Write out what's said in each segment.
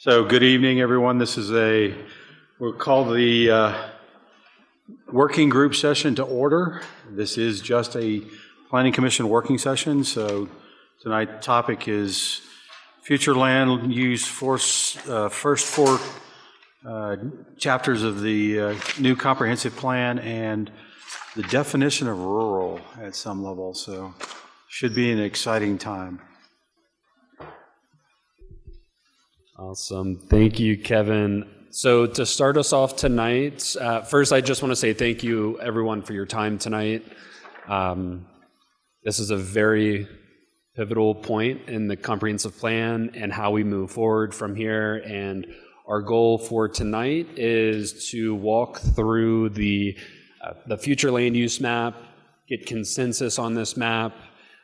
So good evening, everyone. This is we'll call the working group session to order. This is just a Planning Commission working session. So tonight's topic is future land use first four chapters of the new comprehensive plan and the definition of rural at some level. So should be an exciting time. Awesome. Thank you, Kevin. So to start us off tonight, first I just want to say thank you, everyone, for your time tonight. This is a very pivotal point in the comprehensive plan and how we move forward from here. And our goal for tonight is to walk through the future land use map, get consensus on this map,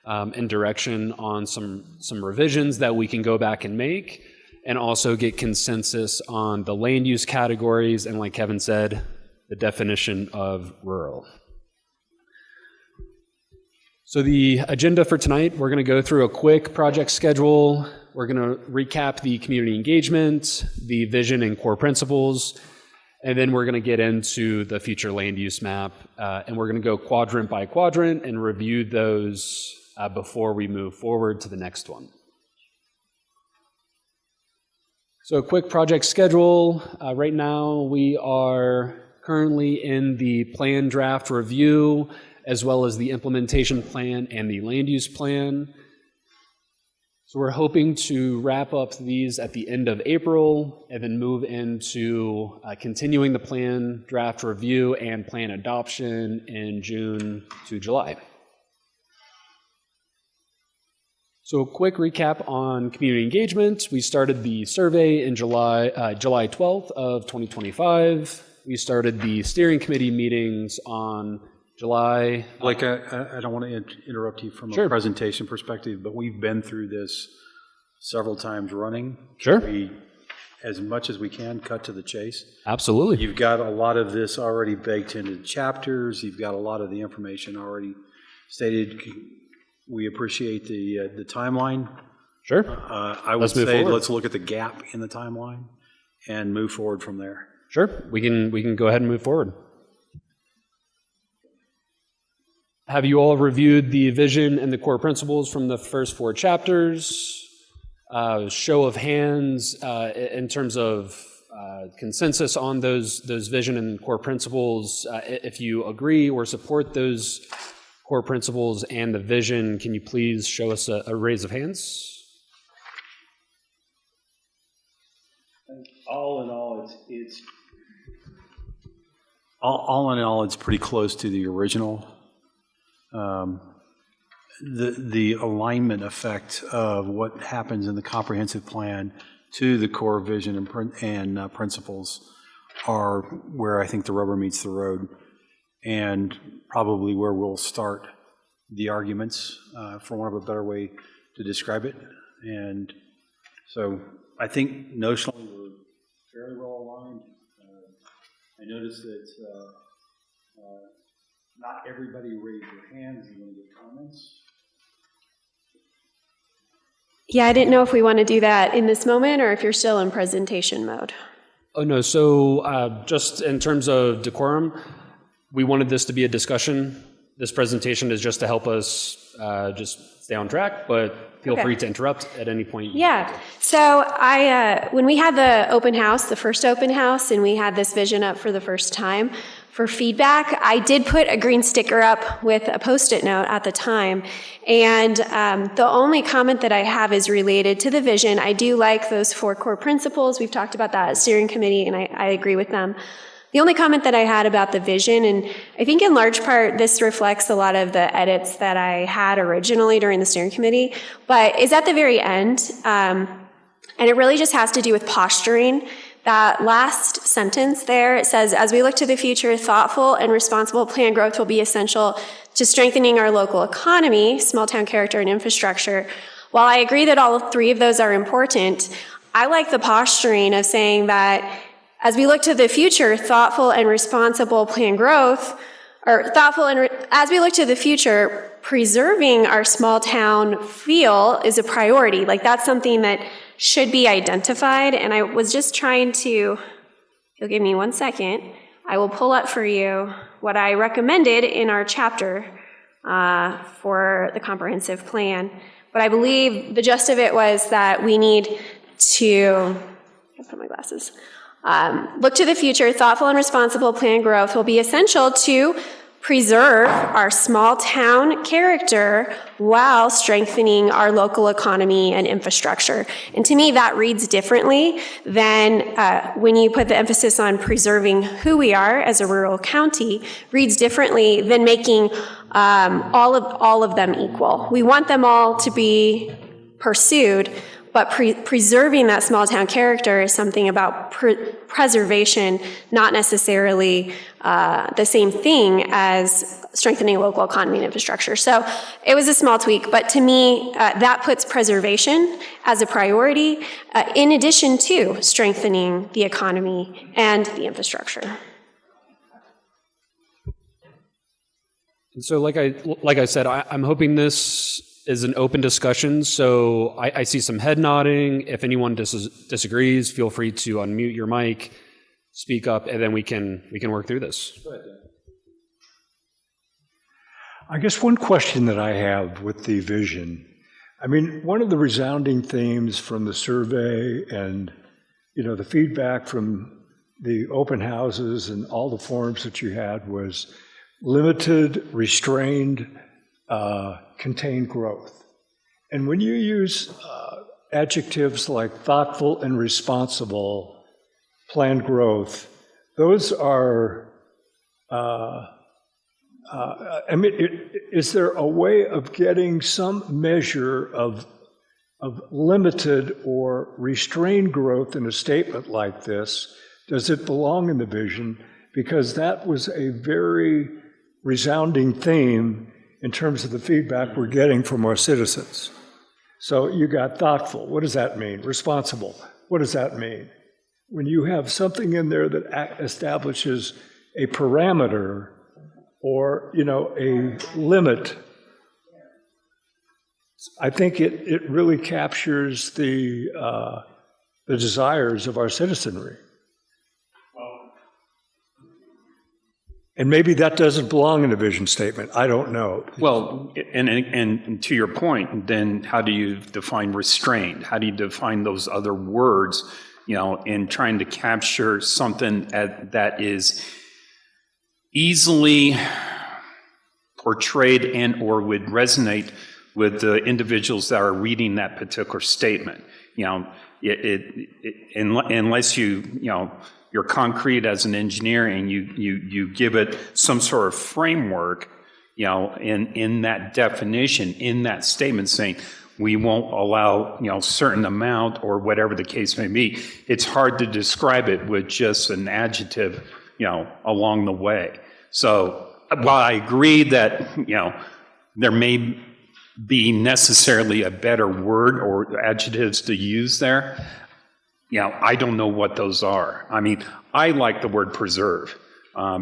and direction on some revisions that we can go back and make, and also get consensus on the land use categories and, like Kevin said, the definition of rural. So the agenda for tonight, we're going to go through a quick project schedule. We're going to recap the community engagement, the vision and core principles, and then we're going to get into the future land use map, and we're going to go quadrant by quadrant and review those before we move forward to the next one. So a quick project schedule. Right now we are currently in the plan draft review, as well as the implementation plan and the land use plan. So we're hoping to wrap up these at the end of April and then move into continuing the plan draft review and plan adoption in June to July. So a quick recap on community engagement. We started the survey in July 12th of 2025. We started the steering committee meetings on July. Like, I don't want to interrupt you from Sure. a presentation perspective, but we've been through this several times running. Sure. We, as much as we can, cut to the chase. Absolutely. You've got a lot of this already baked into chapters. You've got a lot of the information already stated. We appreciate the timeline. Sure. I would say let's look at the gap in the timeline and move forward from there. Sure. We can go ahead and move forward. Have you all reviewed the vision and the core principles from the first four chapters? Show of hands in terms of consensus on those vision and core principles. If you agree or support those core principles and the vision, can you please show us a raise of hands? All in all, it's pretty close to the original. The alignment effect of what happens in the comprehensive plan to the core vision and principles are where I think the rubber meets the road, and probably where we'll start the arguments, for want of a better way to describe it. And so I think notionally we're fairly well aligned. I noticed that not everybody raised their hands in the comments. Yeah, I didn't know if we want to do that in this moment or if you're still in presentation mode. Oh, no. So just in terms of decorum, we wanted this to be a discussion. This presentation is just to help us just stay on track, but feel free to interrupt at any point. Yeah. So when we had the open house, the first open house, and we had this vision up for the first time for feedback, I did put a green sticker up with a Post-it note at the time. And the only comment that I have is related to the vision. I do like those four core principles. We've talked about that at steering committee, and I agree with them. The only comment that I had about the vision, and I think in large part this reflects a lot of the edits that I had originally during the steering committee, but is at the very end, and it really just has to do with posturing. That last sentence there, it says, as we look to the future, thoughtful and responsible plan growth will be essential to strengthening our local economy, small town character, and infrastructure. While I agree that all three of those are important, I like the posturing of saying that as we look to the future, thoughtful and responsible plan growth, or thoughtful and as we look to the future, preserving our small town feel is a priority. Like, that's something that should be identified. And I was just trying to, you'll give me 1 second, I will pull up for you what I recommended in our chapter for the comprehensive plan. But I believe the gist of it was that we need to, I'll put my glasses, look to the future. Thoughtful and responsible plan growth will be essential to preserve our small town character while strengthening our local economy and infrastructure. And to me, that reads differently than when you put the emphasis on preserving who we are as a rural county, reads differently than making all of them equal. We want them all to be pursued, but preserving that small town character is something about preservation, not necessarily the same thing as strengthening local economy and infrastructure. So it was a small tweak, but to me, that puts preservation as a priority in addition to strengthening the economy and the infrastructure. And so like I said, I'm hoping this is an open discussion, so I see some head nodding. If anyone disagrees, feel free to unmute your mic, speak up, and then we can work through this. Go ahead, Dan. I guess one question that I have with the vision, I mean, one of the resounding themes from the survey and, the feedback from the open houses and all the forums that you had was limited, restrained, contained growth. And when you use adjectives like thoughtful and responsible planned growth, those are, is there a way of getting some measure of limited or restrained growth in a statement like this? Does it belong in the vision? Because that was a very resounding theme in terms of the feedback we're getting from our citizens. So you got thoughtful. What does that mean? Responsible. What does that mean? When you have something in there that establishes a parameter or, a limit, I think it really captures the desires of our citizenry. And maybe that doesn't belong in a vision statement. I don't know. Well, and to your point, then how do you define restrained? How do you define those other words, in trying to capture something that is easily portrayed and or would resonate with the individuals that are reading that particular statement? Unless you're concrete as an engineer and you give it some sort of framework, in that definition, in that statement saying, we won't allow, certain amount or whatever the case may be. It's hard to describe it with just an adjective, along the way. So while I agree that, there may be necessarily a better word or adjectives to use there, I don't know what those are. I mean, I like the word preserve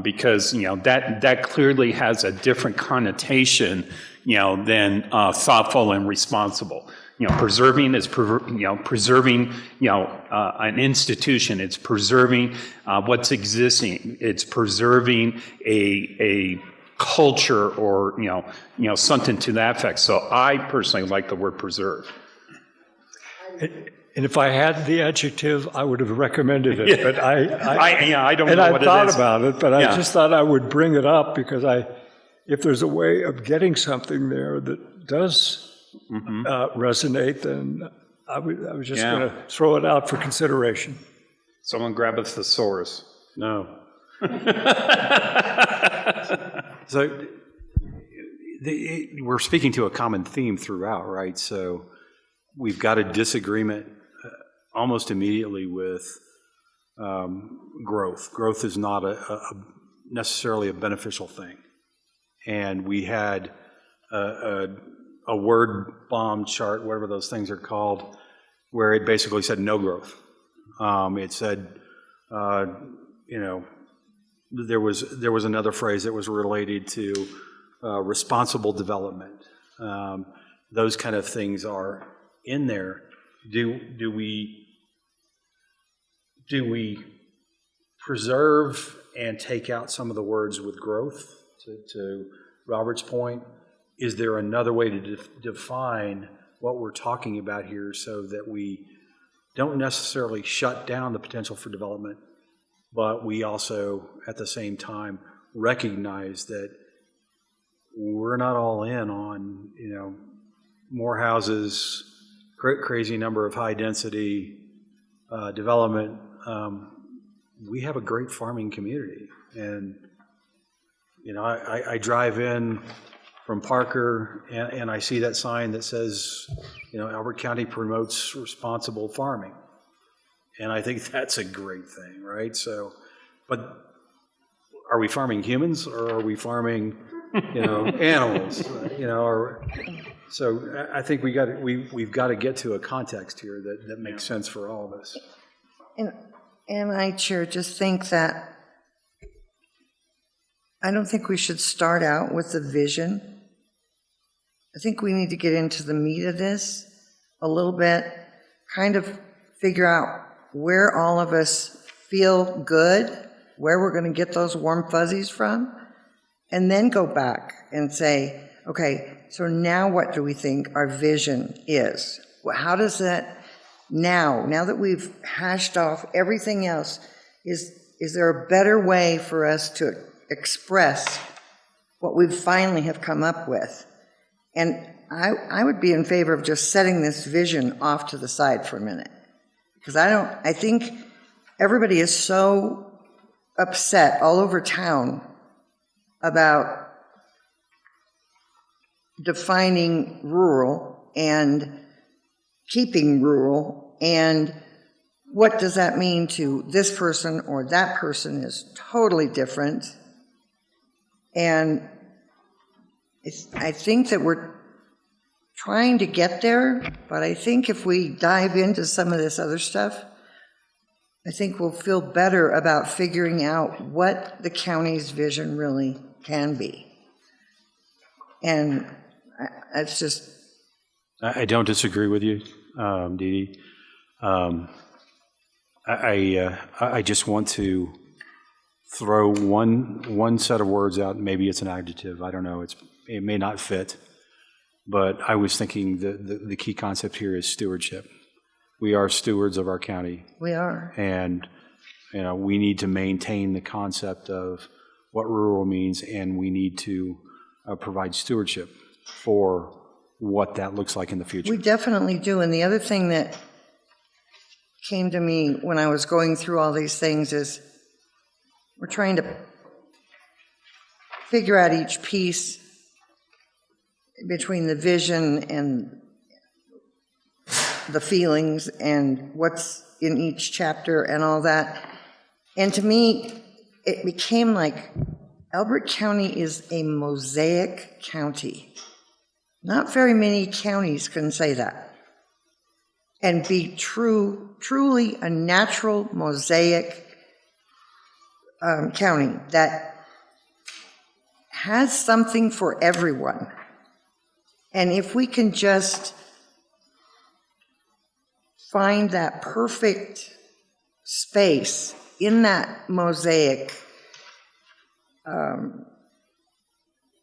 because, that clearly has a different connotation, than thoughtful and responsible. Preserving is, preserving, an institution. It's preserving what's existing. It's preserving a culture or, something to that effect. So I personally like the word preserve. And if I had the adjective, I would have recommended it. But I don't and know I what thought it is. about it, but Yeah. I just thought I would bring it up because if there's a way of getting something there that does resonate, then I was just going to throw it out for consideration. Someone grab a thesaurus. No. So we're speaking to a common theme throughout, right? So we've got a disagreement almost immediately with growth. Growth is not necessarily a beneficial thing. And we had a word bomb chart, whatever those things are called, where it basically said no growth. It said, there was another phrase that was related to responsible development. Those kind of things are in there. Do we preserve and take out some of the words with growth, to Robert's point? Is there another way to define what we're talking about here so that we don't necessarily shut down the potential for development, but we also, at the same time, recognize that we're not all in on, more houses, crazy number of high-density development. We have a great farming community, and I drive in from Parker, and I see that sign that says, Elbert County promotes responsible farming, and I think that's a great thing, right? So, but are we farming humans, or are we farming, animals? So I think we've got to get to a context here that makes sense for all of us. And I, Chair, just think that I don't think we should start out with the vision. I think we need to get into the meat of this a little bit, kind of figure out where all of us feel good, where we're going to get those warm fuzzies from, and then go back and say, okay, so now what do we think our vision is? How does that, now that we've hashed off everything else, is there a better way for us to express what we finally have come up with? And I would be in favor of just setting this vision off to the side for a minute. Because I think everybody is so upset all over town about defining rural and keeping rural, and what does that mean to this person or that person is totally different. And I think that we're trying to get there, but I think if we dive into some of this other stuff, I think we'll feel better about figuring out what the county's vision really can be. And it's just... I don't disagree with you, Dee Dee. I just want to throw one set of words out. Maybe it's an adjective. I don't know. It may not fit. But I was thinking the key concept here is stewardship. We are stewards of our county. We are. And we need to maintain the concept of what rural means, and we need to provide stewardship for what that looks like in the future. We definitely do. And the other thing that came to me when I was going through all these things is we're trying to figure out each piece between the vision and the feelings and what's in each chapter and all that. And to me, it became like Elbert County is a mosaic county. Not very many counties can say that and be truly a natural mosaic county that has something for everyone. And if we can just find that perfect space in that mosaic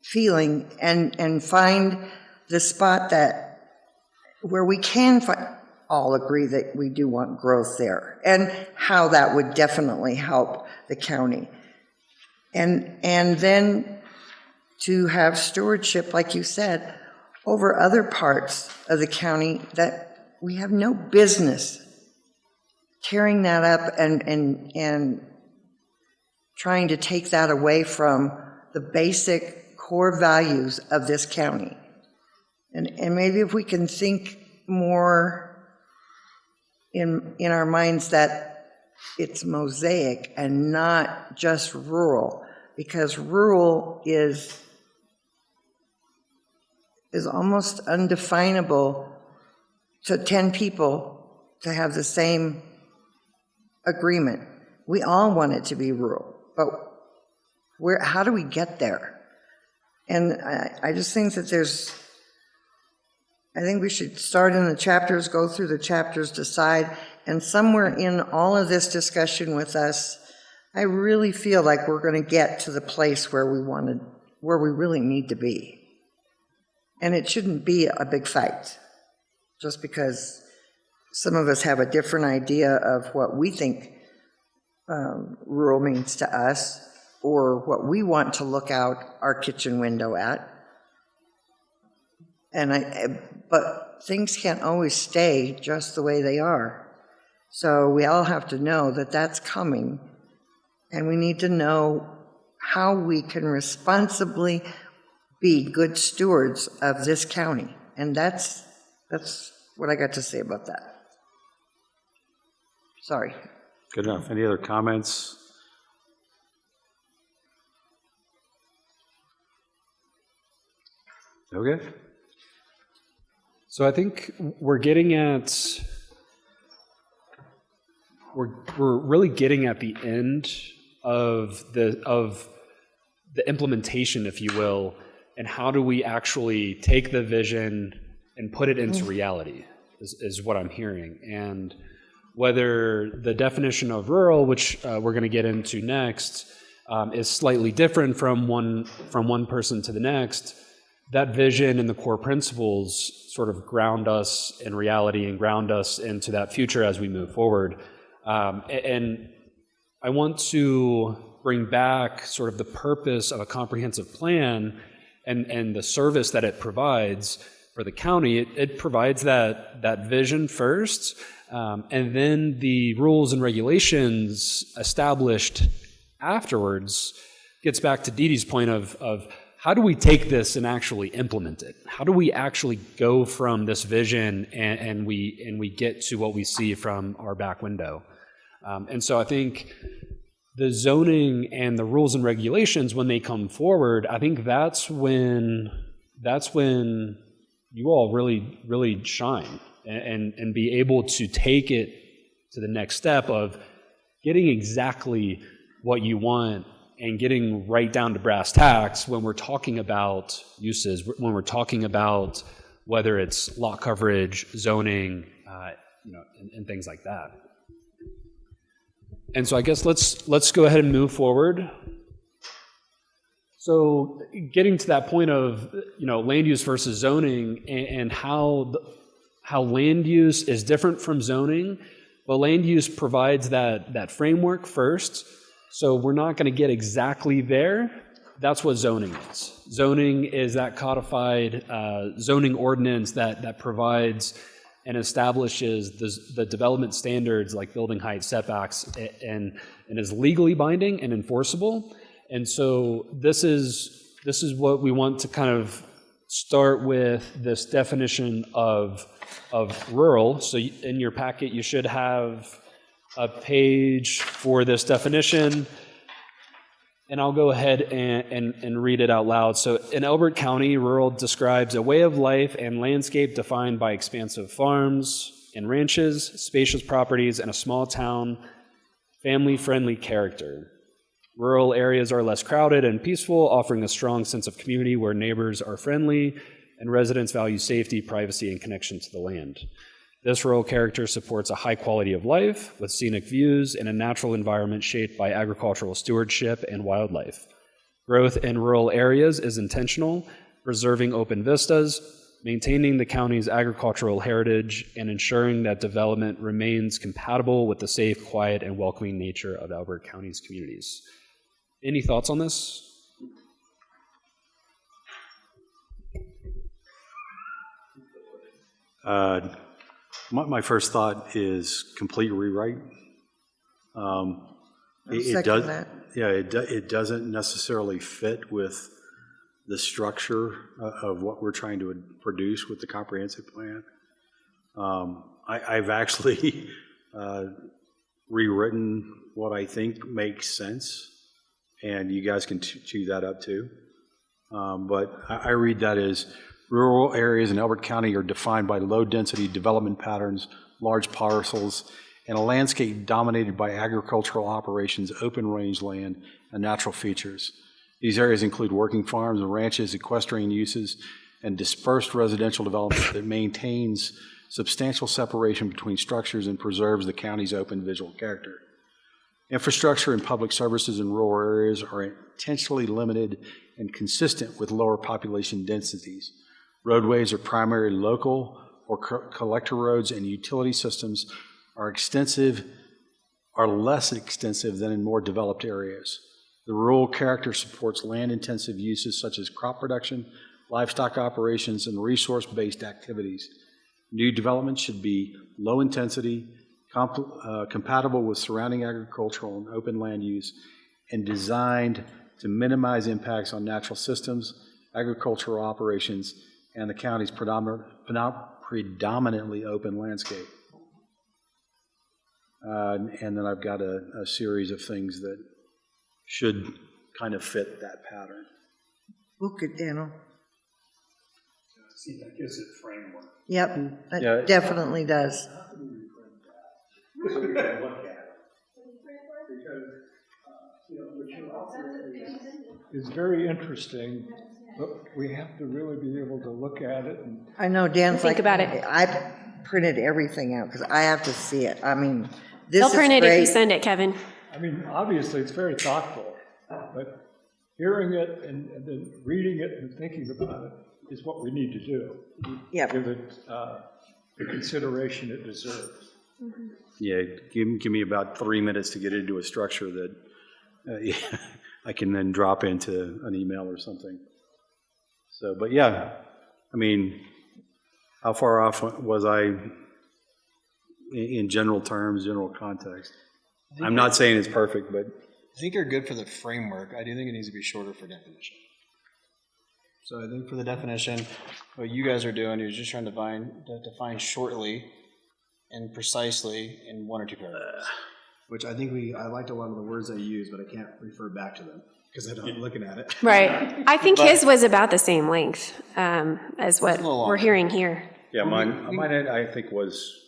feeling and find the spot where we can all agree that we do want growth there, and how that would definitely help the county. And then to have stewardship, like you said, over other parts of the county that we have no business tearing that up and trying to take that away from the basic core values of this county. And maybe if we can think more in our minds that it's mosaic and not just rural, because rural is almost undefinable to 10 people to have the same agreement. We all want it to be rural, but how do we get there? And I just think that I think we should start in the chapters, go through the chapters, decide, and somewhere in all of this discussion with us, I really feel like we're going to get to the place where we really need to be. And it shouldn't be a big fight, just because some of us have a different idea of what we think rural means to us, or what we want to look out our kitchen window at. But things can't always stay just the way they are. So we all have to know that that's coming, and we need to know how we can responsibly be good stewards of this county. And that's what I got to say about that. Sorry. Good enough. Any other comments? Okay. So I think we're really getting at the end of the implementation, if you will, and how do we actually take the vision and put it into reality is what I'm hearing. And whether the definition of rural, which we're going to get into next, is slightly different from one person to the next, that vision and the core principles sort of ground us in reality and ground us into that future as we move forward. And I want to bring back sort of the purpose of a comprehensive plan and the service that it provides for the county. It provides that vision first, and then the rules and regulations established afterwards gets back to Dee Dee's point of how do we take this and actually implement it? How do we actually go from this vision and we get to what we see from our back window? And so I think the zoning and the rules and regulations, when they come forward, I think that's when you all really shine and be able to take it to the next step of getting exactly what you want and getting right down to brass tacks when we're talking about uses, when we're talking about whether it's lot coverage, zoning, and things like that. And so I guess let's go ahead and move forward. So getting to that point of land use versus zoning and how land use is different from zoning, but land use provides that framework first. So we're not going to get exactly there. That's what zoning is. Zoning is that codified zoning ordinance that provides and establishes the development standards like building height, setbacks, and is legally binding and enforceable. And so this is what we want to kind of start with, this definition of rural. So in your packet, you should have a page for this definition. And I'll go ahead and read it out loud. So in Elbert County, rural describes a way of life and landscape defined by expansive farms and ranches, spacious properties, and a small town, family-friendly character. Rural areas are less crowded and peaceful, offering a strong sense of community where neighbors are friendly and residents value safety, privacy, and connection to the land. This rural character supports a high quality of life with scenic views in a natural environment shaped by agricultural stewardship and wildlife. Growth in rural areas is intentional, preserving open vistas, maintaining the county's agricultural heritage, and ensuring that development remains compatible with the safe, quiet, and welcoming nature of Elbert County's communities. Any thoughts on this? My first thought is complete rewrite. It doesn't necessarily fit with the structure of what we're trying to produce with the comprehensive plan. I've actually rewritten what I think makes sense, and you guys can chew that up too. But I read that as rural areas in Elbert County are defined by low-density development patterns, large parcels, and a landscape dominated by agricultural operations, open range land, and natural features. These areas include working farms and ranches, equestrian uses, and dispersed residential development that maintains substantial separation between structures and preserves the county's open visual character. Infrastructure and public services in rural areas are intentionally limited and consistent with lower population densities. Roadways are primarily local or collector roads, and utility systems are less extensive than in more developed areas. The rural character supports land-intensive uses such as crop production, livestock operations, and resource-based activities. New development should be low intensity, compatible with surrounding agricultural and open land use, and designed to minimize impacts on natural systems, agricultural operations, and the county's predominantly open landscape. And then I've got a series of things that should kind of fit that pattern. Look at Daniel. See, that gives it framework. Yep, that Yeah. definitely does. So we can look at it. Because, what you're offering is very interesting, but we have to really be able to look at it and I know Dan's Think like, about it. I printed everything out because I have to see it. I mean, this They'll is print it if you great. send it, Kevin. I mean, obviously, it's very thoughtful, but hearing it and then reading it and thinking about it is what we need to do. Yep. Give it the consideration it deserves. Yeah, give me about 3 minutes to get into a structure that I can then drop into an email or something. So, but yeah, I mean, how far off was I in general terms, general context? I'm not saying it's perfect, but I think you're good for the framework. I do think it needs to be shorter for definition. So I think for the definition, what you guys are doing is just trying to define shortly and precisely in 1 or 2 paragraphs. Which I think I liked a lot of the words I used, but I can't refer back to them because I'm looking at it. Right. I think his was about the same length as what little we're longer. hearing here. yeah, mine I think was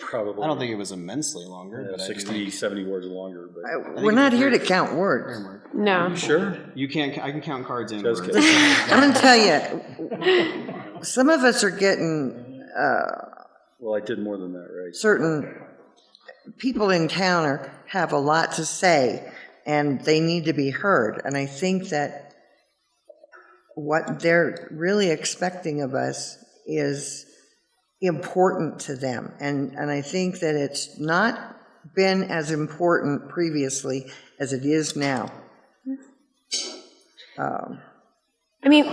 probably I don't think it was immensely longer, but I do 60, think 70 words longer. But We're not here to count words. framework. No. sure, You can't. I can count cards in Just words. kidding. I'm going to tell you, some of us are getting well, I did more than that, right? certain people in town have a lot to say, and they need to be heard. And I think that what they're really expecting of us is important to them. And I think that it's not been as important previously as it is now. I mean,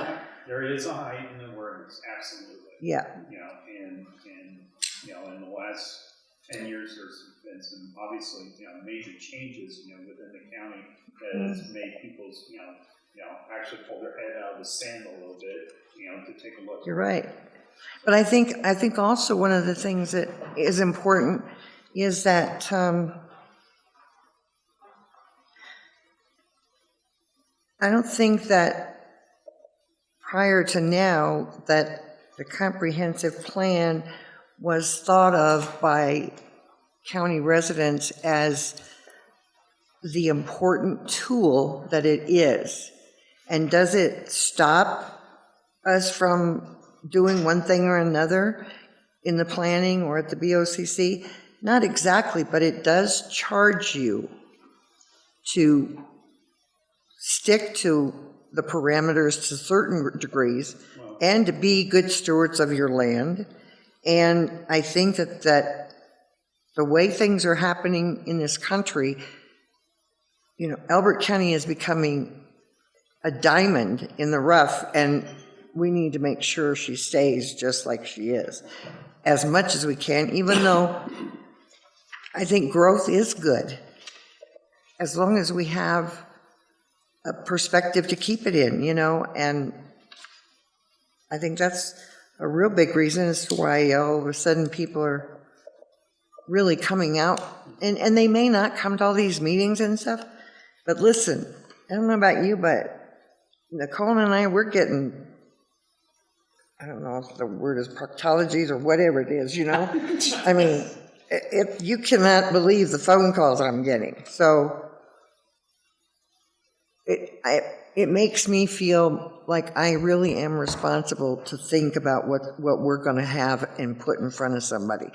There is a heightened awareness, absolutely. Yeah. In the last 10 years, there's been some, obviously, major changes, within the county that has made people's, actually pull their head out of the sand a little bit, to take a look. You're right. But I think also one of the things that is important is that I don't think that prior to now that the comprehensive plan was thought of by county residents as the important tool that it is. And does it stop us from doing one thing or another in the planning or at the BOCC? Not exactly, but it does charge you to stick to the parameters to certain degrees and to be good stewards of your land. And I think that the way things are happening in this country, Elbert County is becoming a diamond in the rough, and we need to make sure she stays just like she is, as much as we can, even though I think growth is good, as long as we have a perspective to keep it in, and I think that's a real big reason as to why all of a sudden people are really coming out, and they may not come to all these meetings and stuff, but listen, I don't know about you, but Nicole and I, we're getting, I don't know if the word is proctologies or whatever it is, I mean, you cannot believe the phone calls I'm getting. So it makes me feel like I really am responsible to think about what we're going to have and put in front of somebody.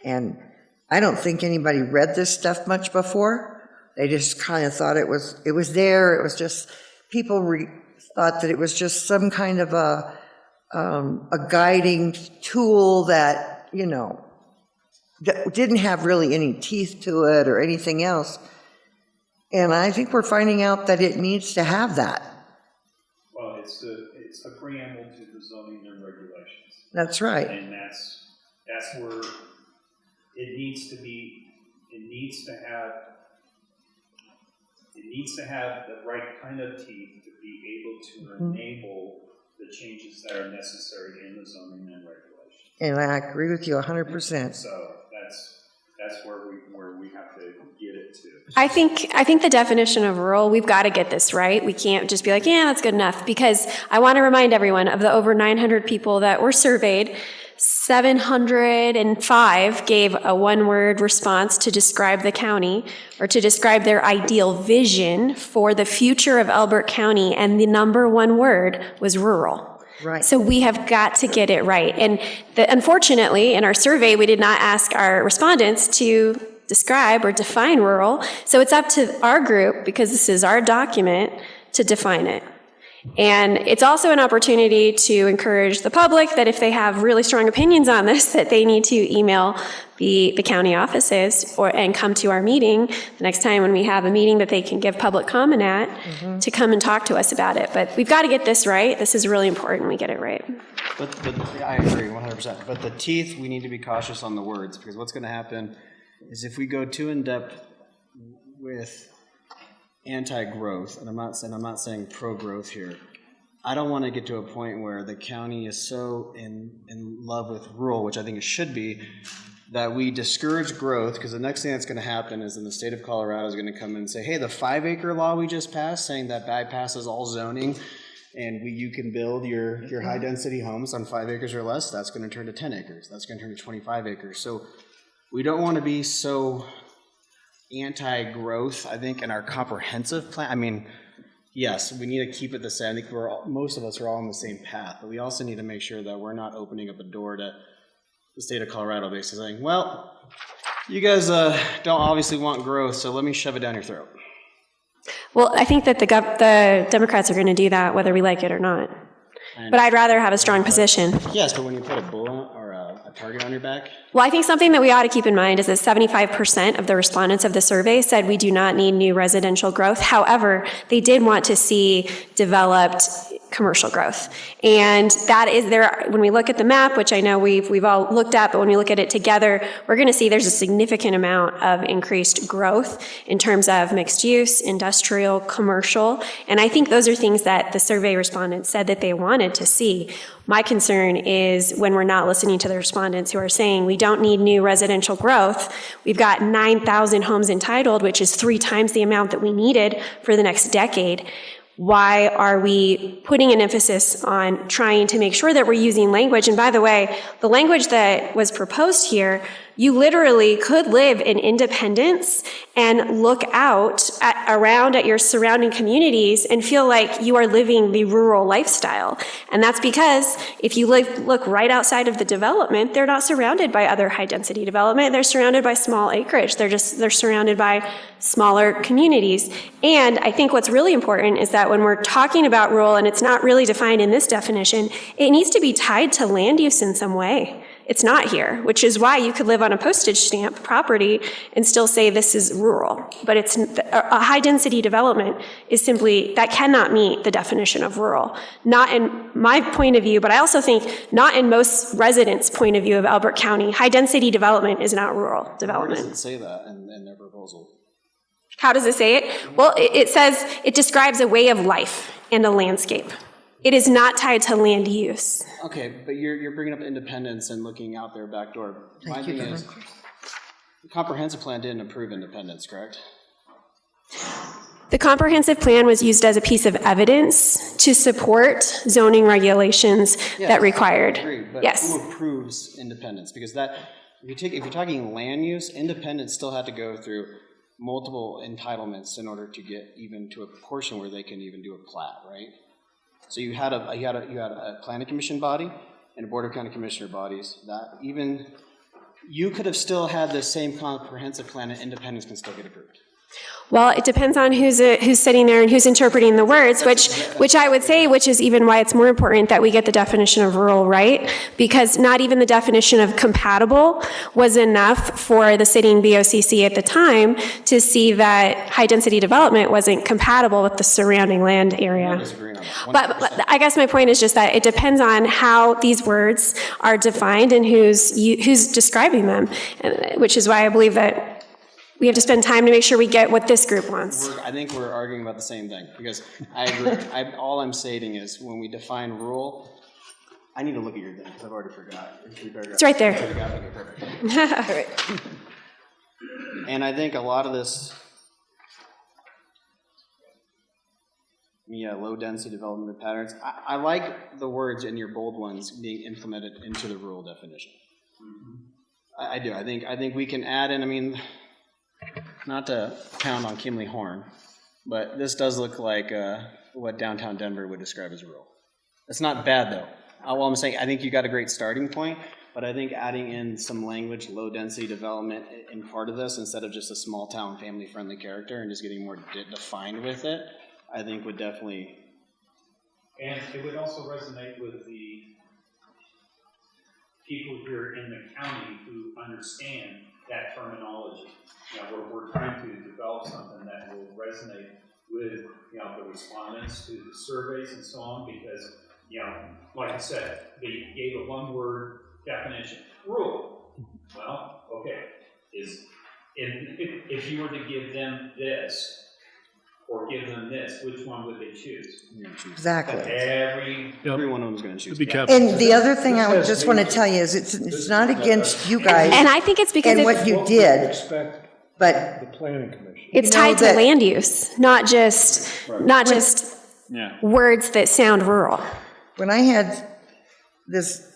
And I don't think anybody read this stuff much before. They just kind of thought it was there. It was just, people thought that it was just some kind of a guiding tool that, you know, that didn't have really any teeth to it or anything else. And I think we're finding out that it needs to have that. Well, it's a preamble to the zoning and regulations. That's right. And that's where it needs to be, it needs to have the right kind of teeth to be able to enable the changes that are necessary in the zoning and regulations. And I agree with you 100%. So that's where we have to get it to. I think the definition of rural, we've got to get this right. We can't just be like, yeah, that's good enough, because I want to remind everyone of the over 900 people that were surveyed, 705 gave a one-word response to describe the county or to describe their ideal vision for the future of Elbert County, and the number one word was rural. Right. So we have got to get it right. And unfortunately, in our survey, we did not ask our respondents to describe or define rural. So it's up to our group, because this is our document, to define it. And it's also an opportunity to encourage the public that if they have really strong opinions on this, that they need to email the county offices and come to our meeting the next time when we have a meeting that they can give public comment at, to come and talk to us about it. But we've got to get this right. This is really important we get it right. But I agree 100%. But the teeth, we need to be cautious on the words, because what's going to happen is if we go too in depth with anti-growth, and I'm not saying pro-growth here. I don't want to get to a point where the county is so in love with rural, which I think it should be, that we discourage growth, because the next thing that's going to happen is then the state of Colorado is going to come in and say, hey, the 5-acre law we just passed, saying that bypasses all zoning, and you can build your high-density homes on 5 acres or less, that's going to turn to 10 acres. That's going to turn to 25 acres. So we don't want to be so anti-growth, I think, in our comprehensive plan. I mean, yes, we need to keep it the same. I think most of us are all on the same path, but we also need to make sure that we're not opening up a door to the state of Colorado basically saying, well, you guys don't obviously want growth, so let me shove it down your throat. Well, I think that the Democrats are going to do that whether we like it or not. But I'd rather have a strong position. Yes, but when you put a bullet or a target on your back. Well, I think something that we ought to keep in mind is that 75% of the respondents of the survey said we do not need new residential growth. However, they did want to see developed commercial growth. And that is there, when we look at the map, which I know we've all looked at, but when we look at it together, we're going to see there's a significant amount of increased growth in terms of mixed use, industrial, commercial. And I think those are things that the survey respondents said that they wanted to see. My concern is when we're not listening to the respondents who are saying we don't need new residential growth. We've got 9,000 homes entitled, which is 3 times the amount that we needed for the next decade. Why are we putting an emphasis on trying to make sure that we're using language? And by the way, the language that was proposed here, you literally could live in Independence and look out around at your surrounding communities and feel like you are living the rural lifestyle. And that's because if you look right outside of the development, they're not surrounded by other high-density development. They're surrounded by small acreage. They're surrounded by smaller communities. And I think what's really important is that when we're talking about rural, and it's not really defined in this definition, it needs to be tied to land use in some way. It's not here, which is why you could live on a postage stamp property and still say this is rural. But it's a high-density development is simply, that cannot meet the definition of rural. Not in my point of view, but I also think not in most residents' point of view of Elbert County. High-density development is not rural development. Where does it say that in their proposal? How does it say it? Well, it says it describes a way of life and a landscape. It is not tied to land use. Okay, but you're bringing up independence and looking out their back door. My thing is, the comprehensive plan didn't approve independence, correct? The comprehensive plan was used as a piece of evidence to support zoning regulations that required. I agree, but yes. who approves independence? Because that, if you're talking land use, independence still had to go through multiple entitlements in order to get even to a portion where they can even do a plat, right? So you had a planning commission body and a board of county commissioner bodies that even, you could have still had the same comprehensive plan and independence can still get approved. Well, it depends on who's sitting there and who's interpreting the words, which I would say, which is even why it's more important that we get the definition of rural right, because not even the definition of compatible was enough for the sitting BOCC at the time to see that high-density development wasn't compatible with the surrounding land area. Disagreeing on that. But I guess my point is just that it depends on how these words are defined and who's describing them, which is why I believe that we have to spend time to make sure we get what this group wants. I think we're arguing about the same thing, because I agree. All I'm stating is, when we define rural, I need to look at your thing, because I've already forgot. It's right there. Okay, perfect. And I think a lot of this, low-density development patterns, I like the words in your bold ones being implemented into the rural definition. I do. I think we can add in, not to pound on Kimley Horn, but this does look like what downtown Denver would describe as rural. It's not bad, though. All I'm saying, I think you got a great starting point, but I think adding in some language, low-density development in part of this, instead of just a small-town, family-friendly character, and just getting more defined with it, I think would definitely... And it would also resonate with the people here in the county who understand that terminology. We're trying to develop something that will resonate with, the respondents to the surveys and so on, because, like I said, they gave a one-word definition, rural. Well, okay, if you were to give them this, or give them this, which one would they choose? Exactly. Every one of them is going to choose. And the other thing I would just want to tell you is it's not against you guys And I think it's because and what you did, Expect but the planning commission. it's tied to land use, not just words that sound rural. when I had this,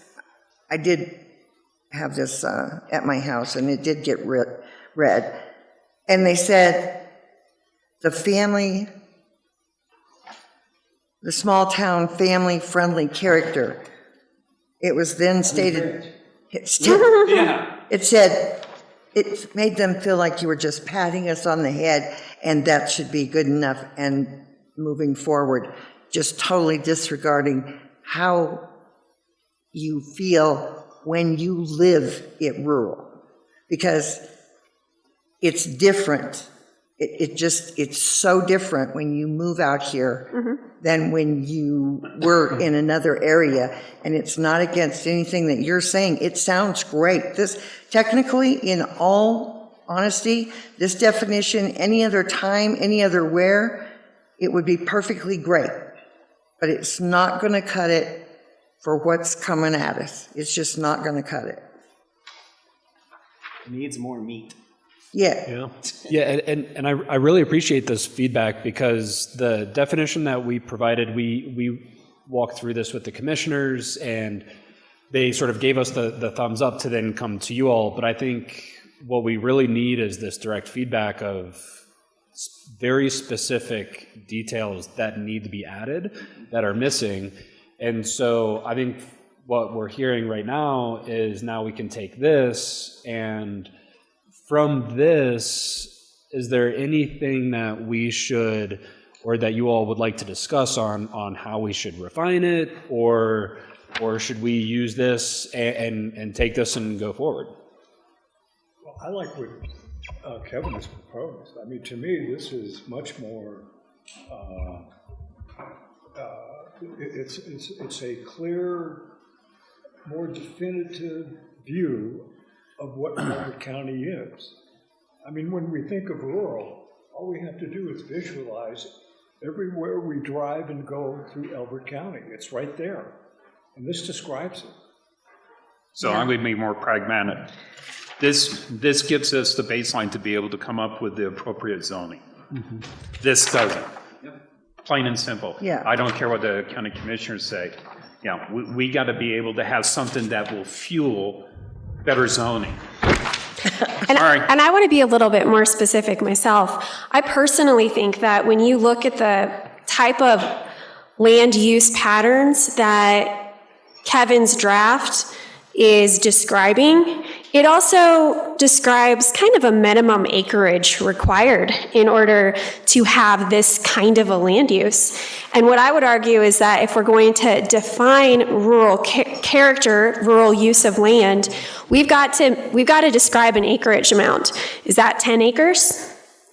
I did have this at my house, and it did get read. And they said, the small town family-friendly character. It was then stated, it said, it made them feel like you were just patting us on the head, and that should be good enough, and moving forward, just totally disregarding how you feel when you live it rural, because it's different. It's so different when you move out here than when you were in another area. And it's not against anything that you're saying. It sounds great. This, technically, in all honesty, this definition, any other time, any other where, it would be perfectly great. But it's not going to cut it for what's coming at us. It's just not going to cut it. It needs more meat. Yeah. Yeah, and I really appreciate this feedback, because the definition that we provided, we walked through this with the commissioners, and they sort of gave us the thumbs up to then come to you all. But I think what we really need is this direct feedback of very specific details that need to be added, that are missing. And so I think what we're hearing right now is, now we can take this, and from this, is there anything that we should, or that you all would like to discuss on how we should refine it, or should we use this and take this and go forward? Well, I like what Kevin has proposed. I mean, to me, this is much more, it's a clear, more definitive view of what Elbert County is. I mean, when we think of rural, all we have to do is visualize everywhere we drive and go through Elbert County. It's right there. And this describes it. So I'm going to be more pragmatic. This gives us the baseline to be able to come up with the appropriate zoning. This doesn't. Plain and simple. Yeah. I don't care what the county commissioners say. We got to be able to have something that will fuel better zoning. And, All right. and I want to be a little bit more specific myself. I personally think that when you look at the type of land use patterns that Kevin's draft is describing, it also describes kind of a minimum acreage required in order to have this kind of a land use. And what I would argue is that if we're going to define rural character, rural use of land, we've got to describe an acreage amount. Is that 10 acres?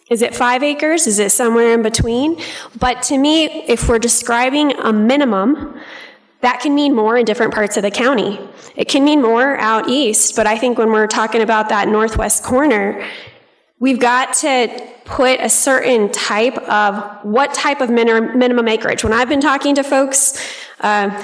Is it 5 acres? Is it somewhere in between? But to me, if we're describing a minimum, that can mean more in different parts of the county. It can mean more out east, but I think when we're talking about that northwest corner, we've got to put a certain type of, what type of minimum acreage. When I've been talking to folks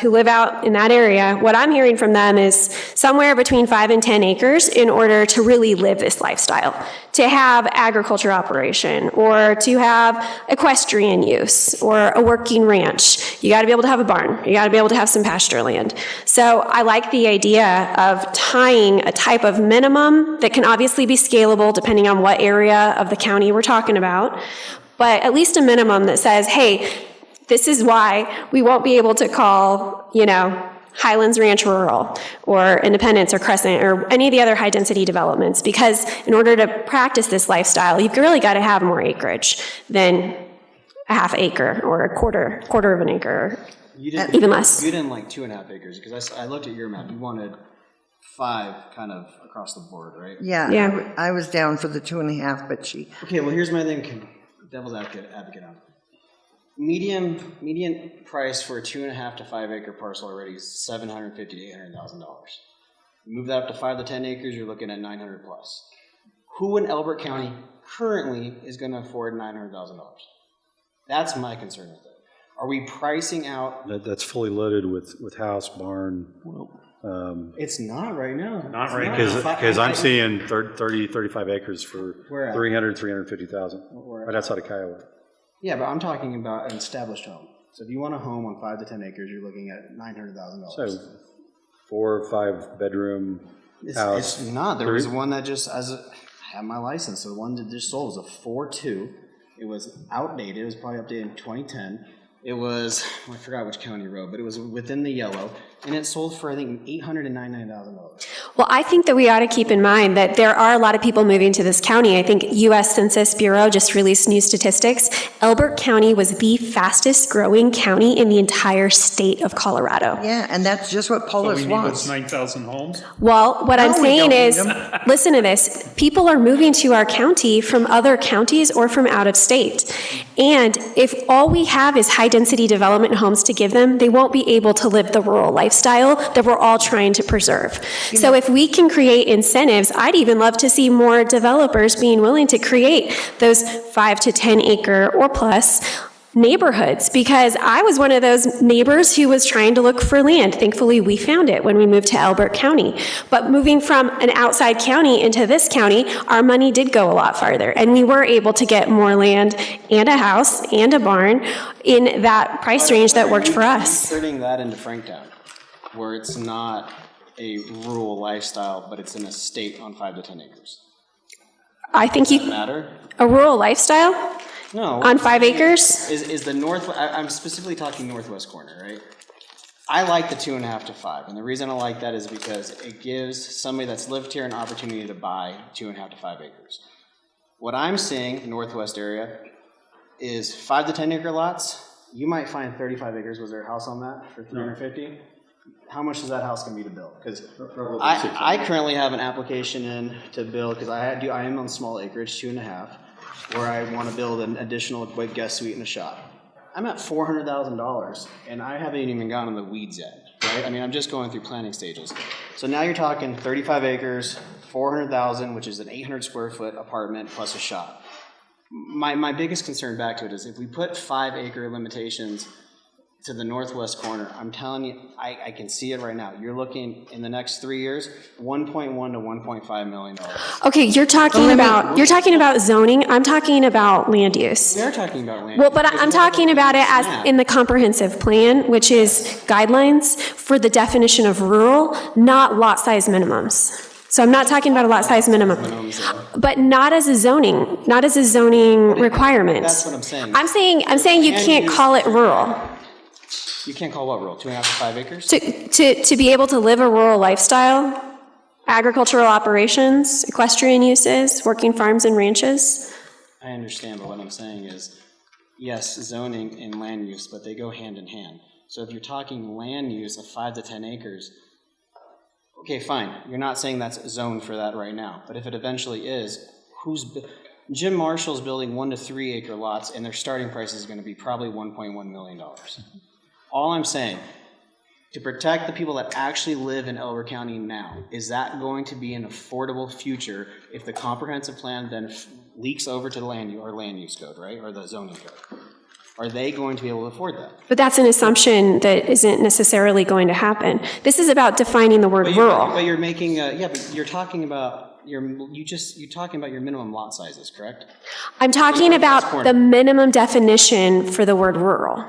who live out in that area, what I'm hearing from them is somewhere between 5 and 10 acres in order to really live this lifestyle, to have agriculture operation, or to have equestrian use, or a working ranch. You got to be able to have a barn. You got to be able to have some pasture land. So I like the idea of tying a type of minimum that can obviously be scalable depending on what area of the county we're talking about, but at least a minimum that says, hey, this is why we won't be able to call, Highlands Ranch rural, or Independence, or Crescent, or any of the other high-density developments, because in order to practice this lifestyle, you've really got to have more acreage than a half acre or a quarter of an acre, even less. You didn't like 2.5 acres, because I looked at your map. You wanted 5 kind of across the board, right? Yeah. I was down for the 2.5, but she. Okay, well, here's my thing, devil's advocate on it. Median price for a 2.5 to 5 acre parcel already is $750,000 to $800,000. Move that up to 5 to 10 acres, you're looking at $900,000 plus. Who in Elbert County currently is going to afford $900,000? That's my concern with it. Are we pricing out? That's fully loaded with house, barn. It's not right now. Not right Because I'm seeing 35 acres for Where at? 350,000 right outside of Kiowa. Yeah, but I'm talking about an established home. So if you want a home on 5 to 10 acres, you're looking at $900,000. So 4 or 5 bedroom house. It's not. There was one that just, I have my license, so the one that just sold was a 4.2. It was outdated. It was probably updated in 2010. It was, I forgot which county road, but it was within the yellow, and it sold for, I think, $899,000. Well, I think that we ought to keep in mind that there are a lot of people moving to this county. I think U.S. Census Bureau just released new statistics. Elbert County was the fastest growing county in the entire state of Colorado. Yeah, and that's just what Polis wants. 9,000 homes? Well, what I'm saying is, listen to this, people are moving to our county from other counties or from out of state. And if all we have is high-density development homes to give them, they won't be able to live the rural lifestyle that we're all trying to preserve. So if we can create incentives, I'd even love to see more developers being willing to create those 5 to 10 acre or plus neighborhoods, because I was one of those neighbors who was trying to look for land. Thankfully, we found it when we moved to Elbert County. But moving from an outside county into this county, our money did go a lot farther, and we were able to get more land and a house and a barn in that price range that worked for us. Turning that into Franktown, where it's not a rural lifestyle, but it's an estate on 5 to 10 acres. I think Does that matter? a rural lifestyle No. on 5 acres? Is the north, I'm specifically talking northwest corner, right? I like the 2.5 to 5, and the reason I like that is because it gives somebody that's lived here an opportunity to buy 2.5 to 5 acres. What I'm seeing, northwest area, is 5 to 10 acre lots. You might find 35 acres. Was there a house on that for 350? How much is that house going to be to build? Because I currently have an application in to build, because I am on small acreage, 2.5, where I want to build an additional guest suite and a shop. I'm at $400,000, and I haven't even gotten in the weeds yet, right? I mean, I'm just going through planning stages. So now you're talking 35 acres, $400,000, which is an 800 square foot apartment plus a shop. My biggest concern back to it is if we put 5 acre limitations to the northwest corner, I'm telling you, I can see it right now. You're looking in the next 3 years, $1.1 to $1.5 million. Okay, you're talking about zoning. I'm talking about land use. We are talking about land. Well, but I'm talking about it as in the comprehensive plan, which is guidelines for the definition of rural, not lot size minimums. So I'm not talking about a lot size minimum, but not as a zoning requirement. That's what I'm saying. I'm saying you can't call it rural. You can't call what rural? 2.5 to 5 acres? To be able to live a rural lifestyle, agricultural operations, equestrian uses, working farms and ranches. I understand, but what I'm saying is, yes, zoning and land use, but they go hand in hand. So if you're talking land use of 5 to 10 acres, okay, fine. You're not saying that's zoned for that right now. But if it eventually is, Jim Marshall's building 1 to 3 acre lots, and their starting price is going to be probably $1.1 million. All I'm saying, to protect the people that actually live in Elbert County now, is that going to be an affordable future if the comprehensive plan then leaks over to the land use code, right, or the zoning code? Are they going to be able to afford that? But that's an assumption that isn't necessarily going to happen. This is about defining the word rural. But you're making, but you're talking about you're talking about your minimum lot sizes, correct? I'm talking about the minimum definition for the word rural.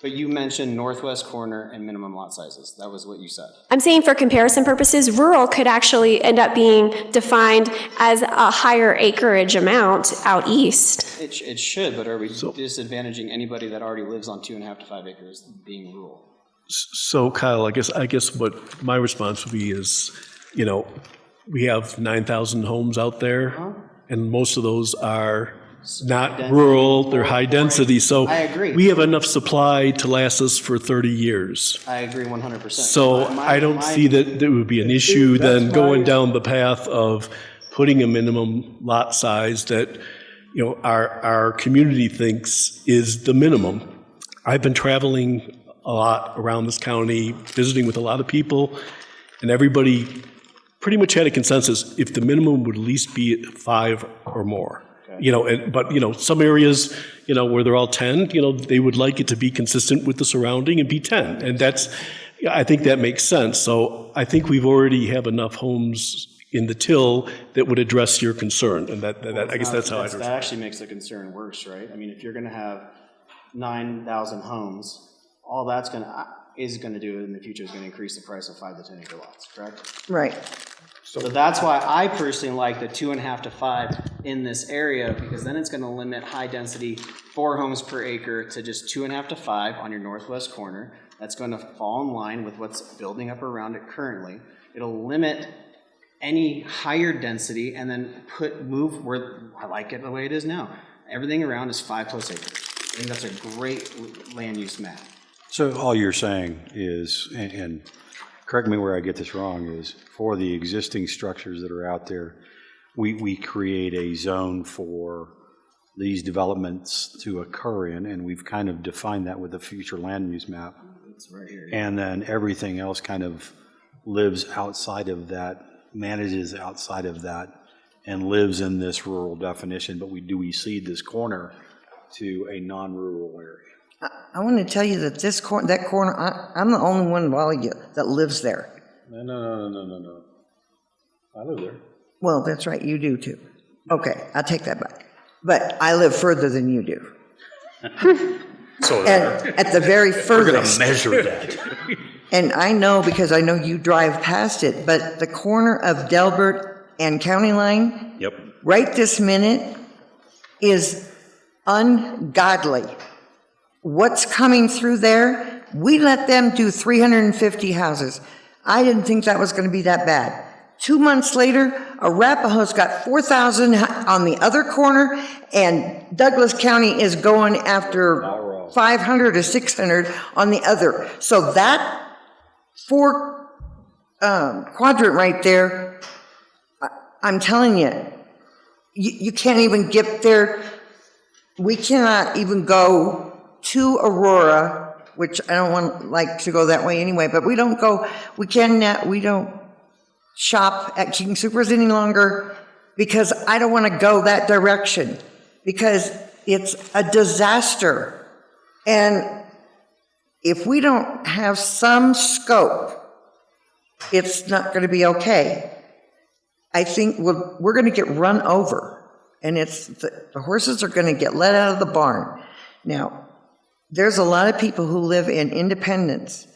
But you mentioned northwest corner and minimum lot sizes. That was what you said. I'm saying for comparison purposes, rural could actually end up being defined as a higher acreage amount out east. It should, but are we disadvantaging anybody that already lives on 2.5 to 5 acres being rural? So Kyle, I guess what my response would be is, we have 9,000 homes out there, and most of those are not rural, they're high density, so I agree. we have enough supply to last us for 30 years. I agree 100%. So I don't see that there would be an issue then going down the path of putting a minimum lot size that, our community thinks is the minimum. I've been traveling a lot around this county, visiting with a lot of people, and everybody pretty much had a consensus if the minimum would at least be at 5 or more. But some areas, where they're all 10, they would like it to be consistent with the surrounding and be 10. And I think that makes sense. So I think we've already have enough homes in the till that would address your concern. And I guess that's how I That actually makes the concern worse, right? I mean, if you're going to have 9,000 homes, all that's is going to do in the future is going to increase the price of 5 to 10 acre lots, correct? Right. So that's why I personally like the 2.5 to 5 in this area, because then it's going to limit high density 4 homes per acre to just 2.5 to 5 on your northwest corner. That's going to fall in line with what's building up around it currently. It'll limit any higher density and then move where I like it the way it is now. Everything around is 5+ acres. I think that's a great land use map. So all you're saying is, and correct me where I get this wrong, is for the existing structures that are out there, we create a zone for these developments to occur in, and we've kind of defined that with the future land use map. It's right here. And then everything else kind of lives outside of that, manages outside of that, and lives in this rural definition, but we cede this corner to a non-rural area. I want to tell you that that corner, I'm the only one of all of you that lives there. No. I live there. Well, that's right, you do too. Okay, I'll take that back. But I live further than you do. So And at the very furthest. measure that. And I know because I know you drive past it, but the corner of Delbert and County Line, Yep. right this minute, is ungodly. What's coming through there, we let them do 350 houses. I didn't think that was going to be that bad. 2 months later, Arapahoe's got 4,000 on the other corner, and Douglas County is going after 500 or 600 on the other. So that quadrant right there, I'm telling you, you can't even get there. We cannot even go to Aurora, which I don't like to go that way anyway, but we don't shop at King Soopers any longer because I don't want to go that direction because it's a disaster. And if we don't have some scope, it's not going to be okay. I think we're going to get run over, and the horses are going to get let out of the barn. Now, there's a lot of people who live in Independence,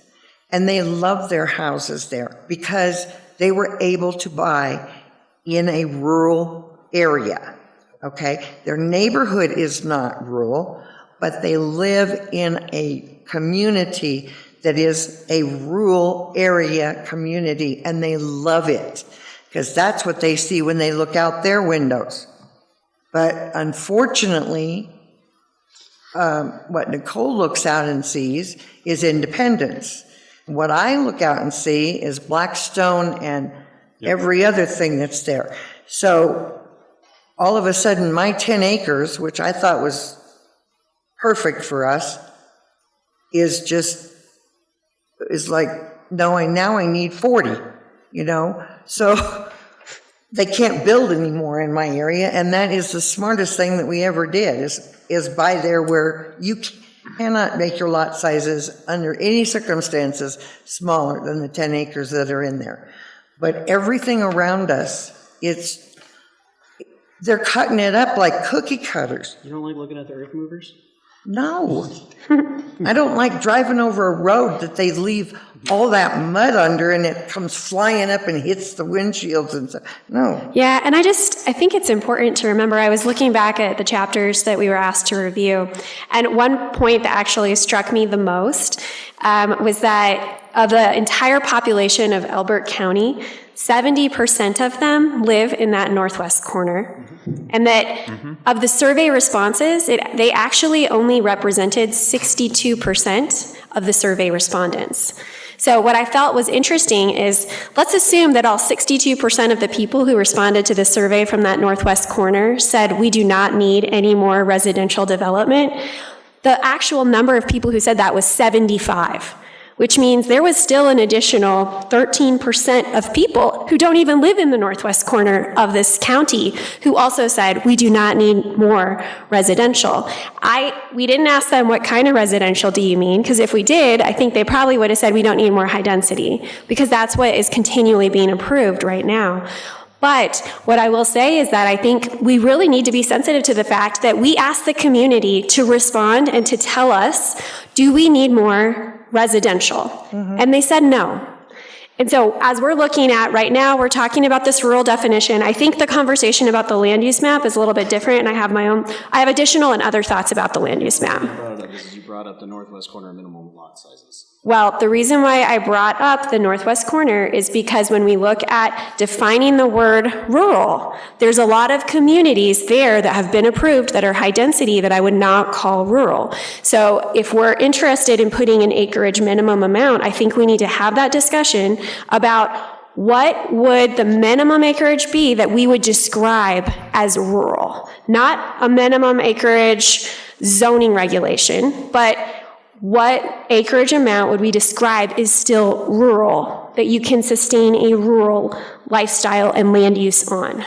and they love their houses there because they were able to buy in a rural area, okay? Their neighborhood is not rural, but they live in a community that is a rural area community, and they love it, because that's what they see when they look out their windows. But unfortunately, what Nicole looks out and sees is Independence. What I look out and see is Blackstone and every other thing that's there. So all of a sudden, my 10 acres, which I thought was perfect for us, is like, no, now I need 40, So they can't build anymore in my area, and that is the smartest thing that we ever did, is buy there where you cannot make your lot sizes under any circumstances smaller than the 10 acres that are in there. But everything around us, they're cutting it up like cookie cutters. You don't like looking at the earth movers? No. I don't like driving over a road that they leave all that mud under and it comes flying up and hits the windshields and stuff. No. Yeah, and I think it's important to remember, I was looking back at the chapters that we were asked to review, and one point that actually struck me the most was that of the entire population of Elbert County, 70% of them live in that northwest corner. And that of the survey responses, they actually only represented 62% of the survey respondents. So what I felt was interesting is, let's assume that all 62% of the people who responded to the survey from that northwest corner said we do not need any more residential development. The actual number of people who said that was 75. Which means there was still an additional 13% of people who don't even live in the northwest corner of this county who also said, we do not need more residential. We didn't ask them, what kind of residential do you mean? Because if we did, I think they probably would have said we don't need more high density, because that's what is continually being approved right now. But what I will say is that I think we really need to be sensitive to the fact that we asked the community to respond and to tell us, do we need more residential? And they said no. And so as we're looking at right now, we're talking about this rural definition. I think the conversation about the land use map is a little bit different, and I have additional and other thoughts about the land use map. You brought up the northwest corner minimum lot sizes. Well, the reason why I brought up the northwest corner is because when we look at defining the word rural, there's a lot of communities there that have been approved that are high density that I would not call rural. So if we're interested in putting an acreage minimum amount, I think we need to have that discussion about what would the minimum acreage be that we would describe as rural. Not a minimum acreage zoning regulation, but what acreage amount would we describe is still rural, that you can sustain a rural lifestyle and land use on?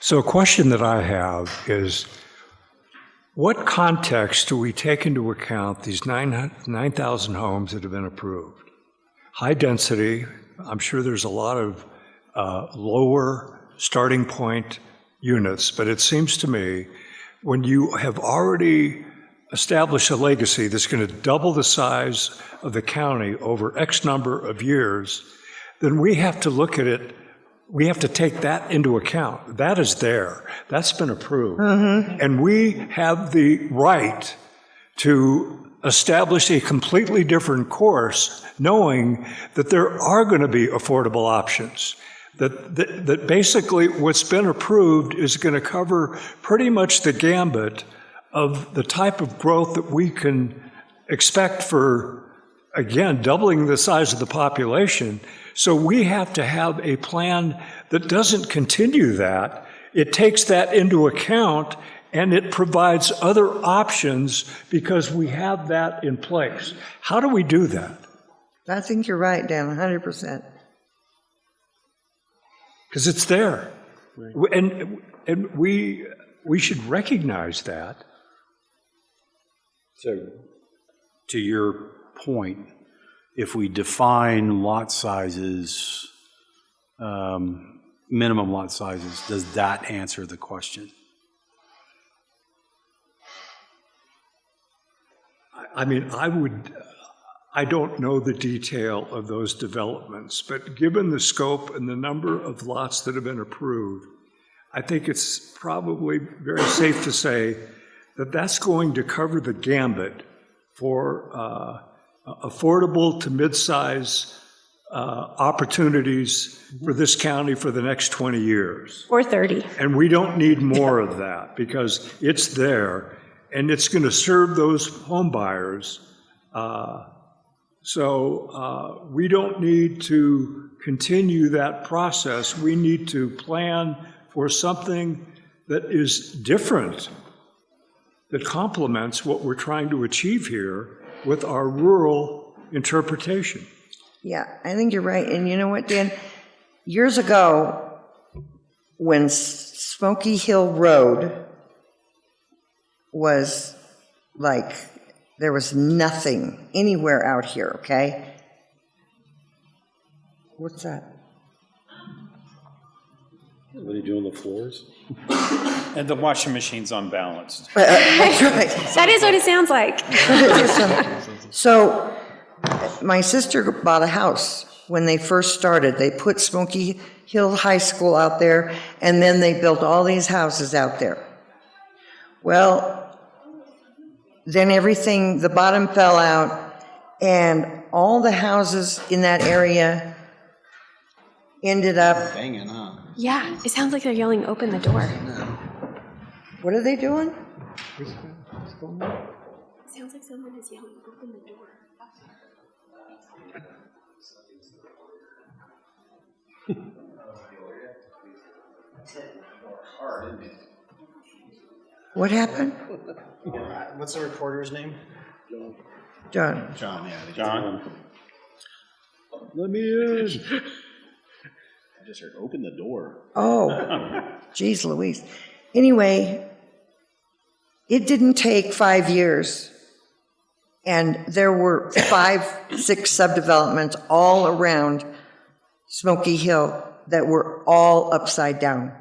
So a question that I have is, what context do we take into account these 9,000 homes that have been approved? High density, I'm sure there's a lot of lower starting point units, but it seems to me when you have already established a legacy that's going to double the size of the county over X number of years, then we have to look at it, we have to take that into account. That is there. That's been approved. And we have the right to establish a completely different course, knowing that there are going to be affordable options. That basically what's been approved is going to cover pretty much the gambit of the type of growth that we can expect for, again, doubling the size of the population. So we have to have a plan that doesn't continue that. It takes that into account, and it provides other options because we have that in place. How do we do that? I think you're right, Dan, 100%. Because it's there. And we should recognize that. So, to your point, if we define lot sizes, minimum lot sizes, does that answer the question? I mean, I don't know the detail of those developments, but given the scope and the number of lots that have been approved, I think it's probably very safe to say that that's going to cover the gambit for affordable to mid-size opportunities for this county for the next 20 years. Or 30. And we don't need more of that because it's there and it's going to serve those home buyers. So we don't need to continue that process. We need to plan for something that is different, that complements what we're trying to achieve here with our rural interpretation. Yeah, I think you're right. And you know what, Dan? Years ago, when Smoky Hill Road was like, there was nothing anywhere out here, okay? What's that? What are you doing, the floors? And the washing machine's unbalanced. That's right. That is what it sounds like. So, my sister bought a house when they first started. They put Smoky Hill High School out there, and then they built all these houses out there. Well, then everything, the bottom fell out, and all the houses in that area ended up, Banging, huh? Yeah, it sounds like they're yelling, open the door. what are they doing? It sounds like someone is yelling, open the door. What happened? What's the reporter's name? John. John, yeah. John? Let me in. I just heard, open the door. Oh, geez Louise. Anyway, it didn't take 5 years, and there were 5, 6 subdevelopments all around Smoky Hill that were all upside down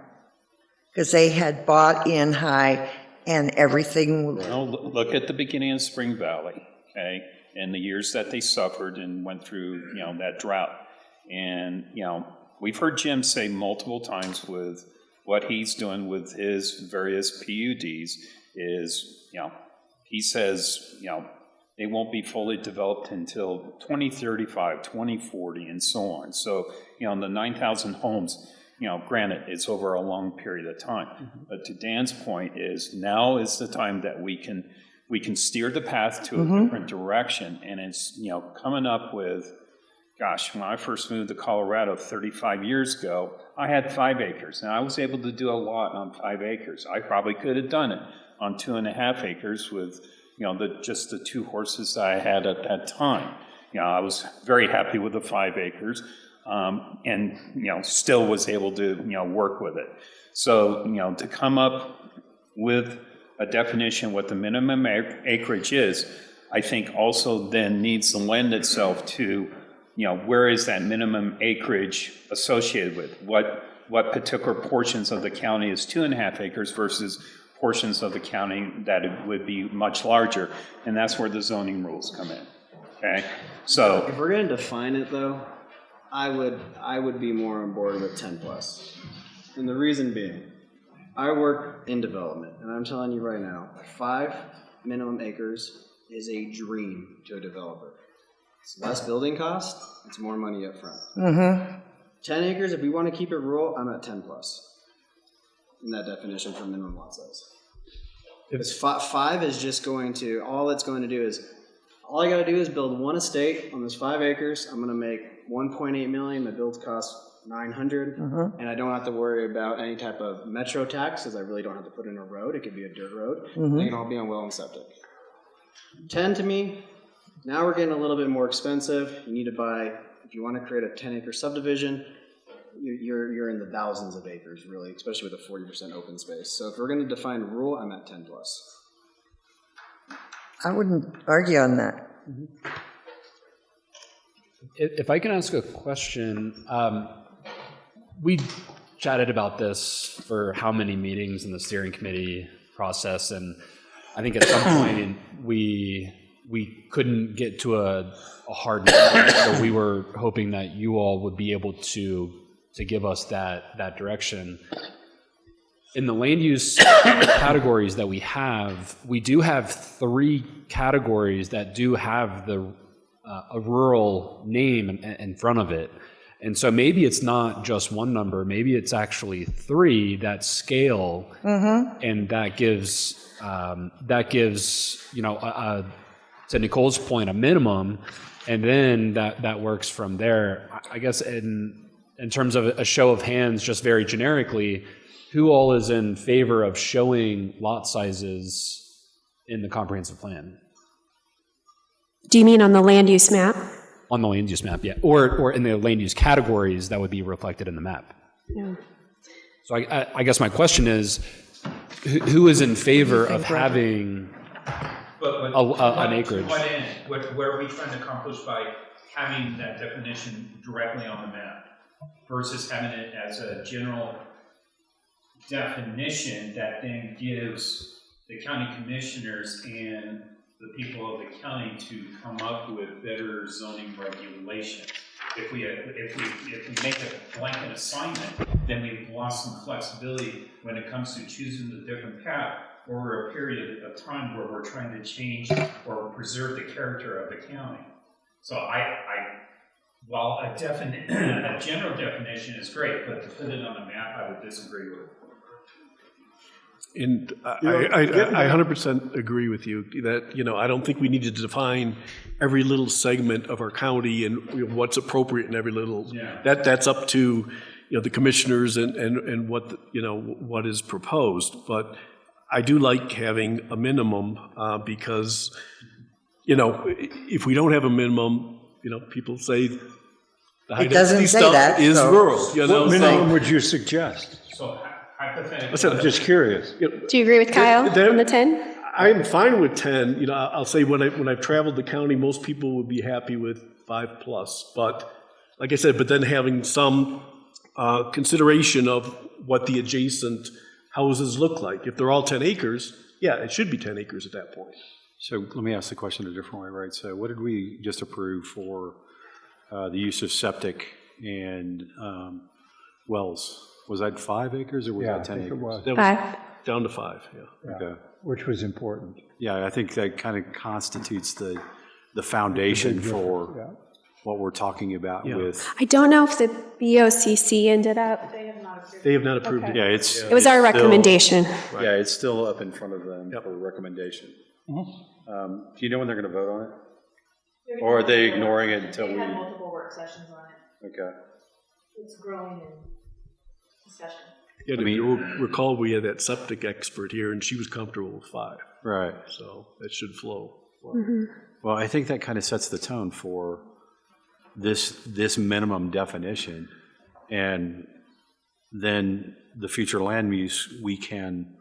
because they had bought in high and everything. Well, look at the beginning of Spring Valley, okay, and the years that they suffered and went through, that drought. And, we've heard Jim say multiple times with what he's doing with his various PUDs is, he says, they won't be fully developed until 2035, 2040, and so on. So, the 9,000 homes, granted, it's over a long period of time. But to Dan's point is now is the time that we can steer the path to a different direction. And it's, coming up with, gosh, when I first moved to Colorado 35 years ago, I had 5 acres. And I was able to do a lot on 5 acres. I probably could have done it on 2.5 acres with, just the 2 horses that I had at that time. I was very happy with the 5 acres. And, still was able to, work with it. So, to come up with a definition what the minimum acreage is, I think also then needs to lend itself to, where is that minimum acreage associated with? What particular portions of the county is 2.5 acres versus portions of the county that it would be much larger? And that's where the zoning rules come in, okay? So If we're going to define it, though, I would be more on board with 10 plus. And the reason being, I work in development, and I'm telling you right now, 5 minimum acres is a dream to a developer. It's less building cost, it's more money up front. 10 acres, if we want to keep it rural, I'm at 10 plus in that definition for minimum lot size. Because 5 is just going to, all it's going to do is, all I got to do is build one estate on this 5 acres. I'm going to make 1.8 million. My build cost 900, and I don't have to worry about any type of metro tax because I really don't have to put in a road. It could be a dirt road. They can all be on well and septic. 10 to me. Now we're getting a little bit more expensive. You need to buy, if you want to create a 10-acre subdivision, you're in the thousands of acres, really, especially with a 40% open space. So if we're going to define rural, I'm at 10 plus. I wouldn't argue on that. If I can ask a question, we chatted about this for how many meetings in the steering committee process, and I think at some point we we couldn't get to a hard number. So we were hoping that you all would be able to give us that direction. In the land use categories that we do have 3 categories that do have a rural name in front of it. And so maybe it's not just one number, maybe it's actually 3 that scale, and that gives to Nicole's point, a minimum, and then that works from there. I guess in terms of a show of hands, just very generically, who all is in favor of showing lot sizes in the comprehensive plan? Do you mean on the land use map? On the land use map, yeah. Or in the land use categories that would be reflected in the map. Yeah. So I guess my question is, who is in favor of having an acreage? To what end? What are we trying to accomplish by having that definition directly on the map versus having it as a general definition that then gives the county commissioners and the people of the county to come up with better zoning regulations? If we make a blanket assignment, then we've lost some flexibility when it comes to choosing the different path over a period of time where we're trying to change or preserve the character of the county. So while a general definition is great, but to put it on the map, I would disagree with it. And I 100% agree with you that, I don't think we need to define every little segment of our county and what's appropriate in every little. Yeah. That's up to, the commissioners and what, what is proposed. But I do like having a minimum because, if we don't have a minimum, people say the high density stuff is rural. What minimum would you suggest? So hypothetically, I'm just curious. Do you agree with Kyle on the 10? I'm fine with 10. I'll say when I've traveled the county, most people would be happy with 5+. But like I said, but then having some consideration of what the adjacent houses look like. If they're all 10 acres, yeah, it should be 10 acres at that point. So let me ask the question a different way, right? So what did we just approve for the use of septic and wells? Was that 5 acres or was that 10 acres? It was. That was 5. down to 5, yeah. Okay. Which was important. Yeah, I think that kind of constitutes the foundation for what we're talking about with. I don't know if the BOCC ended up. They have not approved it. Yeah, It was our recommendation. Yeah, it's still up in front of them for recommendation. Do you know when they're going to vote on it? Or are they ignoring it until we? They had multiple work sessions on it. Okay. It's growing in discussion. Yeah, you recall we had that septic expert here, and she was comfortable with 5. Right. So that should flow. Well, I think that kind of sets the tone for this minimum definition, and then the future land use we can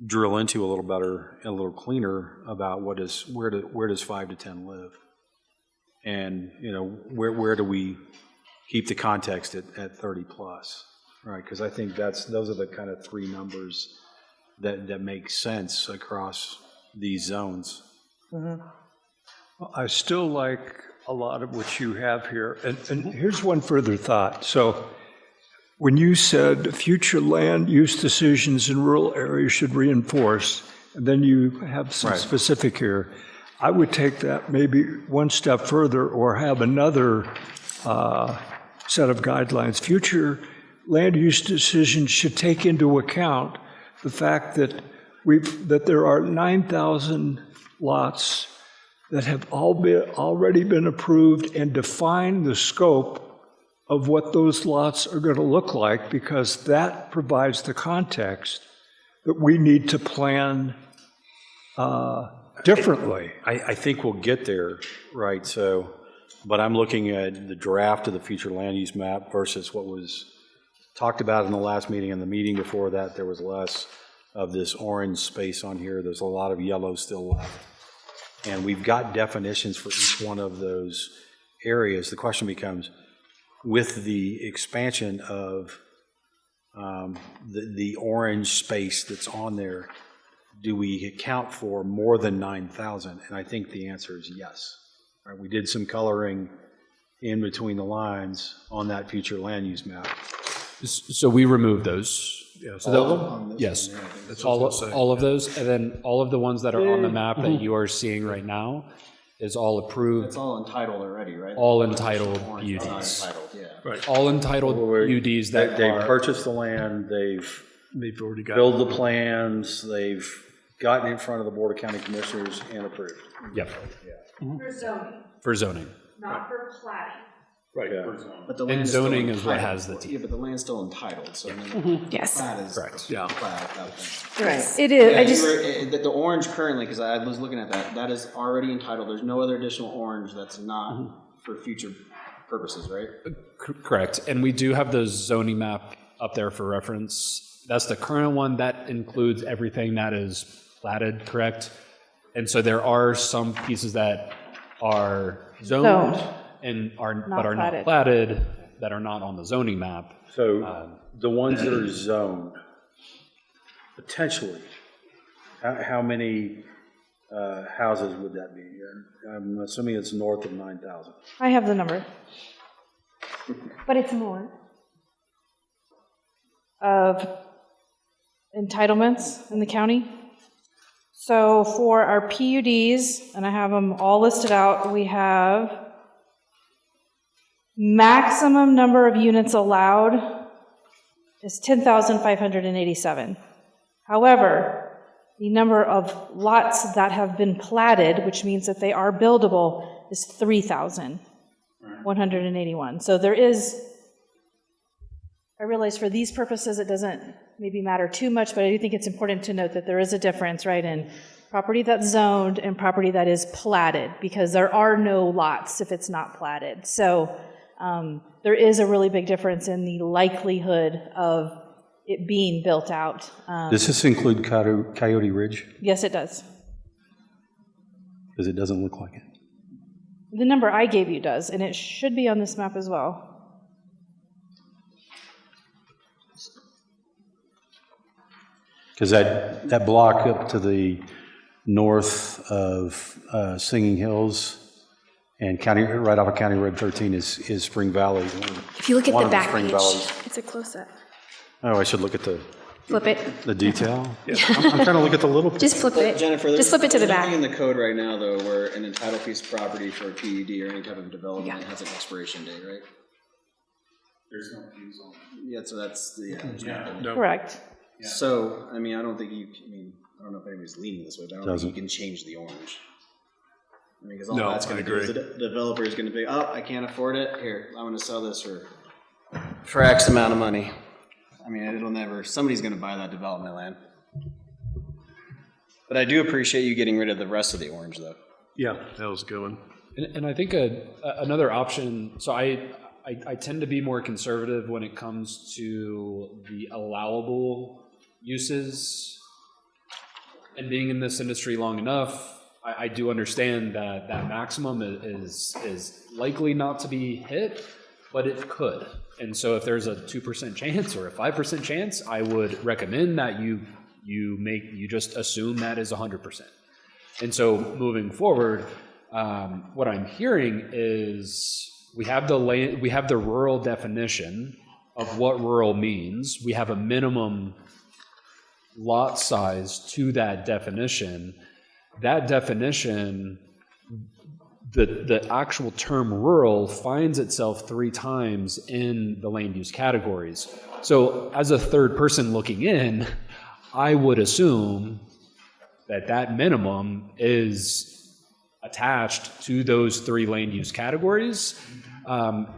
drill into a little better, a little cleaner about where does 5 to 10 live, and where do we keep the context at 30+, right? Because I think those are the kind of 3 numbers that make sense across these zones. Well, I still like a lot of what you have here. And here's one further thought. So when you said future land use decisions in rural areas should reinforce, and then you have some specific here, I would take that maybe one step further or have another set of guidelines. Future land use decisions should take into account the fact that there are 9,000 lots that have already been approved and define the scope of what those lots are going to look like, because that provides the context that we need to plan differently. I think we'll get there, right? So, but I'm looking at the draft of the future land use map versus what was talked about in the last meeting. And the meeting before that, there was less of this orange space on here. There's a lot of yellow still left. And we've got definitions for each one of those areas. The question becomes, with the expansion of the orange space that's on there, do we account for more than 9,000? And I think the answer is yes. Right, we did some coloring in between the lines on that future land use map. So we removed those. Yeah, So yes, all of those, and then all of the ones that are on the map that you are seeing right now is all approved, It's all entitled already, right? all entitled Orange, not PUDs. entitled, yeah. right. All entitled PUDs that They've are, purchased the land, they've They've already got. built the plans, they've gotten in front of the Board of County Commissioners and approved. yep, For zoning, for zoning. not for plating. Right. But the And land is still zoning is what entitled. has the teeth. Yeah, but the land's still entitled, so I mean, Yes. plat is. Correct. Yeah. Plat at that point. Right. It is, I Yeah, just, the orange currently, because I was looking at that, that is already entitled. There's no other additional orange that's not for future purposes, right? Correct, and we do have the zoning map up there for reference. That's the current one, that includes everything that is platted, correct? And so there are some pieces that are zoned and but are not platted, that are not on the zoning map. So the ones that are zoned, potentially, how many houses would that be? I'm assuming it's north of 9,000. I have the number. But it's more of entitlements in the county. So for our PUDs, and I have them all listed out, we have maximum number of units allowed is 10,587. However, the number of lots that have been platted, which means that they are buildable, is 3,181. So there is, I realize for these purposes it doesn't maybe matter too much, but I do think it's important to note that there is a difference, right, in property that's zoned and property that is platted, because there are no lots if it's not platted. So there is a really big difference in the likelihood of it being built out. Does this include Coyote Ridge? Yes, it does. Because it doesn't look like it. The number I gave you does, and it should be on this map as well. Because that block up to the north of Singing Hills and right off of County Road 13 is Spring Valley. if you look at One the of the back Spring page, Valleys. it's a close-up. Oh, I should look at the Flip it. detail? I'm trying to look at the little picture. Just flip it. Jennifer, Just flip it to the there's back. nothing in the code right now, though, where an entitled piece of property for a PUD or any type of development has an expiration date, right? There's no views on it. Yeah, so that's the, there's nothing. Correct. So, I mean, I don't know if anybody's leaning this way, but I don't think you can change the orange. I mean, because all No, that's gonna I do is agree. the developer is gonna be, oh, I can't afford it, here, I'm gonna sell this for X amount of money. I mean, it'll never, somebody's gonna buy that development land. But I do appreciate you getting rid of the rest of the orange, though. Yeah, that was a good one. And I think another option, so I tend to be more conservative when it comes to the allowable uses. And being in this industry long enough, I do understand that that maximum is likely not to be hit, but it could. And so if there's a 2% chance or a 5% chance, I would recommend that you just assume that is 100%. And so moving forward, what I'm hearing is we have the rural definition of what rural means. We have a minimum lot size to that definition. That definition, the actual term rural finds itself 3 times in the land use categories. So as a third person looking in, I would assume that that minimum is attached to those 3 land use categories,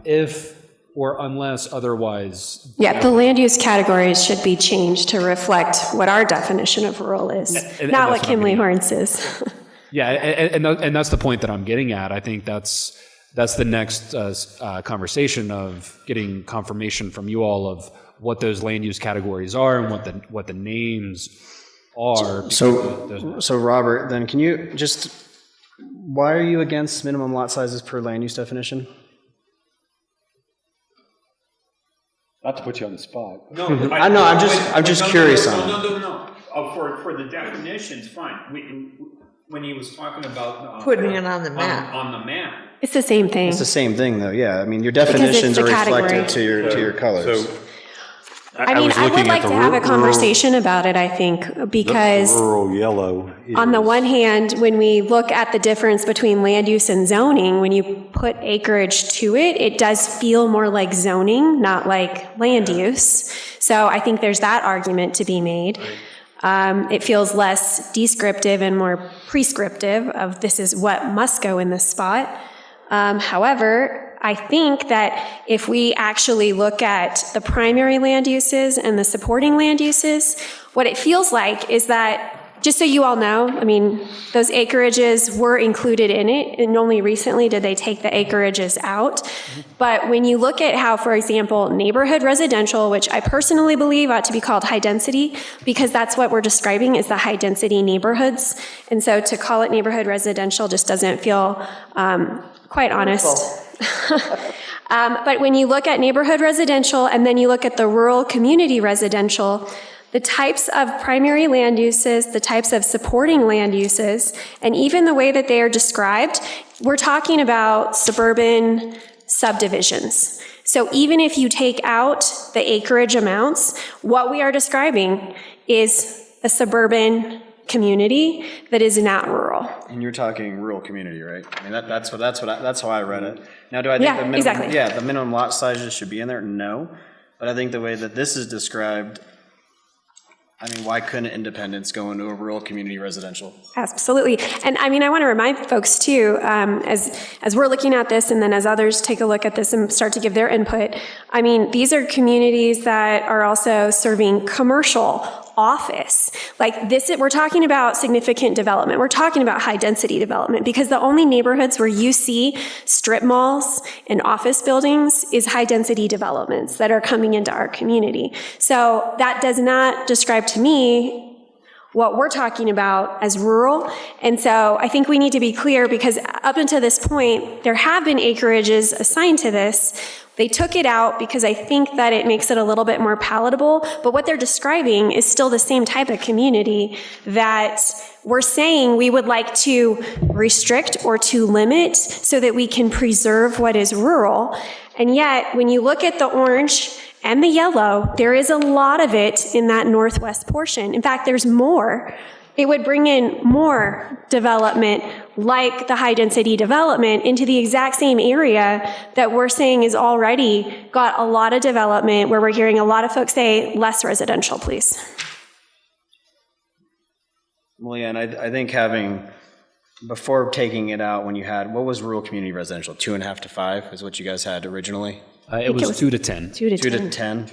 if or unless otherwise. Yeah, the land use categories should be changed to reflect what our definition of rural is, And not that's what what I'm Kimley getting Horns is. Yeah, and that's the point that I'm getting at. I think that's the next conversation of getting confirmation from you all of what those land use categories are and what the names are. So Robert, then can you just, why are you against minimum lot sizes per land use definition? Not to put you on the spot. No, I know, I'm just curious on it. No. for the definitions, fine. When he was talking about. Putting it on the map. On the map. It's the same thing. It's the same thing, though, yeah. I mean, your it's definitions the are reflected category. to your colors. So I mean, I would like to have a conversation about it, I think, because rural yellow. on the one hand, when we look at the difference between land use and zoning, when you put acreage to it, it does feel more like zoning, not like land use. So I think there's that argument to be made. It feels less descriptive and more prescriptive of this is what must go in this spot. However, I think that if we actually look at the primary land uses and the supporting land uses, what it feels like is that, just so you all know, I mean, those acreages were included in it, and only recently did they take the acreages out. But when you look at how, for example, neighborhood residential, which I personally believe ought to be called high density, because that's what we're describing is the high density neighborhoods. And so to call it neighborhood residential just doesn't feel quite honest. But when you look at neighborhood residential and then you look at the rural community residential, the types of primary land uses, the types of supporting land uses, and even the way that they are described, we're talking about suburban subdivisions. So even if you take out the acreage amounts, what we are describing is a suburban community that is not rural. And you're talking rural community, right? I mean, that's how I read it. Now, do I think Yeah, the minimum, exactly. the minimum lot sizes should be in there? No. But I think the way that this is described, I mean, why couldn't Independence go into a rural community residential? Absolutely. And I mean, I want to remind folks too, as we're looking at this and then as others take a look at this and start to give their input, I mean, these are communities that are also serving commercial office. Like this, we're talking about significant development. We're talking about high density development because the only neighborhoods where you see strip malls and office buildings is high density developments that are coming into our community. So that does not describe to me what we're talking about as rural. And so I think we need to be clear because up until this point, there have been acreages assigned to this. They took it out because I think that it makes it a little bit more palatable, but what they're describing is still the same type of community that we're saying we would like to restrict or to limit so that we can preserve what is rural. And yet, when you look at the orange and the yellow, there is a lot of it in that northwest portion. In fact, there's more. It would bring in more development like the high-density development into the exact same area that we're saying is already got a lot of development, where we're hearing a lot of folks say, less residential, please. Well, yeah, and I think before taking it out, when you had, what was rural community residential? 2.5 to 5 is what you guys had originally? It was 2 to 10. 2 to 10. 2 to 10?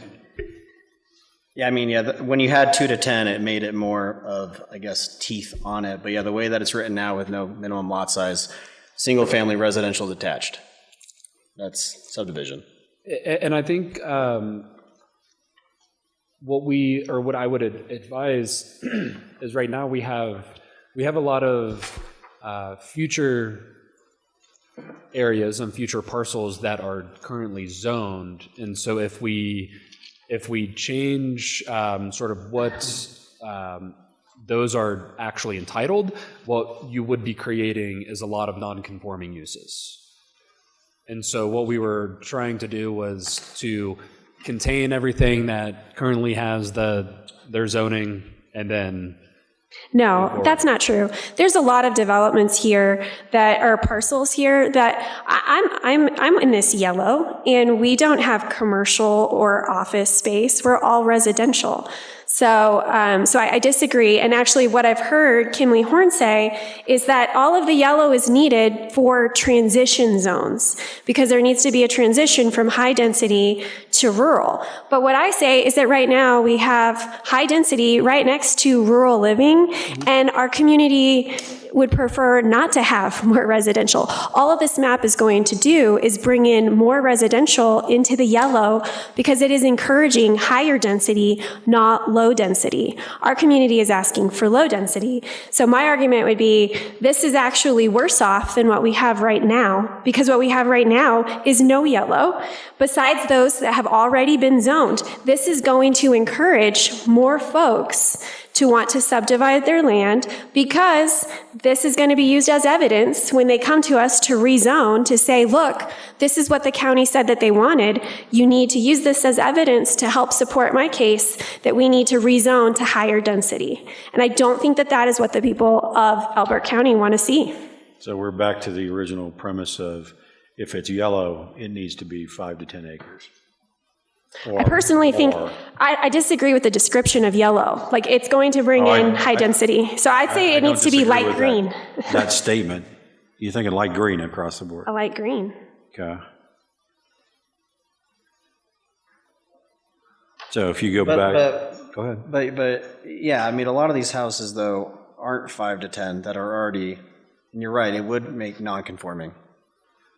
Yeah, I mean, when you had 2 to 10, it made it more of, I guess, teeth on it. But yeah, the way that it's written now with no minimum lot size, single-family residential detached. That's subdivision. And I think what I would advise is right now we have a lot of future areas and future parcels that are currently zoned, and so if we change sort of what those are actually entitled, what you would be creating is a lot of non-conforming uses. And so what we were trying to do was to contain everything that currently has their zoning, and then No, that's not true. There's a lot of developments here that are parcels here that I'm in this yellow, and we don't have commercial or office space. We're all residential. So I disagree. And actually what I've heard Kimley Horn say is that all of the yellow is needed for transition zones because there needs to be a transition from high density to rural. But what I say is that right now we have high density right next to rural living, and our community would prefer not to have more residential. All of this map is going to do is bring in more residential into the yellow because it is encouraging higher density, not low density. Our community is asking for low density. So my argument would be this is actually worse off than what we have right now, because what we have right now is no yellow. Besides those that have already been zoned, this is going to encourage more folks to want to subdivide their land because this is going to be used as evidence when they come to us to rezone to say, look, this is what the county said that they wanted. You need to use this as evidence to help support my case that we need to rezone to higher density. And I don't think that that is what the people of Elbert County want to see. So we're back to the original premise of if it's yellow, it needs to be 5 to 10 acres. I personally think, I disagree with the description of yellow. Like, it's going to bring in high density. So I'd say it needs to be light green. That statement, you're thinking light green across the board. A light green. Okay. So if you go back, go ahead. But yeah, I mean, a lot of these houses though aren't 5 to 10 that are already, and you're right, it would make non-conforming.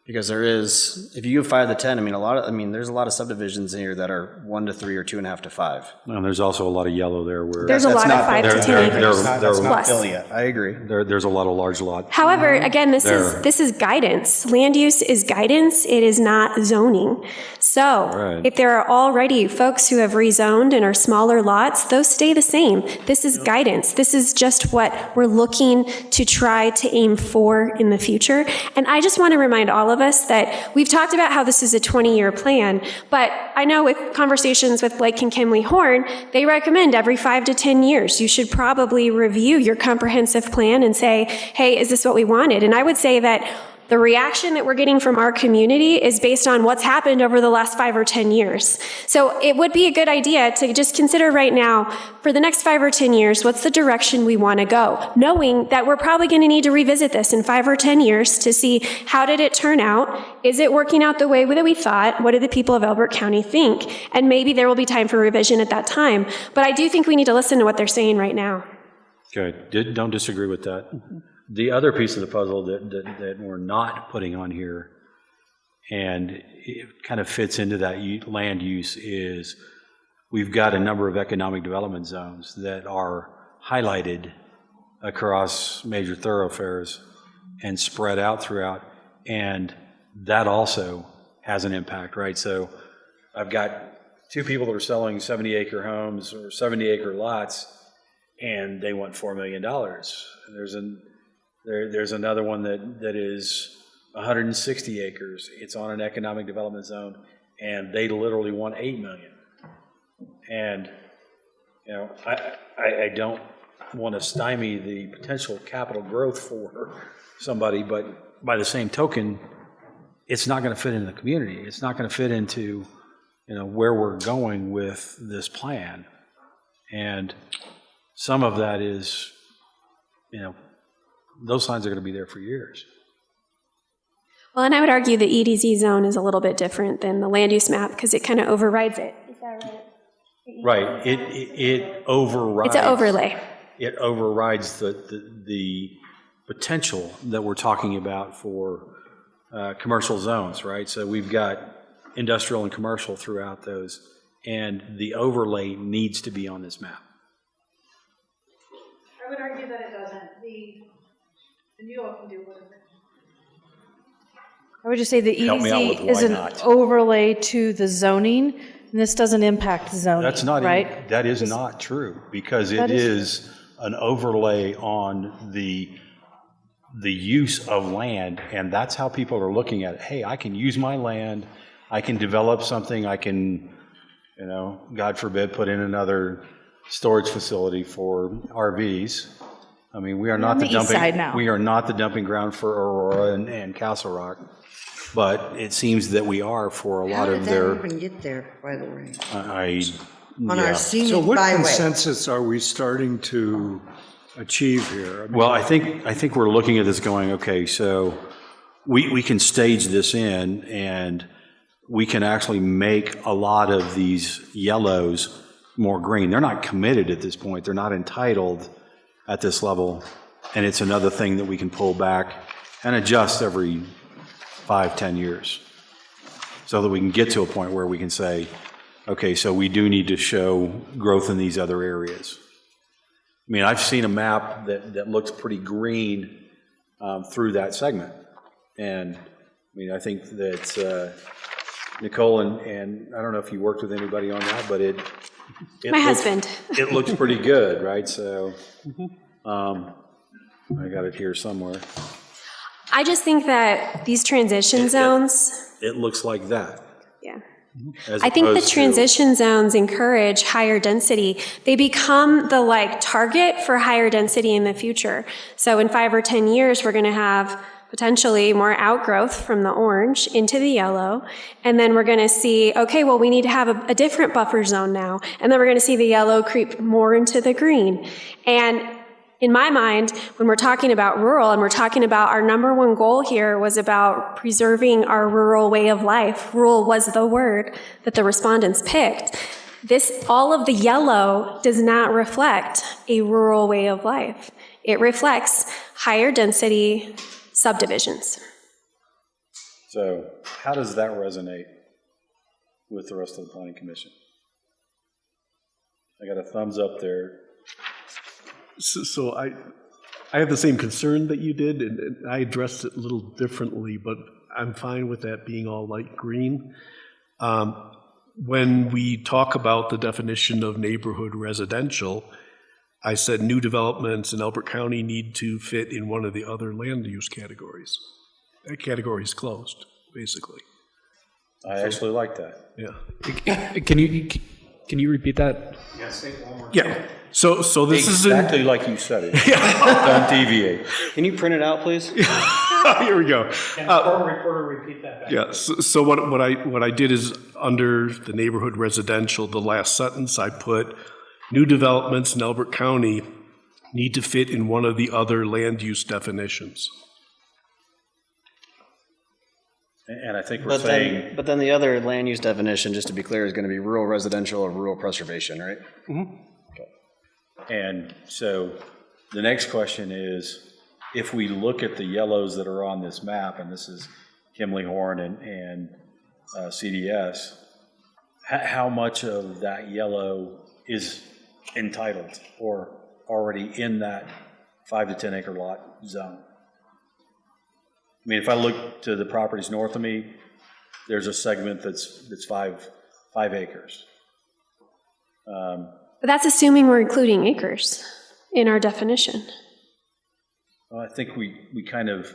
Because there is, if you go 5 to 10, I mean, there's a lot of subdivisions in here that are 1 to 3 or 2.5 to 5. And there's also a lot of yellow there where. There's a lot of 5 to 10 acres. That's not Plus. Bill yet. I agree. There's a lot of large lots. However, again, this is guidance. Land use is guidance. It is not zoning. So Right. if there are already folks who have rezoned and are smaller lots, those stay the same. This is guidance. This is just what we're looking to try to aim for in the future. And I just want to remind all of us that we've talked about how this is a 20-year plan, but I know with conversations with Blake and Kimley Horn, they recommend every 5 to 10 years you should probably review your comprehensive plan and say, hey, is this what we wanted? And I would say that the reaction that we're getting from our community is based on what's happened over the last 5 or 10 years. So it would be a good idea to just consider right now, for the next 5 or 10 years, what's the direction we want to go, knowing that we're probably going to need to revisit this in 5 or 10 years to see how did it turn out? Is it working out the way that we thought? What do the people of Elbert County think? And maybe there will be time for revision at that time. But I do think we need to listen to what they're saying right now. Okay, don't disagree with that. The other piece of the puzzle that we're not putting on here, and it kind of fits into that land use, is we've got a number of economic development zones that are highlighted across major thoroughfares and spread out throughout, and that also has an impact, right? So I've got 2 people that are selling 70-acre homes or 70-acre lots, and they want $4 million. There's another one that is 160 acres. It's on an economic development zone, and they literally want $8 million. And I don't want to stymie the potential capital growth for somebody, but by the same token, it's not going to fit into the community. It's not going to fit into where we're going with this plan, and some of that is those signs are going to be there for years. Well, and I would argue the EDZ zone is a little bit different than the land use map because it kind of overrides it. Is that right? Right. It overrides. It's an overlay. It overrides the potential that we're talking about for commercial zones, right? So we've got industrial and commercial throughout those, and the overlay needs to be on this map. I would argue that it doesn't. And you all can do whatever. I would just say the Help me out with EDZ why is an not. overlay to the zoning, and this doesn't impact zoning, That's not right? That is not true, because it That is an overlay on the use of land, and that's how people are looking at it. Hey, I can use my land, I can develop something, I can, God forbid, put in another storage facility for RVs. I mean, we are not the dumping. We are not the dumping ground for Aurora and Castle Rock, but it seems that we are for a lot of their. How did that even get there, by the way? Yeah. On our scenic So what byway. consensus are we starting to achieve here? Well, I think we're looking at this going, okay, so we can stage this in, and we can actually make a lot of these yellows more green. They're not committed at this point. They're not entitled at this level, and it's another thing that we can pull back and adjust every 5-10 years so that we can get to a point where we can say, okay, so we do need to show growth in these other areas. I mean, I've seen a map that looks pretty green through that segment, and I mean, I think that Nicole and I don't know if you worked with anybody on that, but My husband. It looks pretty good, right? So, I got it here somewhere. I just think that these transition zones, It looks like that. yeah. as I think the opposed to- transition zones encourage higher density. They become the target for higher density in the future. So in 5 or 10 years, we're going to have potentially more outgrowth from the orange into the yellow. And then we're going to see, okay, well, we need to have a different buffer zone now. And then we're going to see the yellow creep more into the green. And in my mind, when we're talking about rural and we're talking about our number one goal here was about preserving our rural way of life. Rural was the word that the respondents picked. All of the yellow does not reflect a rural way of life. It reflects higher density subdivisions. So how does that resonate with the rest of the planning commission? I got a thumbs up there. So I have the same concern that you did, and I addressed it a little differently, but I'm fine with that being all light green. When we talk about the definition of neighborhood residential, I said new developments in Elbert County need to fit in one of the other land use categories. That category is closed, basically. I actually like that. Yeah. Can you repeat that? Yeah. So this is Exactly like you said it. Don't deviate. Can you print it out, please? Here we go. Can the court reporter repeat that back? Yeah. So what I did is under the neighborhood residential, the last sentence I put new developments in Elbert County need to fit in one of the other land use definitions. And I think we're saying, But then the other land use definition, just to be clear, is going to be rural residential or rural preservation, right? and so the next question is, if we look at the yellows that are on this map, and this is Kimley Horn and CDS, how much of that yellow is entitled or already in that 5 to 10 acre lot zone? I mean, if I look to the properties north of me, there's a segment that's 5 acres. But that's assuming we're including acres in our definition. Well, I think we kind of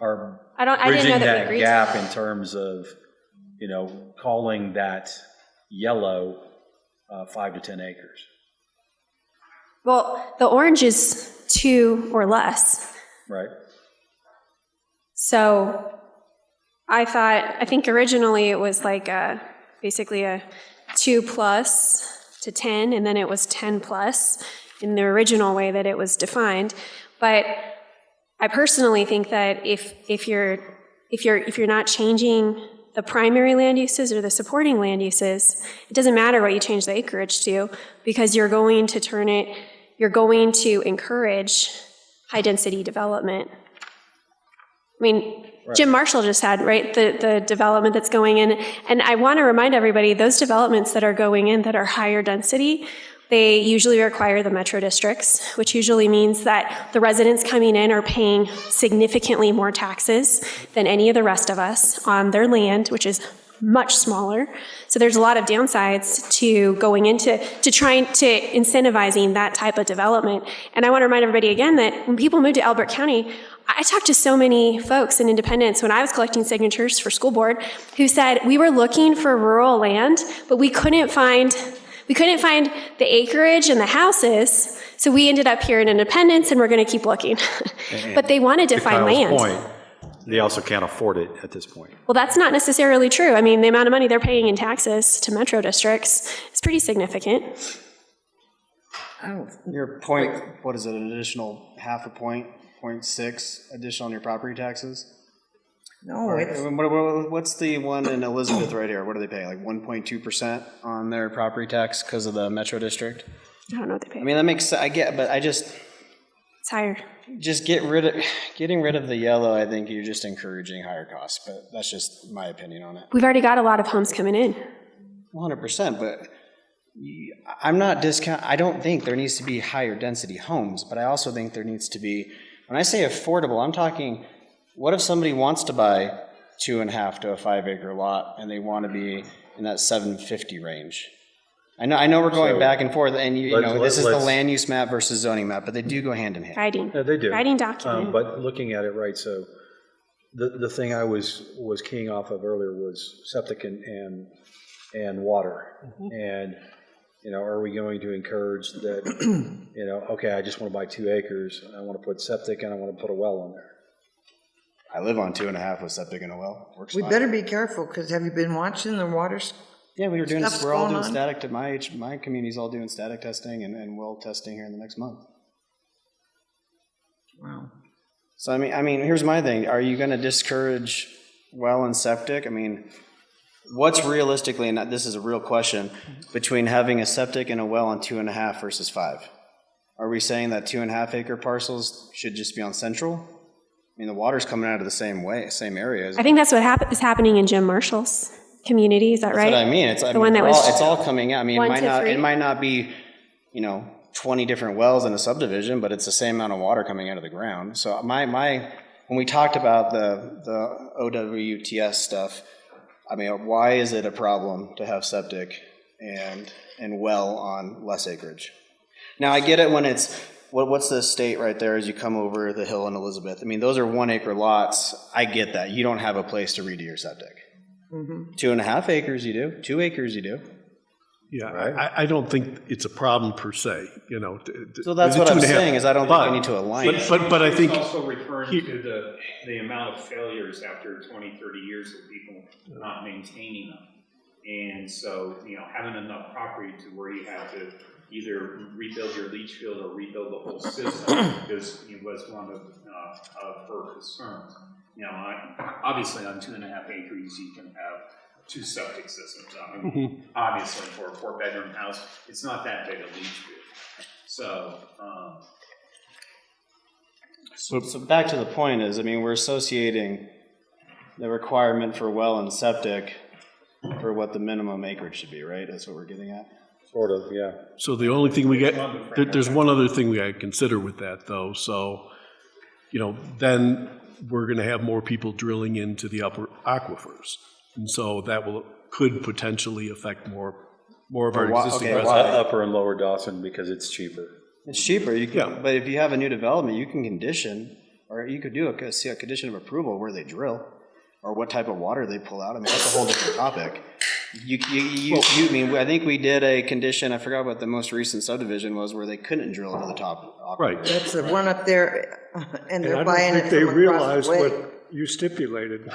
are I didn't know bridging that we that agreed. gap in terms of, calling that yellow 5 to 10 acres. Well, the orange is 2 or less. Right? So I think originally it was basically a 2 plus to 10, and then it was 10 plus in the original way that it was defined. But I personally think that if you're not changing the primary land uses or the supporting land uses, it doesn't matter what you change the acreage to, because you're going to encourage high density development. I mean, right. Jim Marshall just had, right, the development that's going in. And I want to remind everybody, those developments that are going in that are higher density, they usually require the metro districts, which usually means that the residents coming in are paying significantly more taxes than any of the rest of us on their land, which is much smaller. So there's a lot of downsides to going into trying to incentivizing that type of development. And I want to remind everybody again that when people move to Elbert County, I talked to so many folks in Independence when I was collecting signatures for school board who said we were looking for rural land, but we couldn't find the acreage and the houses, so we ended up here in Independence, and we're going to keep looking. But they wanted to find land. Point, they also can't afford it at this point. Well, that's not necessarily true. I mean, the amount of money they're paying in taxes to metro districts is pretty significant. Your point, what is it, an additional 0.5 point, 0.6 additional on your property taxes? No, it's, What's the one in Elizabeth right here? What are they paying, like 1.2% on their property tax because of the metro district? I don't know what they pay. I mean, that makes, I get, but I just, It's higher. just getting rid of the yellow, I think you're just encouraging higher costs, but that's just my opinion on it. We've already got a lot of homes coming in. 100%, but I'm not I don't think there needs to be higher density homes, but I also think there needs to be, when I say affordable, I'm talking, what if somebody wants to buy 2.5 to a 5 acre lot and they want to be in that 750 range? I know we're going So, back and forth, and you know, this is the let's- land use map versus zoning map, but they do go hand in hand. Writing. Yeah, they do. Writing document. But looking at it, right, so the thing I was keying off of earlier was septic and water. And, you know, are we going to encourage that, you know, okay, I just want to buy 2 acres, I want to put septic and I want to put a well on there. I live on 2.5 with septic and a well. Works We fine. better be careful, because have you been watching the water? Yeah, we were doing. Stuff's We're all going doing on. static. To my community's all doing static testing and well testing here in the next month. Wow. So I mean, here's my thing. Are you going to discourage well and septic? I mean, what's realistically, and this is a real question, between having a septic and a well on 2.5 versus 5? Are we saying that 2.5 acre parcels should just be on central? I mean, the water's coming out of the same area. I think that's what is happening in Jim Marshall's community. Is that right? That's what I mean. It's one that was it's all coming out. I mean, 1 to 3? it might not be, you know, 20 different wells in a subdivision, but it's the same amount of water coming out of the ground. So when we talked about the OWTS stuff, I mean, why is it a problem to have septic and well on less acreage? Now, I get it when it's, what's the state right there as you come over the hill in Elizabeth? I mean, those are 1 acre lots. I get that. You don't have a place to redo your septic. 2.5 acres you do, 2 acres you do. Yeah, I don't think it's a problem per se, you know. So that's what I'm saying, is I don't think we need to align it. But I think, It's also referring to the amount of failures after 20, 30 years of people not maintaining them. And so, you know, having enough property to where you have to either rebuild your leach field or rebuild the whole system was one of her concerns. You know, obviously on 2.5 acres, you can have 2 septic systems. I mean, obviously for a 4-bedroom house, it's not that big a leach field. So, So back to the point is, I mean, we're associating the requirement for well and septic for what the minimum acreage should be, right? That's what we're getting at? Sort of, yeah. so the only thing we get, there's one other thing we got to consider with that, though. So, you know, then we're going to have more people drilling into the upper aquifers. And so that could potentially affect more of our existing residents. Upper and lower Dawson because it's cheaper. It's cheaper, but if you have a new development, you can condition, or you could do a condition of approval where they drill, or what type of water they pull out. I mean, that's a whole different topic. I mean, I think we did a condition, I forgot what the most recent subdivision was, where they couldn't drill into the top aquifer. Right. That's the one up there, and And they're I buying don't it think they from across realized the way. what you stipulated.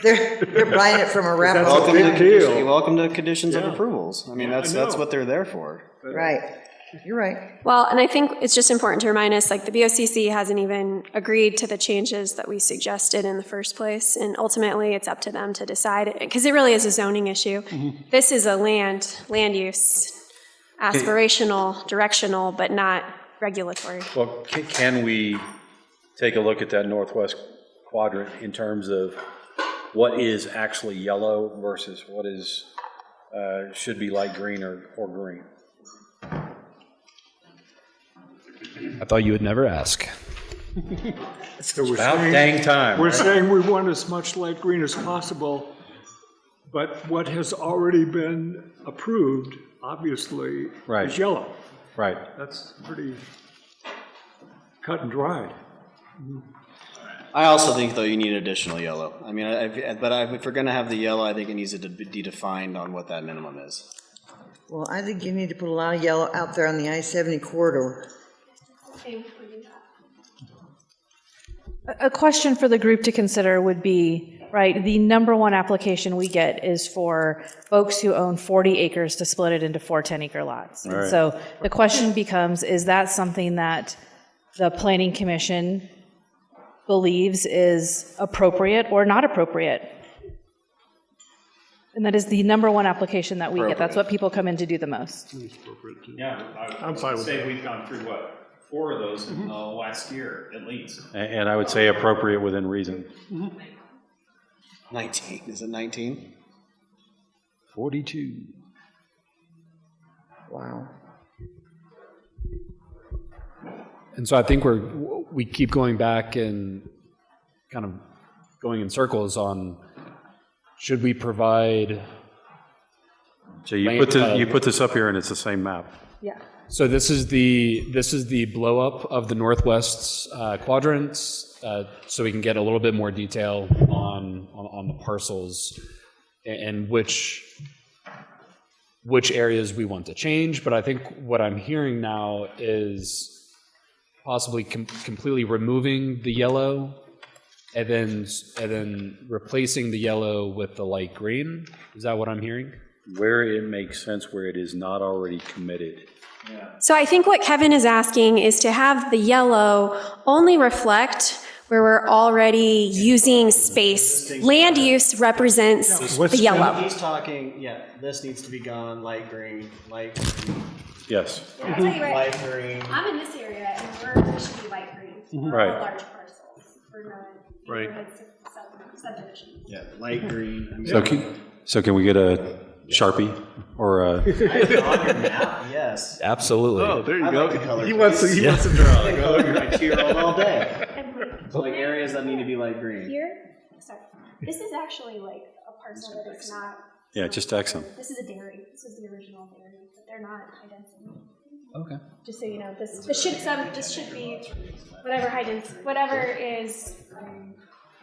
They're buying it from a That's Arapahoe a big County. deal. Welcome to conditions of Yeah. approvals. I mean, Yeah, that's I know. what they're there for. Right. You're right. Well, and I think it's just important to remind us, like, the BOCC hasn't even agreed to the changes that we suggested in the first place, and ultimately, it's up to them to decide, because it really is a zoning issue. This is a land use, aspirational, directional, but not regulatory. Well, can we take a look at that northwest quadrant in terms of what is actually yellow versus what is, should be light green or green? I thought you would never ask. So we're About saying- dang time. We're right? saying we want as much light green as possible, but what has already been approved, obviously, Right. is yellow. Right. That's pretty cut and dried. I also think, though, you need additional yellow. I mean, if we're going to have the yellow, I think it needs to be defined on what that minimum is. Well, I think you need to put a lot of yellow out there on the I-70 corridor. A question for the group to consider would be, right, the number one application we get is for folks who own 40 acres to split it into 4 10-acre lots. And Right. so the question becomes, is that something that the Planning Commission believes is appropriate or not appropriate? And that is the number one application that we get. That's what people come in to do the most. yeah, I would say we've gone through, 4 of those in the last year, at least. And I would say appropriate within reason. 19, is it 19? 42. Wow. And so I think we keep going back and kind of going in circles on, should we provide So you put this up here and it's the same map. Yeah. So this is the blow up of the northwest quadrants, so we can get a little bit more detail on the parcels and which areas we want to change. But I think what I'm hearing now is possibly completely removing the yellow and then replacing the yellow with the light green. Is that what I'm hearing? Where it makes sense, where it is not already committed. So I think what Kevin is asking is to have the yellow only reflect where we're already using space. Land use represents the yellow. He's talking, yeah, this needs to be gone, light green, light green, Yes, I'll tell you light what, green. I'm in this area and we should be light green. We're Right. all large parcels. We're not Right. neighborhoods, subdivisions. Yeah, light green. I mean, so can we get a Sharpie or a, on your map, yes. Absolutely. Oh, there you I go. like the color He wants to I draw. can color my 2-year-old all day. And like, So like areas that need to be light green. here, sorry, this is actually like a parcel that is not. yeah, just X them. This is a dairy. This was the original dairy, but they're not high density. Okay. Just so you know, this should be whatever high density, whatever is.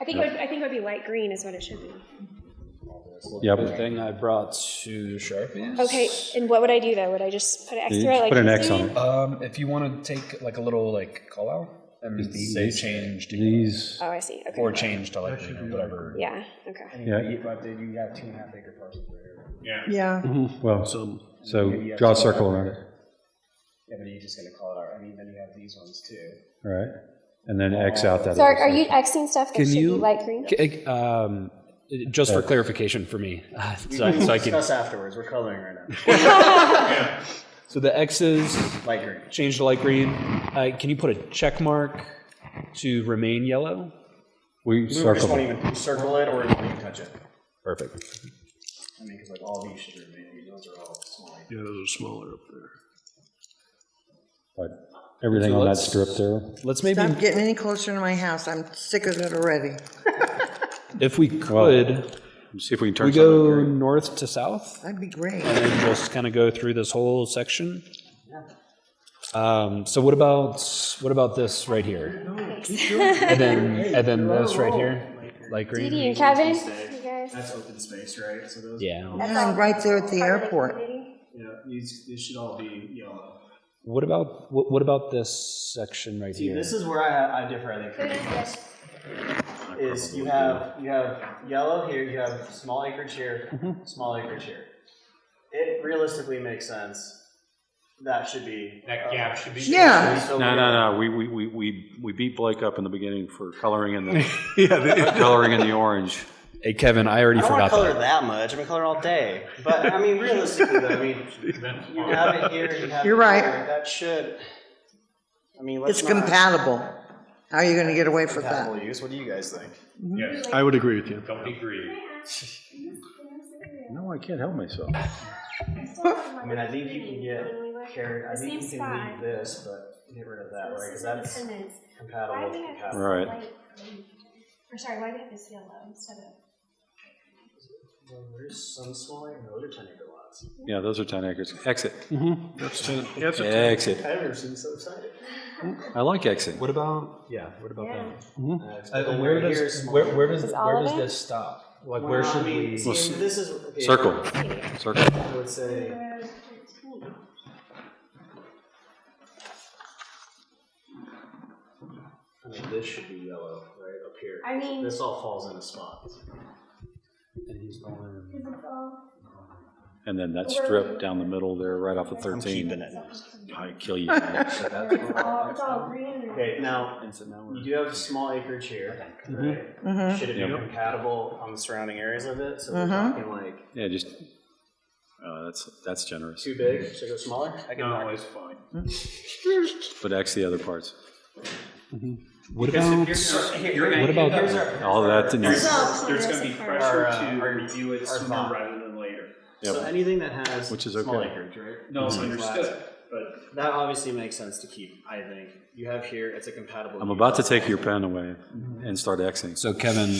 I think it would be light green is what it should be. Yep. The thing I brought to Sharpies. Okay, and what would I do though? Would I just put an X through it? Like Put an he's X on doing? it. If you want to take like a little like call out and say change to These, Oh, I see. Okay. or change to like whatever. Yeah. Okay. yeah, You have 2.5 acre parcels right here. Yeah, well, so draw a circle around it, Yeah, but you're just gonna call it out. I mean, then you have these ones too. all right? And then X out that. So other are you section. Xing stuff that Can should be you light green? Just for clarification for me, We so can I can. discuss afterwards. We're coloring right now. So the X's Light green. change to light green. Can you put a check mark to remain yellow? We Just circle won't them. even circle it or you can touch it. Perfect. I mean, because like all these should remain. Those are all small. Yeah, those are smaller up there. But everything So on that let's- strip there. Let's maybe, stop getting any closer to my house. I'm sick of it already. if we could, See if we can turn we something go green. north to south That'd be great. and then just kind of go through this whole section. So what about this right here? And then this right here, light green. Didi and Kevin, you guys. That's open space, right? So those, Yeah. Yeah, I'm right there at the airport. these should all be yellow. What about this section right See, here? this is where I differ, I think. Is you have yellow here, you have small acreage here, small acreage here. It realistically makes sense. That should be. That gap should be. Yeah, No. We beat Blake up in the beginning for coloring in the coloring in the orange. Hey Kevin, I already I don't want forgot to color that. that much. I'm gonna color all day. But I mean, realistically, though, I mean, you have it here, you have You're it right. here. That should. I mean, let's it's not compatible. How are you gonna get away with compatible that? use. What do you guys think? Yes, I would agree with you. don't be greedy. No, I can't help myself. I mean, I think you can get carried. I The think you same can spot. leave this, but get rid of that, right? Because that's compatible Why with do we have this compatible. Right. light green? Or sorry, why do we have this yellow instead of? Well, there's some small acre, those are 10 acre lots. Yeah, those are 10 acres. Exit. That's 10. That's Exit. I've never seen so excited. I like exit. What about that? And Where does Is all of it? this stop? Like where should we? This is okay, Circle. Circle. I would say. I mean, this should be yellow, right up here. I mean- This all falls into spots. And he's going. And then that strip down the middle there, right off of 13. keeping it. I kill you. It's all green. Okay, now, you do have small acreage here, right? Should it be compatible on the surrounding areas of it? So we're talking like Yeah, just, that's generous. too big, should I go smaller? I can No, mark it's fine. But X the other parts. What about? What about? All that to There's need. there's gonna be Our, pressure our- to review it our sooner thought. rather than later. So anything that has Which is small okay. acreage, right? No, it's Mhm. understood, but That obviously makes sense to keep, I think. You have here, it's a compatible. I'm use. about to take your pen away and start Xing. So Kevin,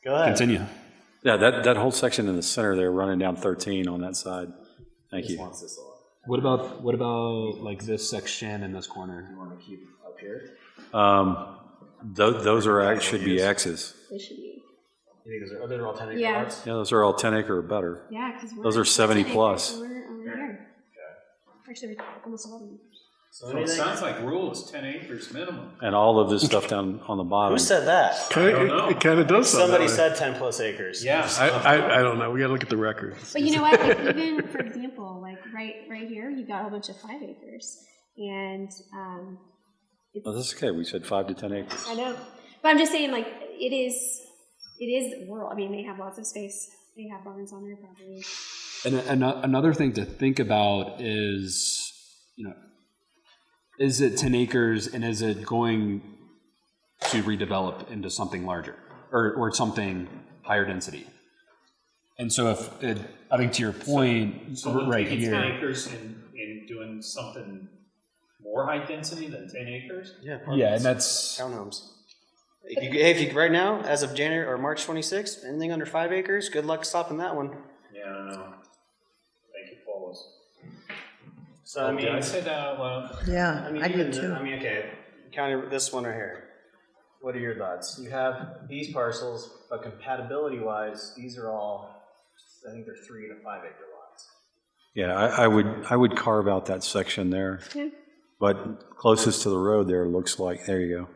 Go ahead. continue. Yeah, that whole section in the center there, running down 13 on that side. Thank you. What about like this section and this corner? You want to keep up here? Those should be X's. They should be. You think those are all 10 acre Yeah. lots? Yeah, those are all 10 acre or better. Yeah, because Those are 70 plus. We're over here. Actually, almost all of them. So it sounds like rule is 10 acres minimum. And all of this stuff down on the bottom. Who said that? It kind of does sound Somebody that way. said 10 plus acres. Yeah. I don't know. We got to look at the record. But you know what? Like, even for example, like right here, you've got a whole bunch of 5 acres, and it's, Oh, that's okay. We said 5 to 10 acres. I know, but I'm just saying, like it is rural. I mean, they have lots of space. They have barns on their property. And another thing to think about is, is it 10 acres and is it going to redevelop into something larger or something higher density? And so I think to your point, right taking here. 10 acres and doing something more high density than 10 acres? Yeah, and that's Townhomes. If you right now, as of January or March 26th, anything under 5 acres, good luck stopping that one. Yeah, I don't know. Thank you, Paulus. So I mean, Did I say that out loud? Yeah, I even did too. okay, counting this one right here. What are your thoughts? You have these parcels, but compatibility-wise, these are all, I think they're 3 to 5 acre lots. Yeah, I would carve out that section there. Yeah. But closest to the road there looks like, there you go.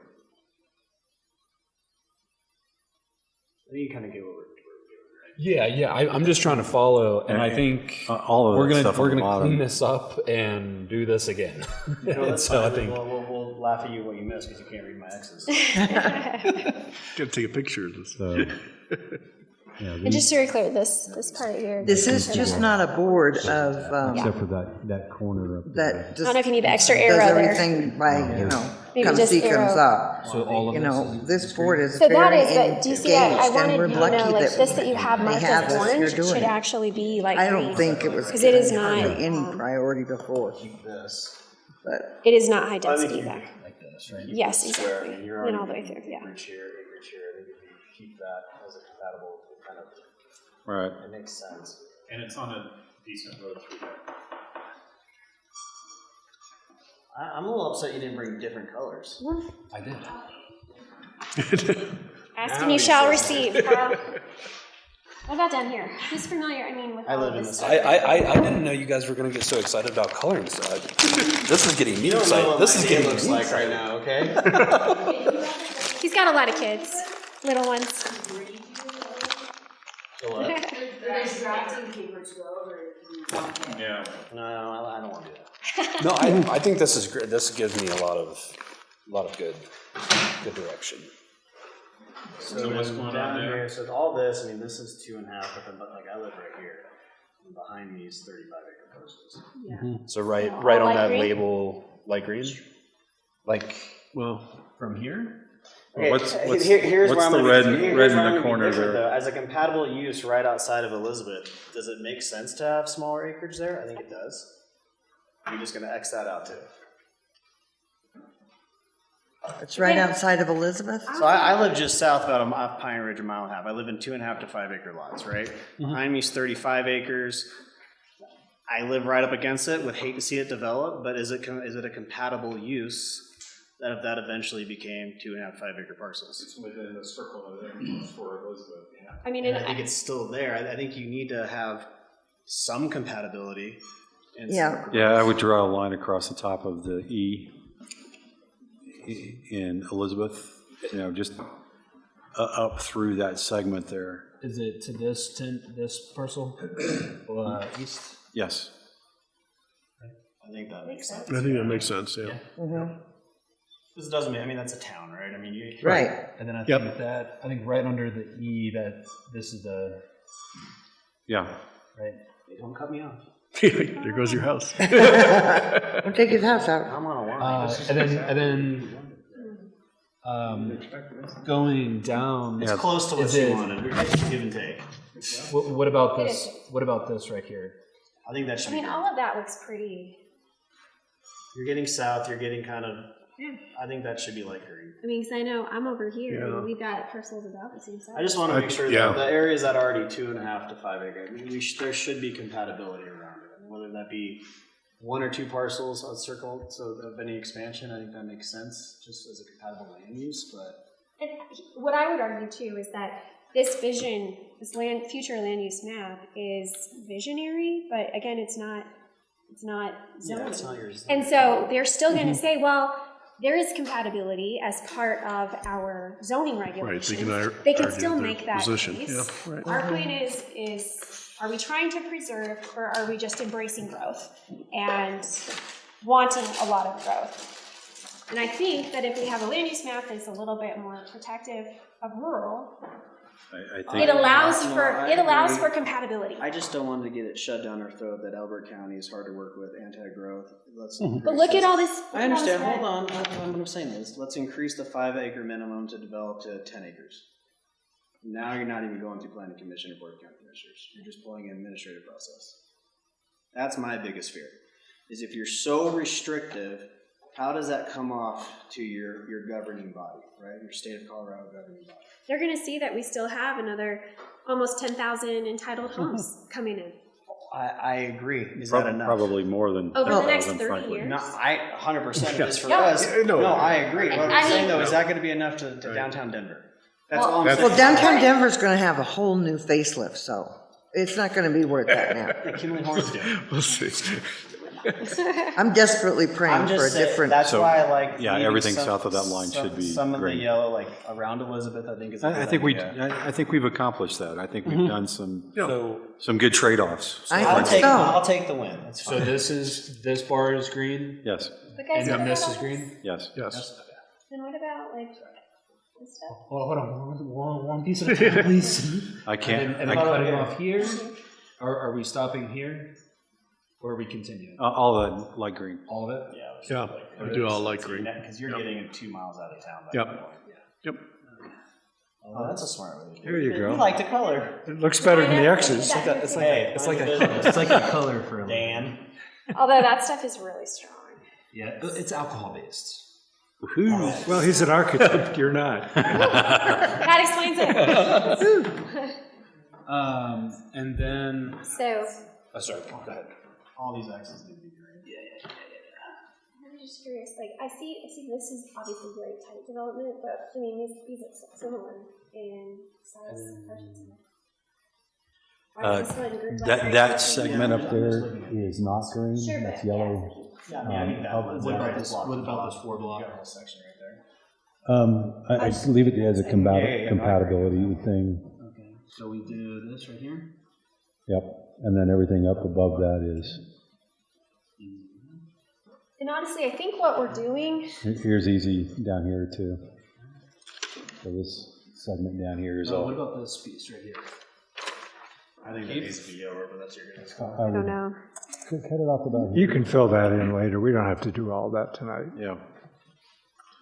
I think you kind of get what we're doing, right? yeah. I'm just trying to follow, and I think All of we're that gonna stuff on the clean bottom. this up and do this again. No, that's so I fine. think We'll laugh at you what you missed because you can't read my X's. Got to take a picture of this. So, And just to be clear, this part here. This is just not a board of, except for that corner up there. that I just don't know if you need the extra does arrow there. everything by, Maybe come just see, comes arrow. up. So all of You this know, this board is So that very is, but do you see, I engaged, wanted and we're you to lucky know, like, this that you that have they marked have as us here orange doing should it. actually be like I don't green. think it was Because it is hardly not, any priority before, This. but it is not high I think density you back. could like this, right? Yes, Square, exactly. and you're Went already all the way through, yeah. acreage here. I think if you keep that as a compatible kind of, Right. it makes sense. And it's on a decent road through there. I'm a little upset you didn't bring different colors. I did. Ask and you shall receive. What about down here? Who's familiar, with I all live of in this the stuff? I didn't know you guys were going to get so excited about coloring. So this is getting me You don't know excited. what This my is day getting looks me like excited. right now, okay? He's got a lot of kids, little ones. Yeah. No, I don't want to do that. No, I think this is great. This gives me a lot of good direction. So what's going on down there? here, so all this, this is 2.5, but then like I live right here. And behind me is 35 acre parcels. So right All on light that green? label, light green. Like Well, From here? Okay, What's here's what's where I'm the gonna red be- here's red where I'm in the gonna be corner different, there? though. As a compatible use right outside of Elizabeth, does it make sense to have smaller acreage there? I think it does. You're just gonna X that out too. it's right outside of Elizabeth. So I live just south about off Pine Ridge, a mile and a half. I live in 2.5 to 5 acre lots, right? Behind me is 35 acres. I live right up against it, would hate to see it develop, but is it a compatible use that if that eventually became 2.5 to 5 acre parcels? It's within the circle of acres for Elizabeth, yeah. And I think it's still there. I think you need to have some compatibility. And Yeah. Yeah, I would draw a line across the top of the E in Elizabeth, just up through that segment there. Is it to this parcel? East? Yes. I think that makes sense. I think that makes sense, yeah. This doesn't mean, that's a town, right? Right. And then I Yep. think I think right under the E, that this is the, Yeah. right? Don't cut me off. There goes your house. Don't take his house out. I'm on a line. And then going down. It's close to what Is you it- wanted. Give and take. What about this? What about this right here? I think that should be. all of that looks pretty. You're getting south. You're getting kind of Yeah. I think that should be light green. I mean, because I know I'm over here, Yeah. and we've got parcels about the same size. I just want to make sure yeah. that the areas that are already 2.5 to 5 acre, I mean, there should be compatibility around it. Whether that be 1 or 2 parcels circled, so of any expansion, I think that makes sense, just as a compatible land use, but. And what I would argue too is that this vision, this future land use map is visionary, but again, it's not zoning. Yeah, it's not yours. And so they're still going to say, well, there is compatibility as part of our zoning regulations. They can still make that case. Yeah, right. Our point is, are we trying to preserve, or are we just embracing growth and wanting a lot of growth? And I think that if we have a land use map that's a little bit more protective of rural, I it think, allows for compatibility. I just don't want to get it shoved down our throat that Elbert County is hard to work with, anti-growth. But look at all this. I understand. Hold on. What I'm saying is, let's increase the 5 acre minimum to develop to 10 acres. Now you're not even going through planning commission or board of county commissioners. You're just pulling an administrative process. That's my biggest fear. Is if you're so restrictive, how does that come off to your governing body, right? Your state of Colorado governing body. They're going to see that we still have another almost 10,000 entitled homes coming in I agree. Is that enough? probably more than over the next 10,000, 30 frankly. years. No, 100% it is for Yeah. us. No. No, I agree. What I I'm saying mean- though, is that going to be enough to downtown Denver? That's all I'm That's- saying. Well, downtown Denver's going to have a whole new facelift, so it's not going to be worth that now. Kinley Hornsdale. We'll see. I'm desperately I'm praying for just a saying, different. that's So, why I like. yeah, leaving everything some- south of that line should be Some of the green. yellow, like around Elizabeth, I think is a I good think idea. I think we've accomplished that. I think we've done So, some good trade-offs. I I'll think take, so. I'll take the win. That's so fine. this bar is green, Yes, But guys, and what then this about is all green? yes. Yes. Then what about like this stuff? Well, hold on, one piece at a time, please. I can't, And I'm cutting off here. Are we stopping here? Or are we continuing? all that light green. All of it? Yeah, we do all like green. Because you're getting it 2 miles out of town. by Yep. that point. Yep. Oh, that's a smart way to do it. There you go. You like the color. It looks better than the X's. Hey, it's like a color for Dan. Although that stuff is really strong. Yeah, it's alcohol based. Well, he's an architect, you're not. That explains it. And then, So sorry, go ahead. All these X's need to be green. I'm just curious. Like I see this is obviously very tight development, but I mean these are similar in size. That segment up there is not green, Sure, that's but yellow. Yeah, I mean, that one's What that about right this? block. What about this 4 You block? got a whole section right there. I just leave it as a compatibility thing. Okay, so we do this right here. Yep, and then everything up above that is, And honestly, I think what we're doing. here's easy down here too. So this segment down here is What all. about this piece right here? I think that needs to be yellow, but that's your guys' call. I don't know. Cut it off about here. You can fill that in later. We don't have to do all that tonight. Yeah.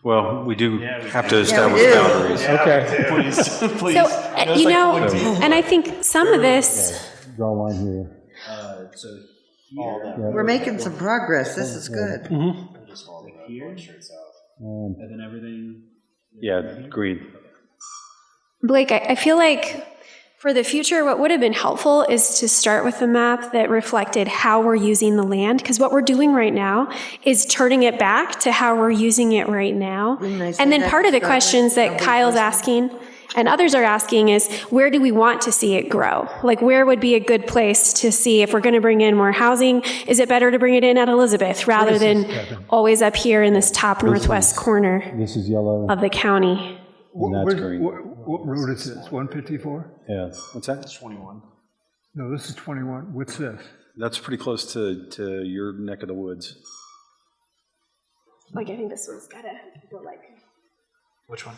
Well, we do Yeah, we have do. to establish do. boundaries. Okay. Please, please. So you know, and I think some of this. Draw a line here. So All here, that. We're making some progress. This is good. Just follow that Here? one straight south. And, and then everything. yeah, green. Blake, I feel like for the future, what would have been helpful is to start with a map that reflected how we're using the land, because what we're doing right now is turning it back to how we're using it right now. Wouldn't I say And then that part to of the start with? questions that Nobody Kyle's listening? asking and others are asking is, where do we want to see it grow? Like, where would be a good place to see if we're going to bring in more housing? Is it better to bring it in at Elizabeth rather than always up here in this top northwest corner This is yellow, of the county? and that's green. What road is this? 154? Yeah, what's that? 21. No, this is 21. What's this? That's pretty close to your neck of the woods. Like, I think this one's got to go like. Which one?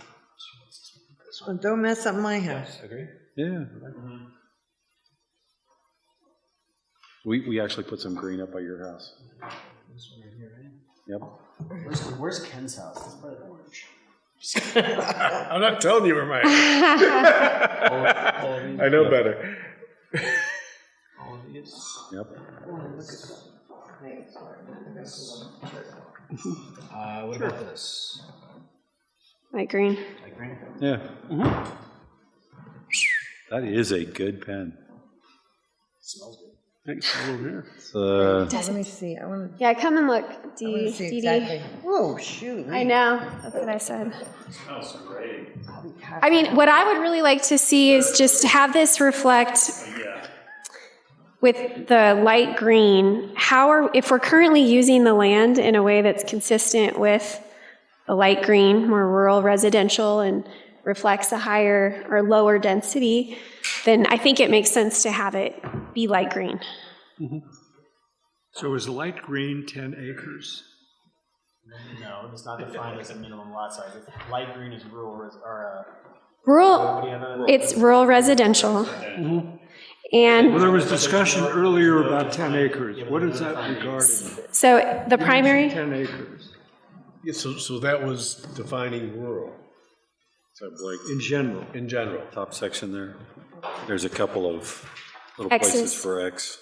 Well, don't mess up my house. Agree? Yeah. We actually put some green up by your house. This one right here, right? Yep. Where's Ken's house? It's probably orange. I'm not telling you where my. I know better. All of these. Yep. What about this? Light green. Light green? Yeah. That is a good pen. Smells good. Thanks, over here. It's, Let me see, I want Yeah, come and look, to see Dee exactly. Dee. Whoa, shoot. I know, that's what I said. Smells great. I mean, what I would really like to see is just have this reflect with the light green, if we're currently using the land in a way that's consistent with the light green, more rural residential, and reflects a higher or lower density, then I think it makes sense to have it be light green. So is light green 10 acres? No, it's not defined as a minimum lot size. Light green is rural, or Rural, it's rural residential. Well, And there was discussion earlier about 10 acres. What is that regarding? so the primary, 10 acres Yeah, so that was defining rural so Blake, in general. in general. top section there. There's a couple of little X's. places for X.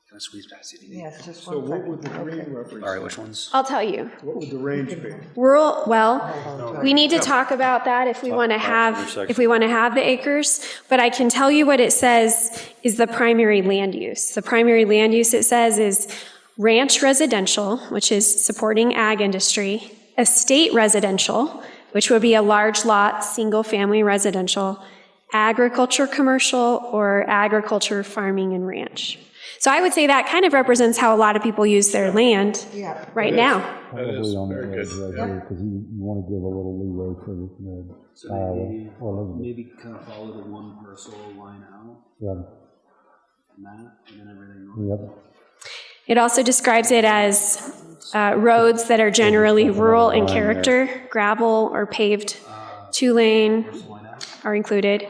Can I squeeze past it? Yes, just So one what second. would the green represent? All right, which ones? I'll tell you. What would the range be? Rural, well, we need to talk about that if we want to have, intersection. if we want to have the acres, but I can tell you what it says is the primary land use. The primary land use, it says, is ranch residential, which is supporting ag industry, estate residential, which would be a large lot, single-family residential, agriculture commercial, or agriculture, farming, and ranch. So I would say that kind of represents how a lot of people use their land right now. That is very good. Because you want to give a little leeway for the So maybe, maybe kind of follow the one parcel line out, yeah, and that, and then everything else. yep. It also describes it as roads that are generally rural in character, gravel or paved, two-lane are included.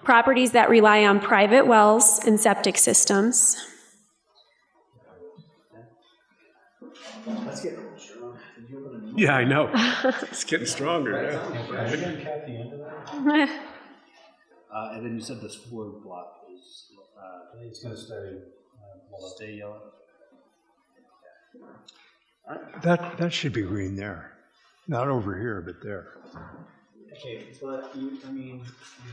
Properties that rely on private wells and septic systems. Yeah, I know. It's getting stronger, yeah. And then you said this forward block is, it's gonna stay yellow. That should be green there. Not over here, but there. Okay, but you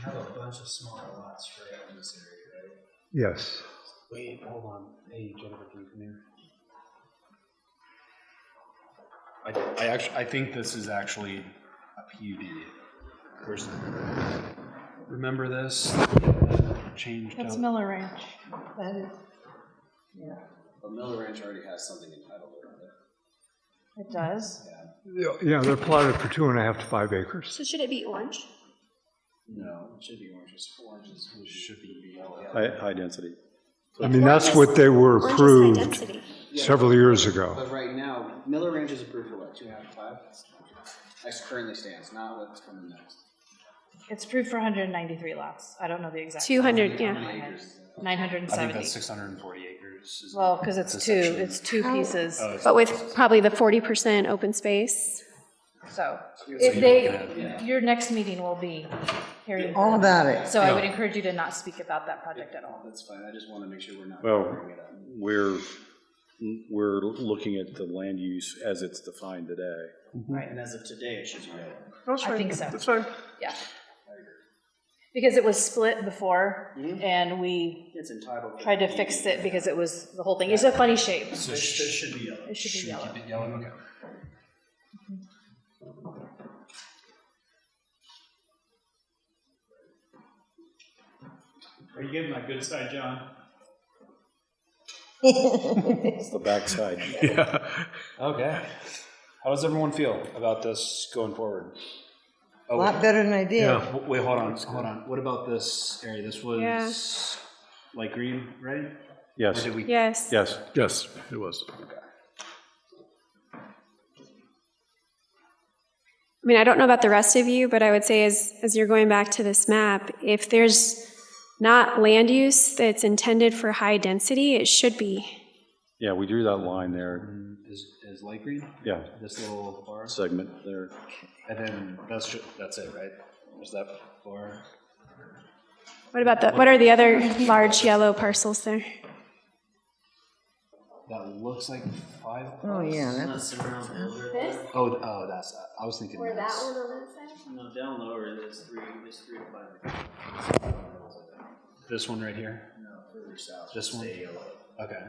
have a bunch of smaller lots right in this area, right? Yes. Wait, hold on. Hey, Jennifer, can you come here? I think this is actually a PUD. Remember this? Changed That's out. Miller Ranch. That is, But Miller Ranch already has something entitled around it. It does. Yeah, they're plotted for 2.5 to 5 acres. So should it be orange? No, it should be oranges. Oranges should be yellow. High density. I mean, that's what they were Orange is high approved density. several years ago. But right now, Miller Ranch is approved for what, 2.5 to 5? As currently stands, not what's coming next. It's approved for 193 lots. I don't know the exact. 200, yeah. 970. I think that's 640 acres. Well, because it's two, section. it's two pieces. But with probably the 40% open space. So if they, your next meeting will be hearing. all about it. So I would encourage you to not speak about that project at all. That's fine, I just want to make sure we're not. Well, bringing it up. we're looking at the land use as it's defined today. Right, and as of today, it should be red. I think so. That's fine. Yeah. Because it was split before and we It's entitled. tried to fix it because it was the whole thing. It's a funny shape. So it should be yellow. It should be yellow. Keep it yellow, okay. Are you getting my good side, John? It's the backside. Okay. How does everyone feel about this going forward? A lot better than I did. Wait, hold on. What about this area? This was Yeah. light green, right? Or Yes, did we? Yes. yes. Yes, it was. I mean, I don't know about the rest of you, but I would say as you're going back to this map, if there's not land use that's intended for high density, it should be. Yeah, we drew that line there. Is light green? Yeah, This little bar? segment there. And then that's it, right? There's that bar. What about what are the other large yellow parcels there? that looks like 5. Oh, yeah, that's, This? Oh, that's that. I was thinking Or that this. one on that side? No, down lower, it's 3 to 5. This one right here? No, further south. This one? Stay yellow. Okay.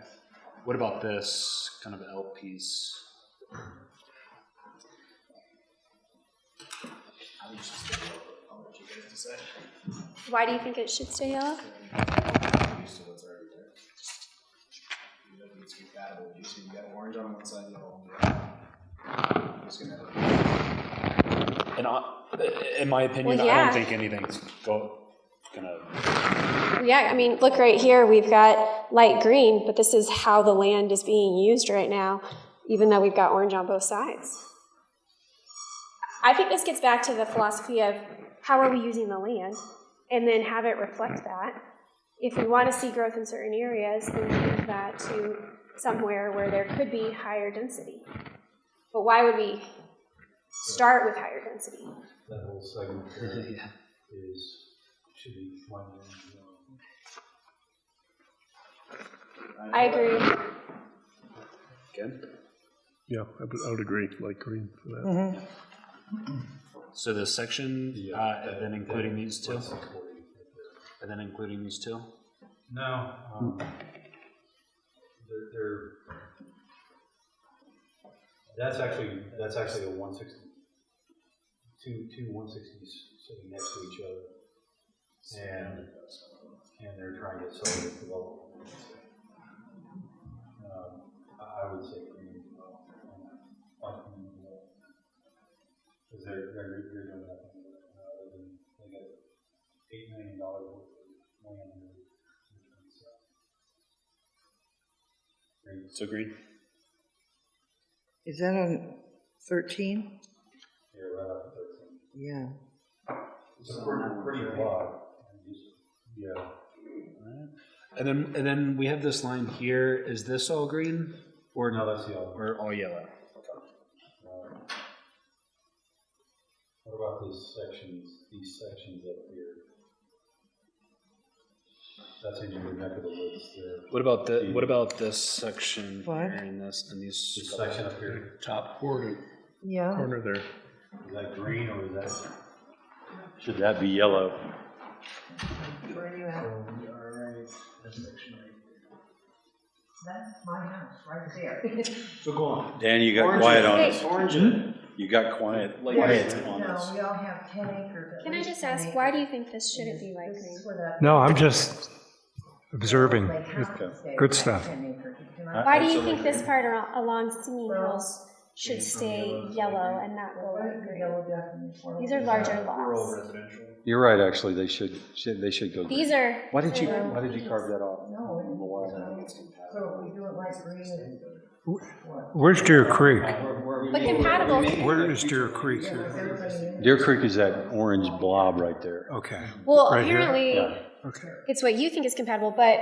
What about this kind of L piece? I would just stay yellow. I'll let you guys decide. Why do you think it should stay yellow? I'm used to what's already there. You know, it's compatible. You see, you got orange on one side, yellow on the other. You're just gonna have And in my opinion, Well, I yeah. don't think anything's gonna. Yeah, I mean, look right here, we've got light green, but this is how the land is being used right now, even though we've got orange on both sides. I think this gets back to the philosophy of how are we using the land, and then have it reflect that. If we want to see growth in certain areas, then move that to somewhere where there could be higher density. But why would we start with higher density? That whole segment there should be one. I agree. Good. Yeah, I would agree, light green for that. So this section, and then including these two? And then including these two? No. They're that's actually a 160. Two 160s sitting next to each other, and they're trying to sell it development. I would say green as well. Because they're doing nothing other than they got $8 million worth of land. So green? is that on 13? Yeah, right off the 13. Yeah. It's a pretty broad. Yeah. And then we have this line here. Is this all green? Or No, that's yellow. or all yellow? What about these sections up here? That's in your neck of the woods there. What about this section What? here and this and these? This section up here, Top corner, Yeah. corner there. is that green or is that? Should that be yellow? Where are you at? That's my house, right there. So go on. Dan, you got Orange quiet it. on Hey. us. Orange it. You got quiet on No, us. we all have 10 acres. Can I just ask, why do you think this shouldn't be light green? No, I'm just observing. Good stuff. Why do you think this part along Singing Hills should stay yellow and not go light green? These are larger lots. You're right, actually, they should go. These are. Why did you carve that off? So we do it like green. Where's Deer Creek? But compatible. Where is Deer Creek? Deer Creek is that orange blob right there. Okay. Well, Right here? apparently, Okay. it's what you think is compatible, but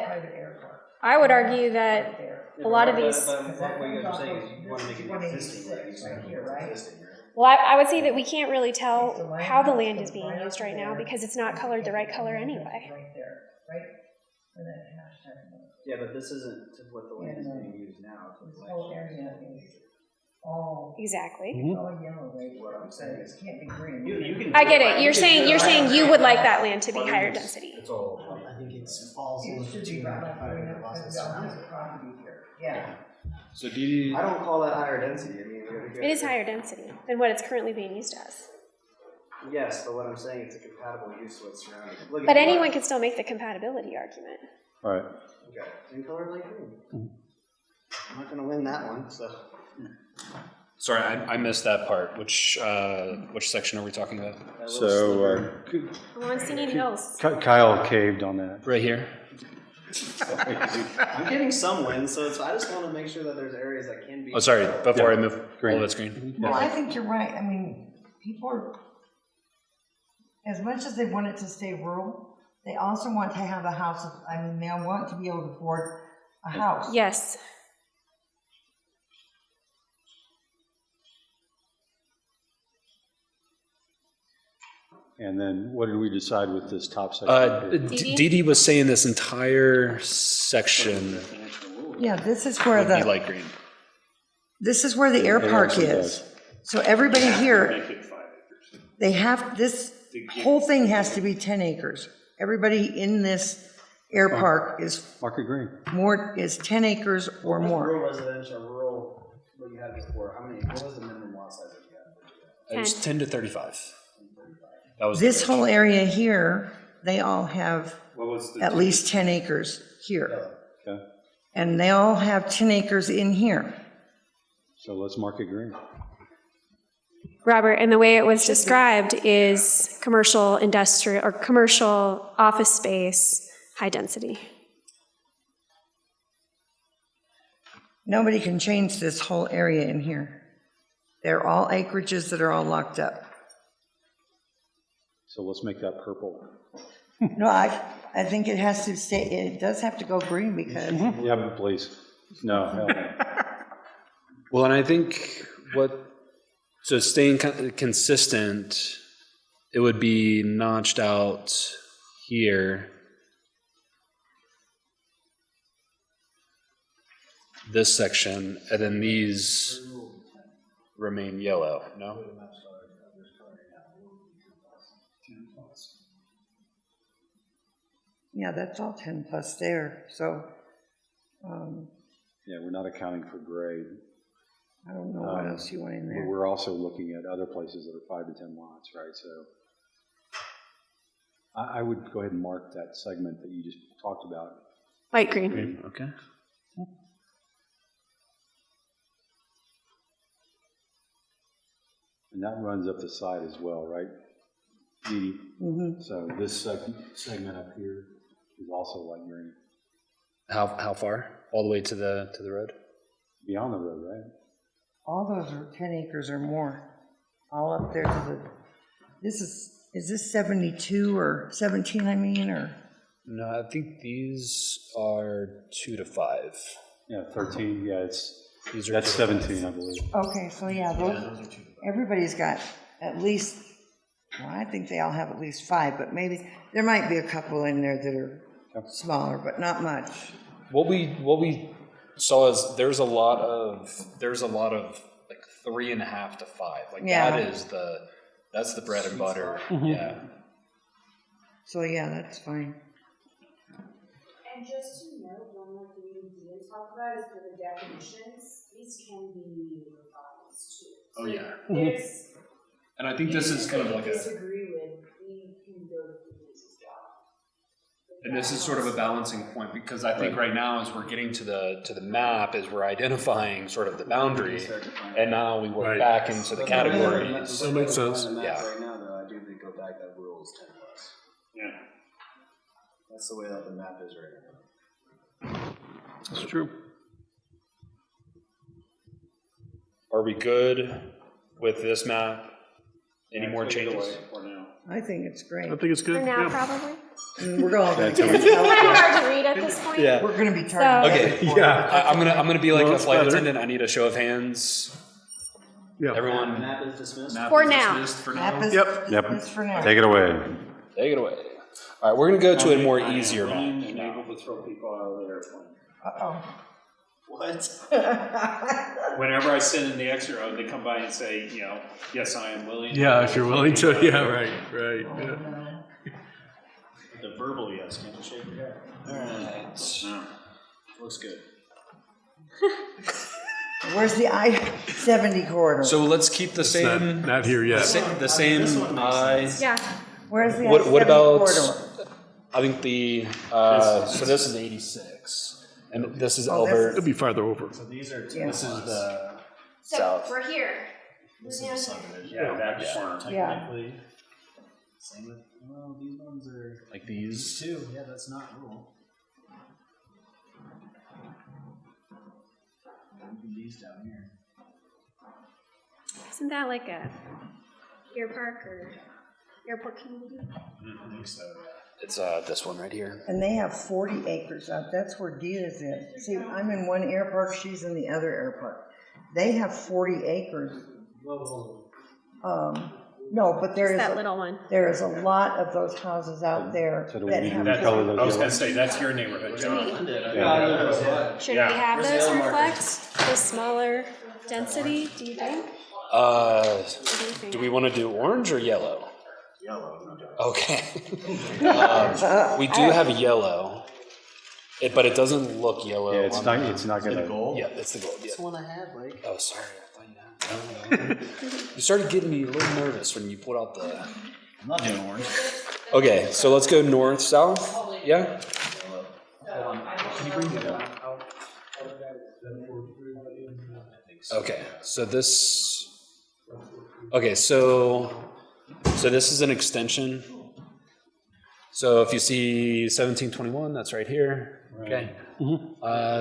I would argue that a lot of these. What you guys are saying is you want to make it existing, right? Well, I would say that we can't really tell how the land is being used right now because it's not colored the right color anyway. Right there, right? Where that hashtag was. Yeah, but this isn't what the land is being used now. This whole area is all, Exactly. all yellow, right? What I'm saying is, it can't be green. You can. I get it. You're saying you would like that land to be higher density. It's all. I think it falls It into should be right like green, because we all have a property here, yeah. So do you? I don't call that higher density. I mean, It is higher density than what it's currently being used as. Yes, but what I'm saying, it's a compatible use with surrounding. Look, But if you anyone want- can still make the compatibility argument. All right. Okay, same color light green. I'm not gonna win that one, so. Sorry, I missed that part. Which section are we talking about? That little So sliver. Along Singing Hills. Kyle caved on that. Right here. I'm getting some wins, so I just want to make sure that there's areas that can be. Oh, sorry. Before I move, Green. all that's green. Well, I think you're right, I mean, people are, as much as they want it to stay rural, they also want to have a house, I mean, they want to be able to afford a house. Yes. And then what did we decide with this top section? Dee Dee was saying this entire section. Yeah, this is where would be the, light green. this is where the air park actually is. does. So everybody here, Make it 5 acres. they have, this whole thing has to be 10 acres. Everybody in this air park is Market green. is 10 acres or more. Rural residential, rural, what you had before, what was the minimum lot size that you had? It was 10 to 35. That was This the range. whole area here, they all have What was the? at least 10 acres here. Okay, And they all have 10 acres in here. so let's mark it green. Robert, and the way it was described is commercial, industrial, or commercial office space, high density. Nobody can change this whole area in here. They're all acreages that are all locked up. So let's make that purple. No, I think it has to stay, it does have to go green because, Yeah, but please. No, hell no. Well, and I think so staying consistent, it would be notched out here. This section, and then these remain yellow, no? yeah, that's all 10 plus there. So, Yeah, we're not accounting for grade. I don't know what else you want in But there. we're also looking at other places that are 5 to 10 lots, right? So I would go ahead and mark that segment that you just talked about. Light green. Okay. And that runs up the side as well, right? Edie? So this segment up here is also light green. How far? All the way to the road? Beyond the road, right? All those are 10 acres or more, all up there to the, is this 72 or 17, I mean, or? No, I think these are 2 to 5. Yeah, 13, yeah, These are that's 2 to 5. 17, I believe. Okay, so yeah, those, everybody's got at least, well, I think they all have at least 5, but maybe, there might be a couple in there that are smaller, but not much. What we saw is there's a lot of like 3.5 to 5. Like Yeah. that's the bread and butter. Yeah. So yeah, that's fine. And just to note, one more thing we didn't talk about is for the definitions, these can be revised too. Oh, yeah. There's. And I think this is kind of like Disagree with, we can go through this as well. and this is sort of a balancing point because I think right now as we're getting to the map, as we're identifying sort of the boundary, and now we work back into the categories. That makes sense. Yeah. Right now, though, I do think go back, that rule is 10 plus. Yeah. That's the way that the map is right now. It's true. Are we good with this map? Any more changes? I think it's great. I think it's good. For now, Yeah. probably. And we're all gonna It's kind of hard to read at this point. Yeah. we're gonna be targeted. Okay. Yeah. I'm gonna be like No, a it's flight better. attendant. I need a show of hands. Yeah. Everyone, Map is dismissed? For now. dismissed for Map now. is, Yep. is for now. Take it away. Take it away. All right, we're gonna go to a more easier map. And able to throw people out of the airplane. Uh-oh. What? Whenever I send in the extra road, they come by and say, yes, I am willing. Yeah, if you're willing to. Yeah, right. Yeah. The verbal yes, can't you shake your head? All right. No. Looks good. Where's the I-70 corridor? So let's keep the same. Not here yet. The same eyes. Yeah. Where's the What I-70 about? corridor? I think so this is 86, and this is Oh, this Elbert. It'll be farther over. So these are, Yeah. this is the, So South. we're here. this is the subdivision. Yeah, back corner. Yeah. Technically, same with, well, these ones are. Like these. Two, yeah, that's not rural. Even these down here. Isn't that like a air park or airport community? I think so, yeah. It's this one right here. And they have 40 acres out, that's where Dita's in. See, I'm in one air park, she's in the other air park. They have 40 acres. No, but there is, That little one. there is a lot of those houses out there So do we that need to have. recolor those I was yellow? gonna say, that's your neighborhood, John. Should we have those reflect the smaller density, do you think? Do we want to do orange or yellow? Yellow. Okay. We do have yellow, but it doesn't look yellow. Yeah, it's not gonna. Yeah, it's the gold. Yeah. That's the one I had, like. Oh, sorry. I thought you had. You started getting me a little nervous when you put out the. I'm not doing orange. Okay, so let's go north, south. Yeah. Okay, so this. Okay, so this is an extension. So if you see 1721, that's right here. Okay.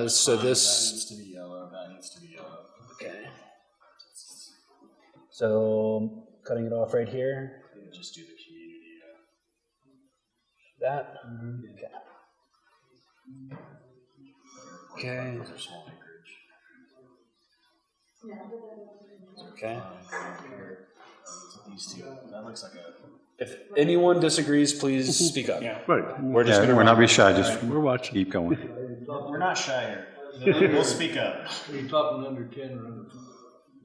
So this. Needs to be yellow, that needs to be yellow. Okay. So cutting it off right here. Just do the community. That. Okay. Those are small acreage. Okay. These two, that looks like a. If anyone disagrees, please speak up. Right. We're just Yeah, gonna we're not be shy, just We're watching. keep going. We're not shy here. We'll speak up. Are you talking under 10 or under 5?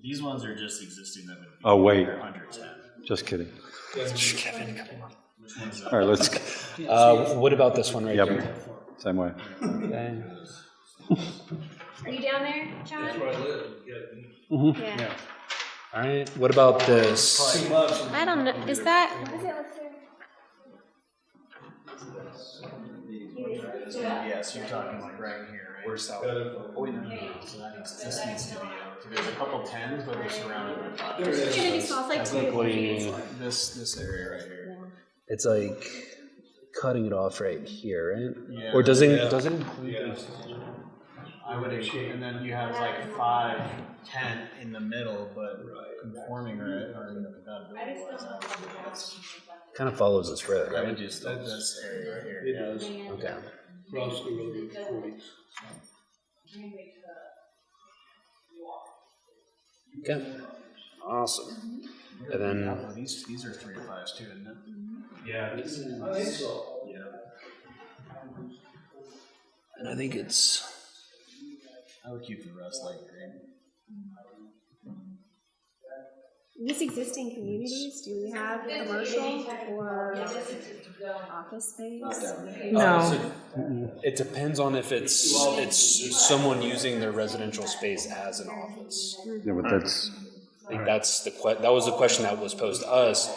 These ones are just existing that would be. Oh, wait. Under 10. Just kidding. Kevin, come on. Which one's that? All right, let's, What about this one right yep, here? same way. Okay. Are you down there, John? That's where I live. Yeah. All right. What about this? I don't know, is that, what does it look like? Yeah, so you're talking like right here, right? We're south. Oh, no. So that needs, this needs to be, there's a couple 10s, but they're surrounded with 5s. It's gonna be small, it's like two. This area right here. It's like cutting it off right here, right? Yeah. Or does it include? I would include, and then you have like 5, 10 in the middle, but conforming or compatibility wise. Kind of follows this road, I would right? just this area right here. Okay. Okay. Awesome. And then These are 3 to 5s too, isn't it? Yeah, this is. and I think it's I would keep the rest light green. These existing communities, do we have commercial or office space? No, it depends on if it's someone using their residential space as an office. Yeah, but that's, I think that's that was the question that was posed to us,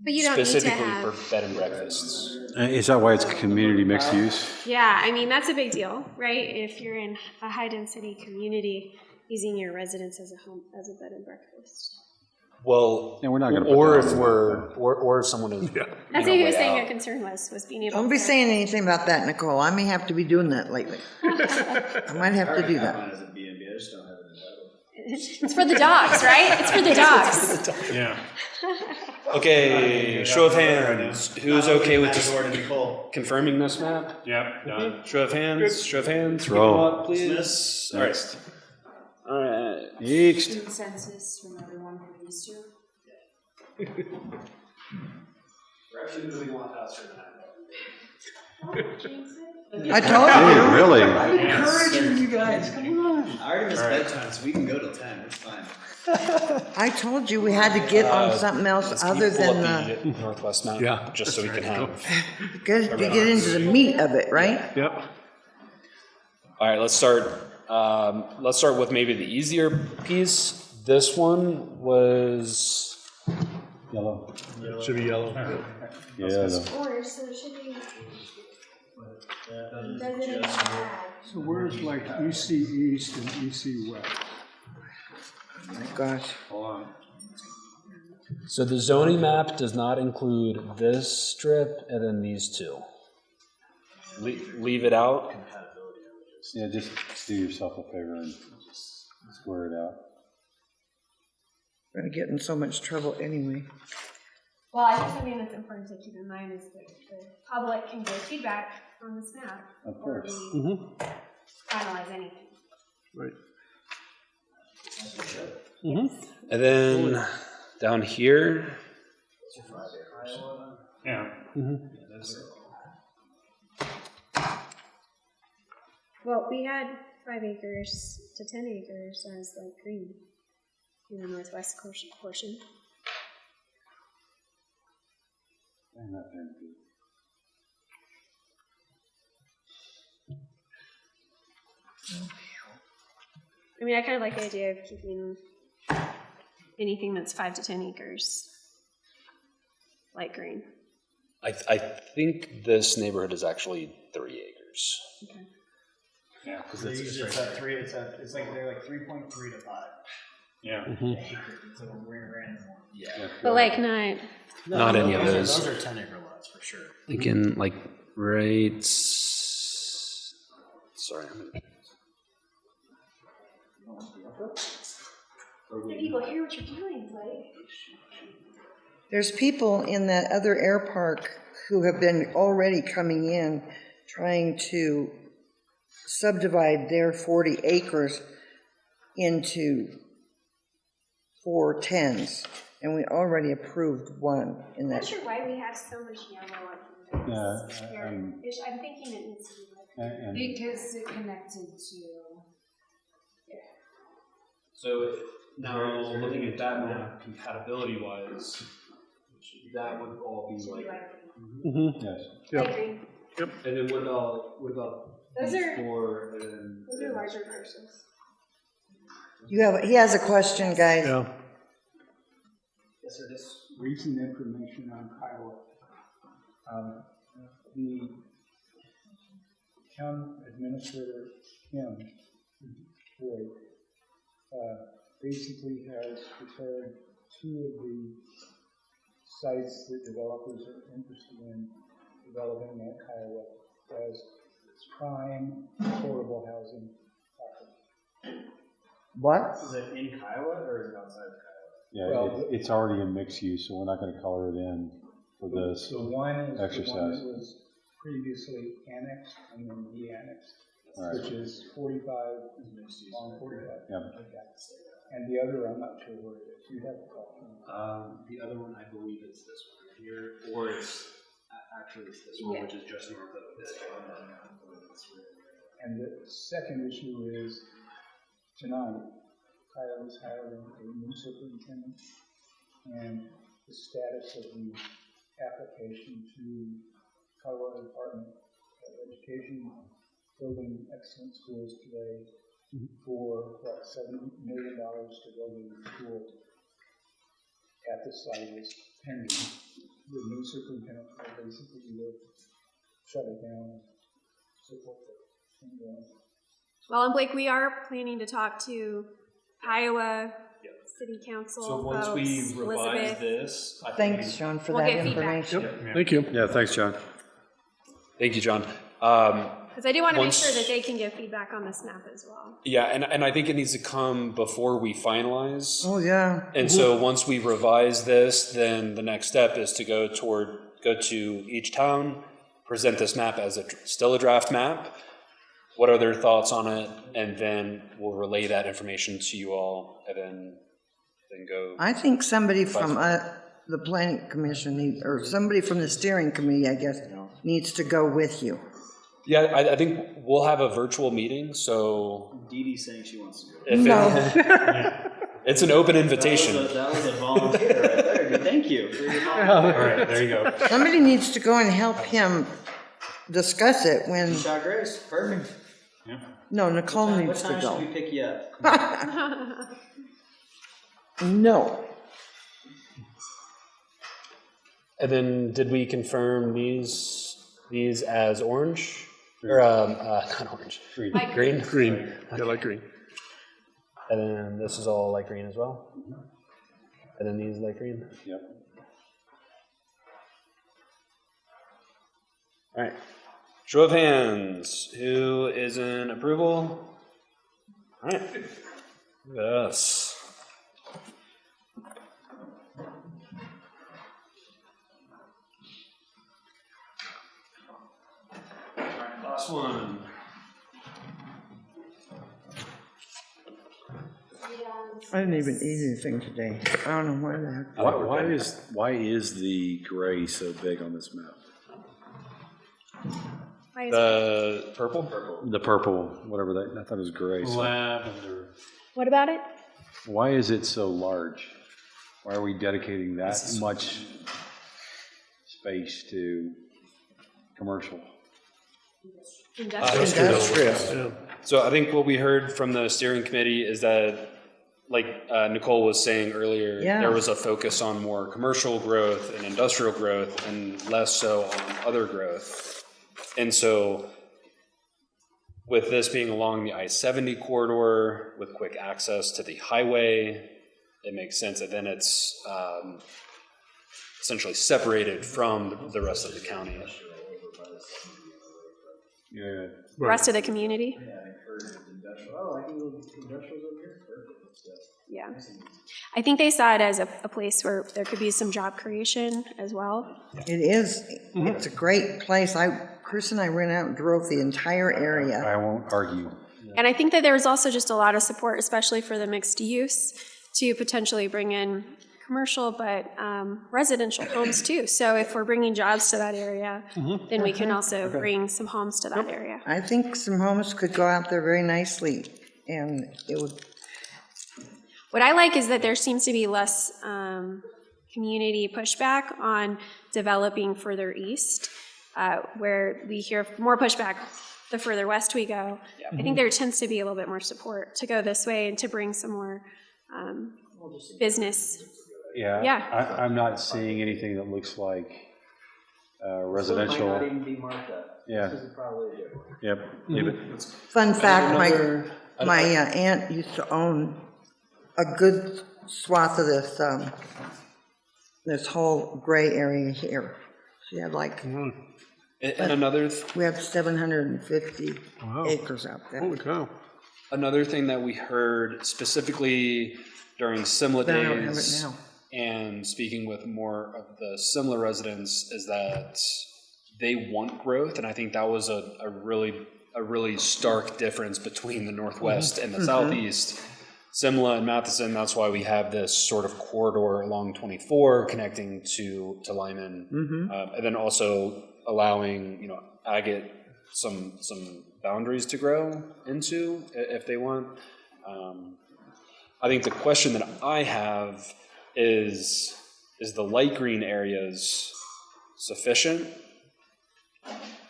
But you don't need to specifically have, for bed and breakfasts. is that why it's community mixed use? yeah, I mean, that's a big deal, right? If you're in a high-density community, using your residence as a home, as a bed and breakfast. Well, Yeah, we're not gonna put or that if on or if someone is. That's what he was saying a concern was being able to. don't be saying anything about that, Nicole. I may have to be doing that lately. I might have to do that. As a B&B, I just don't have it It's for the dogs, right? It's for the dogs. Yeah. Okay, show of hands. Who's okay with just to Nicole. confirming this map? Yep, done. Show of hands. Show of hands. Roll. Please. All right. All right. Next. Consensus from everyone for these two? We're actually moving a lot faster than I told you. Hey, really? Encouraging you guys, come on. I already missed bedtime, so we can go till 10, it's fine. I told you we had to get on something else other than the northwest map. Yeah, Just so we can have. to get into the meat of it, right? Yep. All right, let's start. Let's start with maybe the easier piece. This one was. Yellow. Should be yellow. Yeah, no. Or, so it should be. Residential. So where's like EC East and EC West? Oh my gosh. So the zoning map does not include this strip and then these two. Leave it out. Yeah, just do yourself a favor and square it out. We're gonna get in so much trouble anyway. Well, I think something that's important to keep in mind is that the public can give feedback on this map. Of course. Before we finalize anything. Right. And then down here, Yeah. Well, we had 5 acres to 10 acres as like green in the northwest portion. I mean, I kind of like the idea of keeping anything that's 5 to 10 acres light green. I think this neighborhood is actually 3 acres. Okay. Yeah, because It's at 3, it's like, they're like 3.3 to 5. Yeah. Acre, it's like a random one. Yeah. But like not. Not any of those. Those are 10 acre lots for sure. Thinking like right. Sorry. The people hear what you're doing, Blake. There's people in that other air park who have been already coming in trying to subdivide their 40 acres into 4 10s, and we already approved one in I'm that. not sure why we have so much yellow up here. I'm thinking it needs to be like. Because it connected to. So now looking at that map, compatibility wise, that would all be like. Yes. I agree. And then what about Those these are- 4 and then? Those are larger parcels. He has a question, guys. Yeah. Yes, sir, this. Recent information on Kiowa. The town administrator, Kim Boyd, basically has declared 2 of the sites that developers are interested in developing at Kiowa as prime affordable housing property. What? Is it in Kiowa or is it outside of Kiowa? Yeah, Well, it's already in mixed use, so we're not going to color it in for this The one is the one exercise. that was previously annexed and then de-annexed, Right. which is 45 on 45. Yeah. And the other, I'm not sure where it is. You have to call them. The other one, I believe it's this one right here, or it's actually it's this one, which is just north of this one. And the second issue is tonight, Kiowa's hiring a new superintendent, and the status of the application to Kiowa Department of Education, building excellent schools today for what, $7 million to build a school at the site is pending. The new superintendent will basically will shut it down and support the thing going. Well, and Blake, we are planning to talk to Iowa City Council So once folks, we revise Elizabeth. this, I think Thanks, John, for We'll that get feedback. information. Thank you. Yeah, thanks, John. Thank you, John. Because I do want to make Once- sure that they can give feedback on this map as well. Yeah, and I think it needs to come before we finalize. Oh, yeah. And so once we revise this, then the next step is to go to each town, present this map as still a draft map. What are their thoughts on it? And then we'll relay that information to you all and then go. I think somebody from the planning commission, or somebody from the steering committee, I guess, needs to go with you. Yeah, I think we'll have a virtual meeting, so. Dee Dee's saying she wants to go. If No. It's an open invitation. That was a volunteer right there, dude. Thank you. For your All right, there you go. Somebody needs to go and help him discuss it when, shot Grace, perfect. no, Nicole What needs to time should we go. pick you up? No. And then did we confirm these as orange? Or, not orange. Green. Green. I like green. And then this is all light green as well? And then these light green? Yep. All right. Show of hands. Who is in approval? All right. Look at us. All right, last one. I didn't even eat anything today. I don't know why the heck. Why is the gray so big on this map? The purple? The purple, whatever that, I thought it was gray. So Lavender. What about it? why is it so large? Why are we dedicating that much space to commercial? Industrial. So I think what we heard from the steering committee is that, like Nicole was saying earlier, Yeah. there was a focus on more commercial growth and industrial growth and less so on other growth. And so with this being along the I-70 corridor with quick access to the highway, it makes sense that then it's essentially separated from the rest of the county. Yeah. The rest of the community? Yeah. I think they saw it as a place where there could be some job creation as well. It is. It's a great place. Chris and I went out and drove the entire area. I won't argue. And I think that there was also just a lot of support, especially for the mixed use, to potentially bring in commercial, but residential homes too. So if we're bringing jobs to that area, then we can also bring some homes to that area. I think some homes could go out there very nicely, and it would. What I like is that there seems to be less community pushback on developing further east, where we hear more pushback the further west we go. I think there tends to be a little bit more support to go this way and to bring some more business. Yeah. I'm not seeing anything that looks like residential. Might not even be marked up. Yeah. This is probably a good one. Yep. Leave it. Fun fact, my aunt used to own a good swath of this whole gray area here. She had like, And another we have 750 acres out there. Holy cow. Another thing that we heard specifically during Simla But I don't have it days now. and speaking with more of the Simla residents is that they want growth, and I think that was a really stark difference between the Northwest and the Southeast. Simla and Matheson, that's why we have this sort of corridor along 24 connecting to Lyman, and then also allowing agate some boundaries to grow into if they want. I think the question that I have is the light green areas sufficient?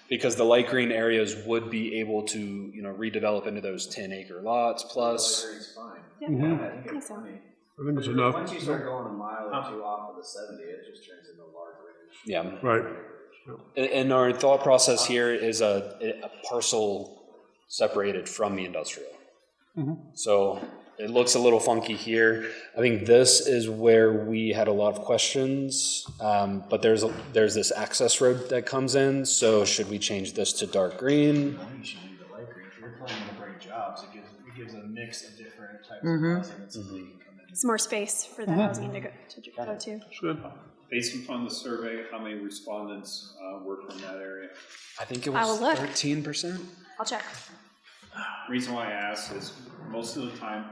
Because the light green areas would be able to redevelop into those 10-acre lots plus. I think so. I think it's enough. Once you start going a mile or two off of the 70, it just turns into a large range. Yeah. Right. And our thought process here is a parcel separated from the industrial. So it looks a little funky here. I think this is where we had a lot of questions, but there's this access road that comes in. So should we change this to dark green? I think you should leave it light green. If you're planning to bring jobs, it gives a mix of different types of housing that somebody can come in. It's more space for the housing to go to. Good. Based upon the survey, how many respondents were from that area? I think it I will was look. 13%. I'll check. Reason why I ask is most of the time,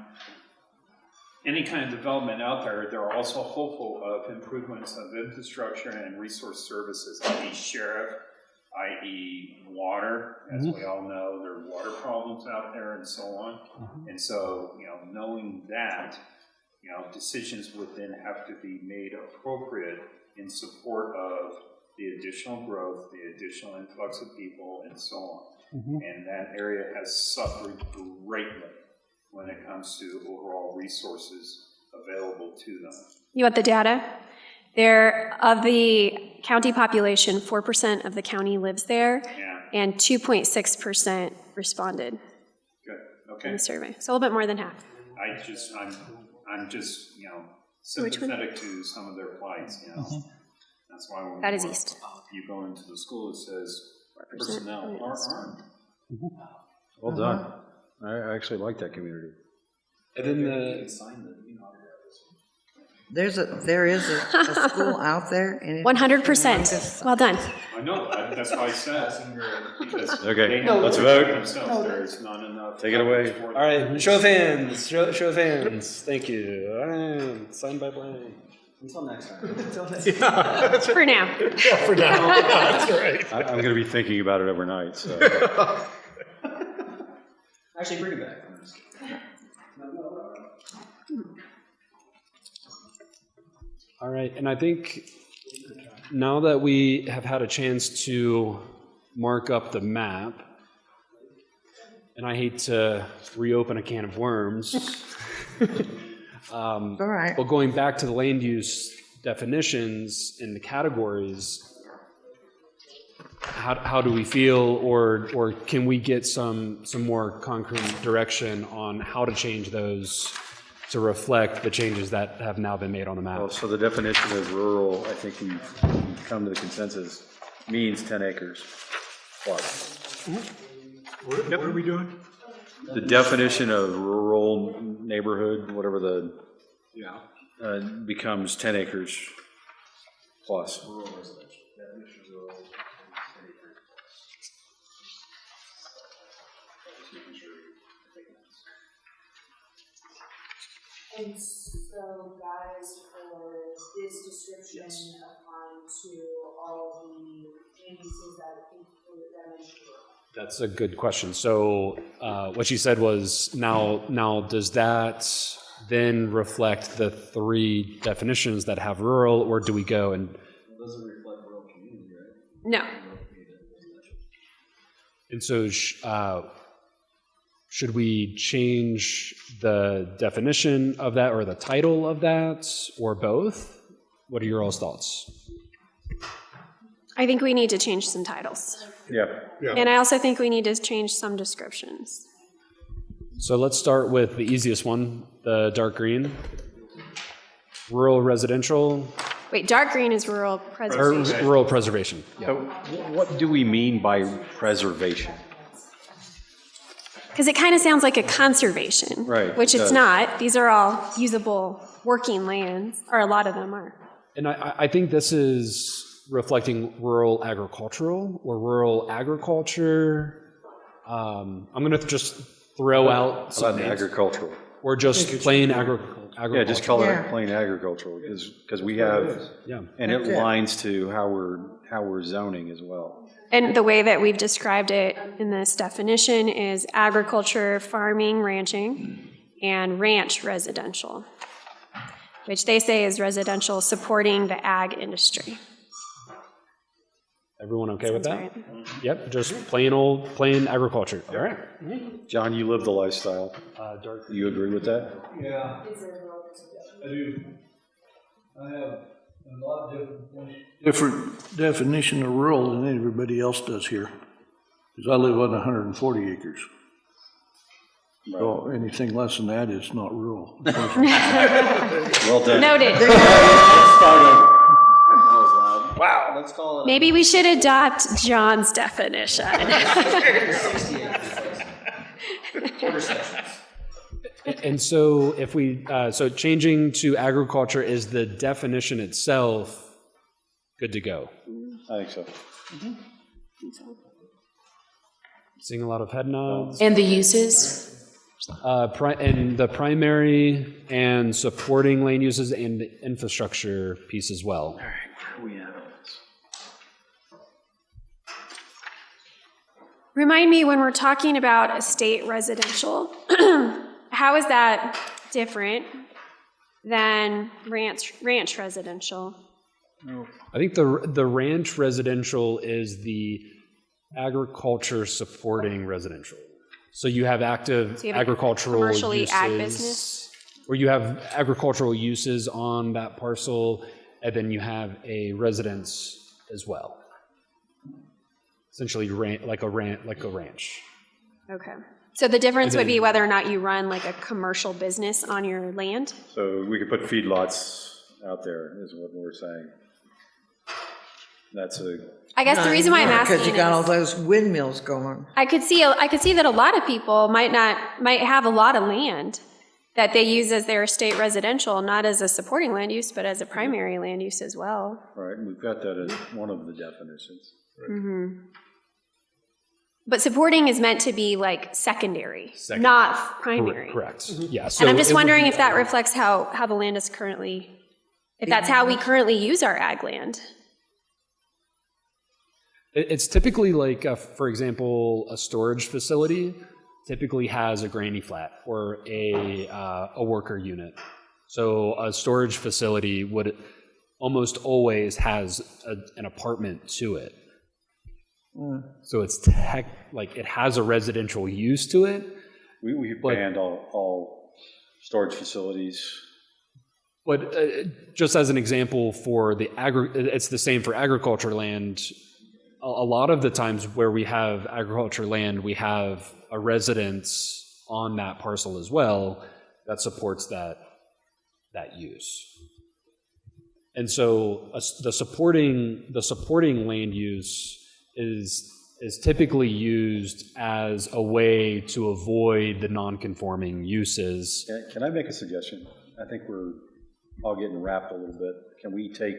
any kind of development out there, they're also hopeful of improvements of infrastructure and resource services, i.e. sheriff, i.e. water. As we all know, there are water problems out there and so on. And so, knowing that, decisions would then have to be made appropriate in support of the additional growth, the additional influx of people, and so on. And that area has suffered greatly when it comes to overall resources available to them. You want the data? Of the county population, 4% of the county lives there, and 2.6% responded Good. in Okay. the survey. So a little bit more than half. I'm just sympathetic to some of their plights. That's why when That is east. you go into the school, it says personnel are armed. Well done. I actually like that community. And then there is a school out there, and it's 100%. Well done. I know, that's why I said. Okay, let's vote. There's not enough. Take it away. All right, show of hands, show of hands. Thank you. All right, signed by blank. Until next time. For now. For now, that's right. I'm going to be thinking about it overnight, so. Actually, bring it back. All right, and I think now that we have had a chance to mark up the map, and I hate to reopen a can of worms, all right. but going back to the land use definitions in the categories, how do we feel, or can we get some more concrete direction on how to change those to reflect the changes that have now been made on the map? Well, so the definition of rural, I think we've come to the consensus, means 10 acres plus. What are we doing? The definition of rural neighborhood, whatever the, becomes 10 acres plus. And so that is for this description applying to all the land uses that include that mentioned. That's a good question. So what she said was, now does that then reflect the three definitions that have rural, or do we go and? It doesn't reflect rural community, right? No. And so should we change the definition of that or the title of that or both? What are your all's thoughts? I think we need to change some titles. Yeah. And I also think we need to change some descriptions. So let's start with the easiest one, the dark green. Rural residential, Wait, dark green is rural or preservation. rural preservation. Yeah. So what do we mean by preservation? Because it kind of sounds like a conservation. Right, Which it it's does. not. These are all usable working lands, or a lot of them are. And I think this is reflecting rural agricultural or rural agriculture. I'm going to just throw out How some about names. agricultural? Or just plain agriculture. Yeah, just call Yeah. it plain agricultural, because we have, Yeah. and it That's it. lines to how we're zoning as well. And the way that we've described it in this definition is agriculture, farming, ranching, and ranch residential, which they say is residential supporting the ag industry. Everyone okay with that? Sounds right. Yep, just plain agriculture. All right. John, you live the lifestyle. Dark. Do you agree with that? Yeah, I do. I have a lot different definition of rural than everybody else does here. Because I live on 140 acres. So anything less than that is not rural. Well done. Noted. Wow. Let's call it. Maybe we should adopt John's definition. And so if we, so changing to agriculture, is the definition itself good to go? I think so. Seeing a lot of head nods. And the uses? And the primary and supporting land uses and the infrastructure piece as well. Remind me, when we're talking about estate residential, how is that different than ranch residential? I think the ranch residential is the agriculture supporting residential. So you have active So you have a agricultural commercially uses. ag business? Or you have agricultural uses on that parcel, and then you have a residence as well. Essentially like a ranch. Okay. So the difference would be whether or not you run like a commercial business on your land? So we could put feedlots out there, is what we're saying. That's a, I guess the reason why I'm asking Because you got all is those windmills going. I could see that a lot of people might have a lot of land that they use as their estate residential, not as a supporting land use, but as a primary land use as well. Right, and we've got that as one of the definitions. But supporting is meant to be like secondary, not primary. Correct. Yeah. And I'm just it would wondering be- if that reflects how the land is currently, if that's how we currently use our ag land. It's typically like, for example, a storage facility typically has a granny flat or a worker unit. So a storage facility would almost always has an apartment to it. So it's like it has a residential use to it. We banned all storage facilities. But just as an example for it's the same for agriculture land. A lot of the times where we have agriculture land, we have a residence on that parcel as well that supports that use. And so the supporting land use is typically used as a way to avoid the non-conforming uses. Can I make a suggestion? I think we're all getting wrapped a little bit. Can we take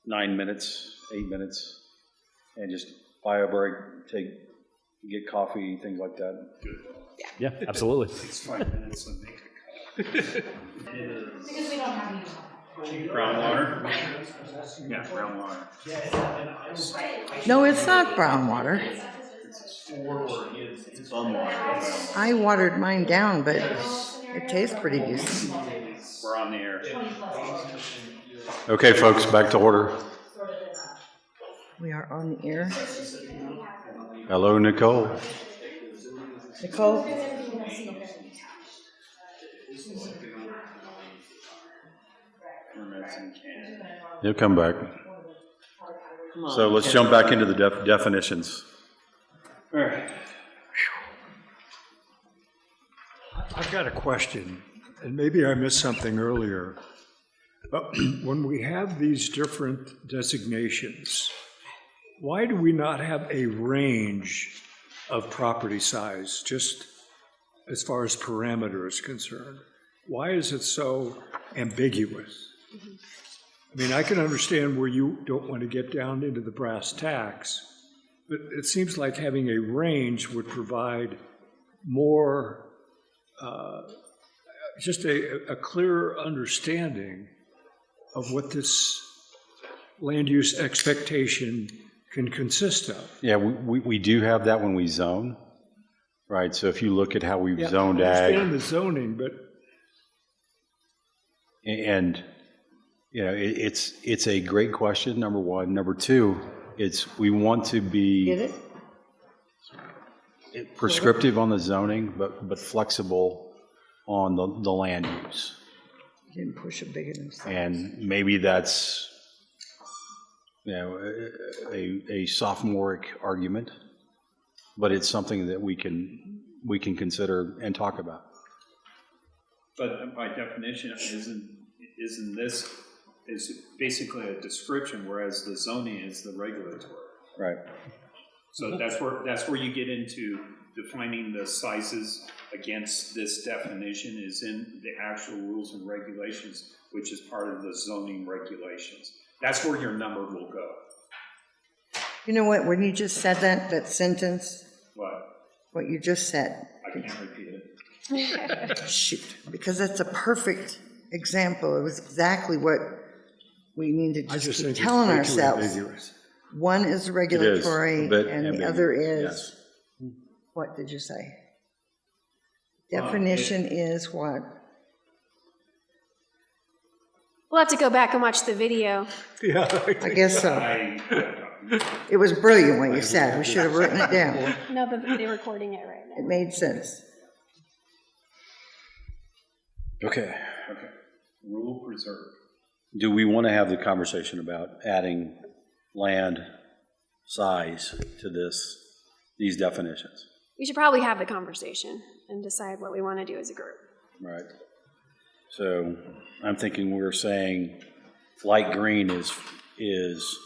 9 minutes, 8 minutes, and just buy a break, get coffee, things like that? Yeah, absolutely. It's 5 minutes and make a cup. Because we don't have any. Brown water? Yeah, brown water. No, it's not brown water. It's bum water. I watered mine down, but it tastes pretty decent. We're on the air. Okay, folks, back to order. We are on the air. Hello, Nicole. Nicole? You'll come back. So let's jump back into the definitions. All right. I've got a question, and maybe I missed something earlier. But when we have these different designations, why do we not have a range of property size, just as far as parameter is concerned? Why is it so ambiguous? I mean, I can understand where you don't want to get down into the brass tacks, but it seems like having a range would provide more, just a clearer understanding of what this land use expectation can consist of. Yeah, we do have that when we zone, right? So if you look at how we've zoned I ag. understand the zoning, but And, you know, it's a great question, number one. Number two, we want to be Get it? prescriptive on the zoning, but flexible on the land use. You didn't push it big enough. And maybe that's, you know, a sophomoric argument, but it's something that we can consider and talk about. But by definition, isn't this is basically a description, whereas the zoning is the regulatory. Right. So that's where you get into defining the sizes against this definition is in the actual rules and regulations, which is part of the zoning regulations. That's where your number will go. You know what, when you just said that sentence, what you just said. I can't repeat it. Shoot, because that's a perfect example. It was exactly what we need to just keep telling ourselves. One is regulatory and the other is, what did you say? Definition is what? We'll have to go back and watch the video. yeah. I guess so. It was brilliant what you said. We should have written it down. No, but they're recording it right now. It made sense. Okay. Rule preserve. Do we want to have the conversation about adding land size to these definitions? We should probably have the conversation and decide what we want to do as a group. Right. So I'm thinking we're saying light green is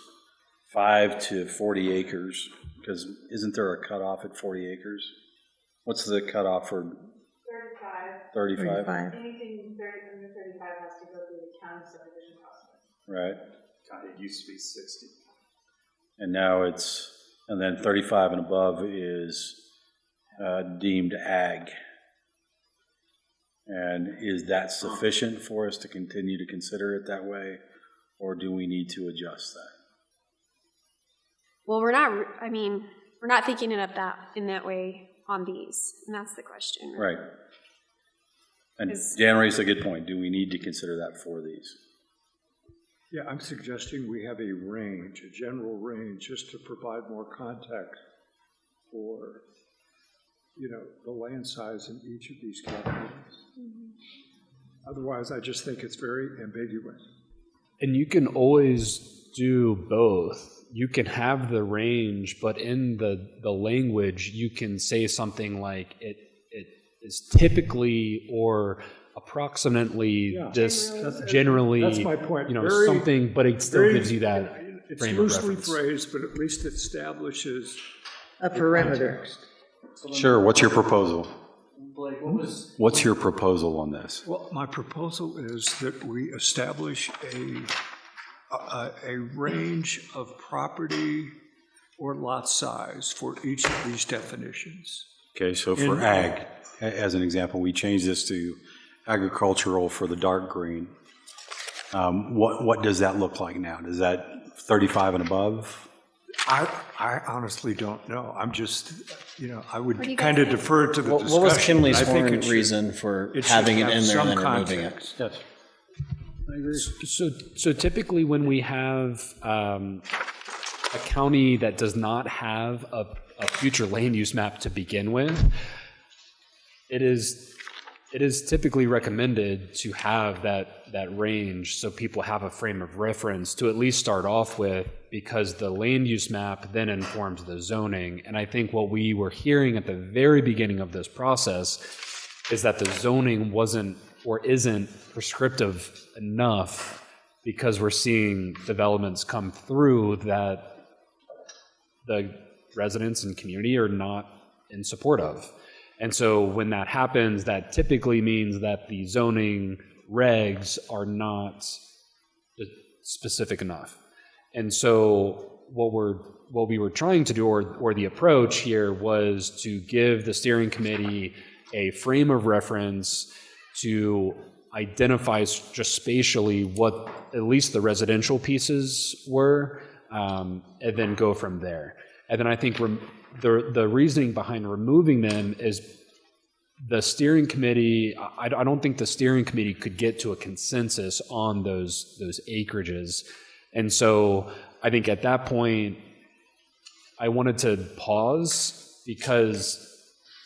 5 to 40 acres, because isn't there a cutoff at 40 acres? What's the cutoff for 35. 35? 35. Anything 30 under 35 has to go through the county subdivision process. Right. God, it used to be 60. And now and then 35 and above is deemed ag. And is that sufficient for us to continue to consider it that way, or do we need to adjust that? Well, we're not thinking it up in that way on these, and that's the question. Right. And Dan raised a good point. Do we need to consider that for these? Yeah, I'm suggesting we have a range, a general range, just to provide more context for, the land size in each of these categories. Otherwise, I just think it's very ambiguous. And you can always do both. You can have the range, but in the language, you can say something like it is typically or approximately generally. That's my point. Something, but it still gives you that It's frame of loosely reference. phrased, but at least it establishes A perimeter. Sure. What's your proposal? Blake, what was? What's your proposal on this? Well, my proposal is that we establish a range of property or lot size for each of these definitions. Okay, so for ag, as an example, we change this to agricultural for the dark green. What does that look like now? Does that 35 and above? I honestly don't know. I'm just, I would do you kind guys of think? defer to the discussion. What was Kimley's I think sworn reason for it should having it have in there and some then removing it? context. Yes. I agree. So typically when we have a county that does not have a future land use map to begin with, it is typically recommended to have that range so people have a frame of reference to at least start off with, because the land use map then informs the zoning. And I think what we were hearing at the very beginning of this process is that the zoning wasn't or isn't prescriptive enough, because we're seeing developments come through that the residents and community are not in support of. And so when that happens, that typically means that the zoning regs are not specific enough. And so what we were trying to do, or the approach here, was to give the steering committee a frame of reference to identify just spatially what at least the residential pieces were, and then go from there. And then I think the reasoning behind removing them is the steering committee, I don't think the steering committee could get to a consensus on those acreages. And so I think at that point, I wanted to pause, because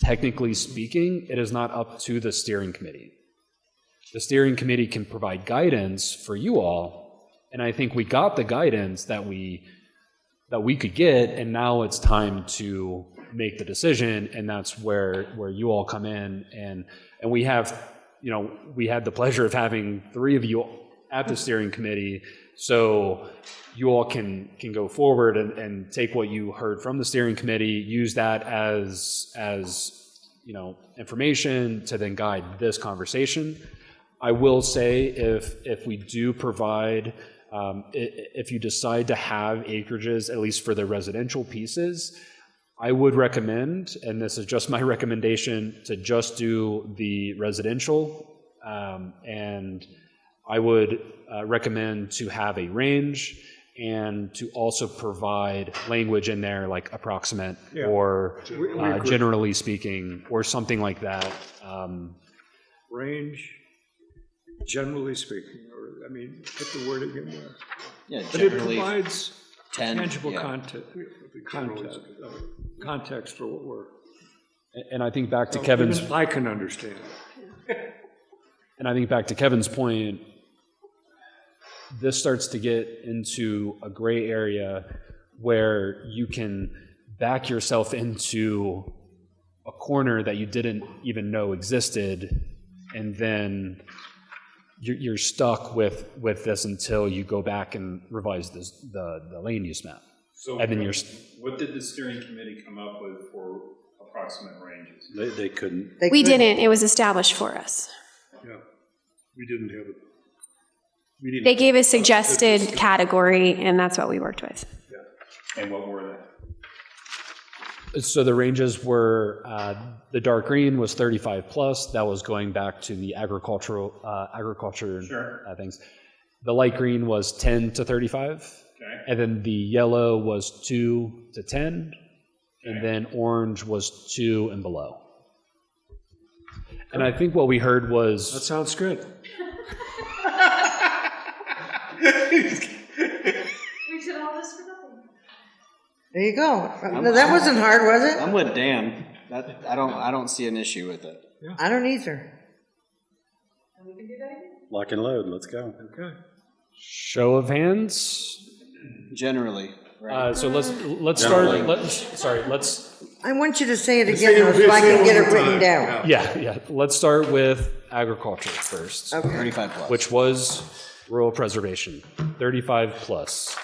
technically speaking, it is not up to the steering committee. The steering committee can provide guidance for you all, and I think we got the guidance that we could get, and now it's time to make the decision, and that's where you all come in, and we have, we had the pleasure of having 3 of you at the steering committee, so you all can go forward and take what you heard from the steering committee, use that as information to then guide this conversation. I will say, if we do provide, if you decide to have acreages, at least for the residential pieces, I would recommend, and this is just my recommendation, to just do the residential, and I would recommend to have a range, and to also provide language in there like approximate, or generally speaking, or something like that. Range, generally speaking, or, put the word again there. Yeah, But it generally provides 10, tangible yeah. context for what we're. And I think back to Kevin's, I can understand. and I think back to Kevin's point, this starts to get into a gray area where you can back yourself into a corner that you didn't even know existed, and then you're stuck with this until you go back and revise the land use map. So And then what did the steering committee come up with for approximate ranges. They couldn't. We didn't. It was established for us. Yeah, we didn't have it. We didn't. They gave a suggested category, and that's what we worked with. And what were they? So the ranges were, the dark green was 35 plus. That was going back to the agriculture things. The light green was 10 to 35. Okay. And then the yellow was 2 to 10. And then orange was 2 and below. And I think what we heard was... That sounds good. We did all this for nothing. There you go. No, that wasn't hard, was it? I'm with Dan. I don't see an issue with it. I don't either. And we can do that again. Lock and load, let's go. Okay. Show of hands. Generally, right? So let's start. Let's. I want you to say it again though, so I can get it written down. Yeah. Let's start with agriculture first, Okay. 35 plus. which was rural preservation, 35 plus.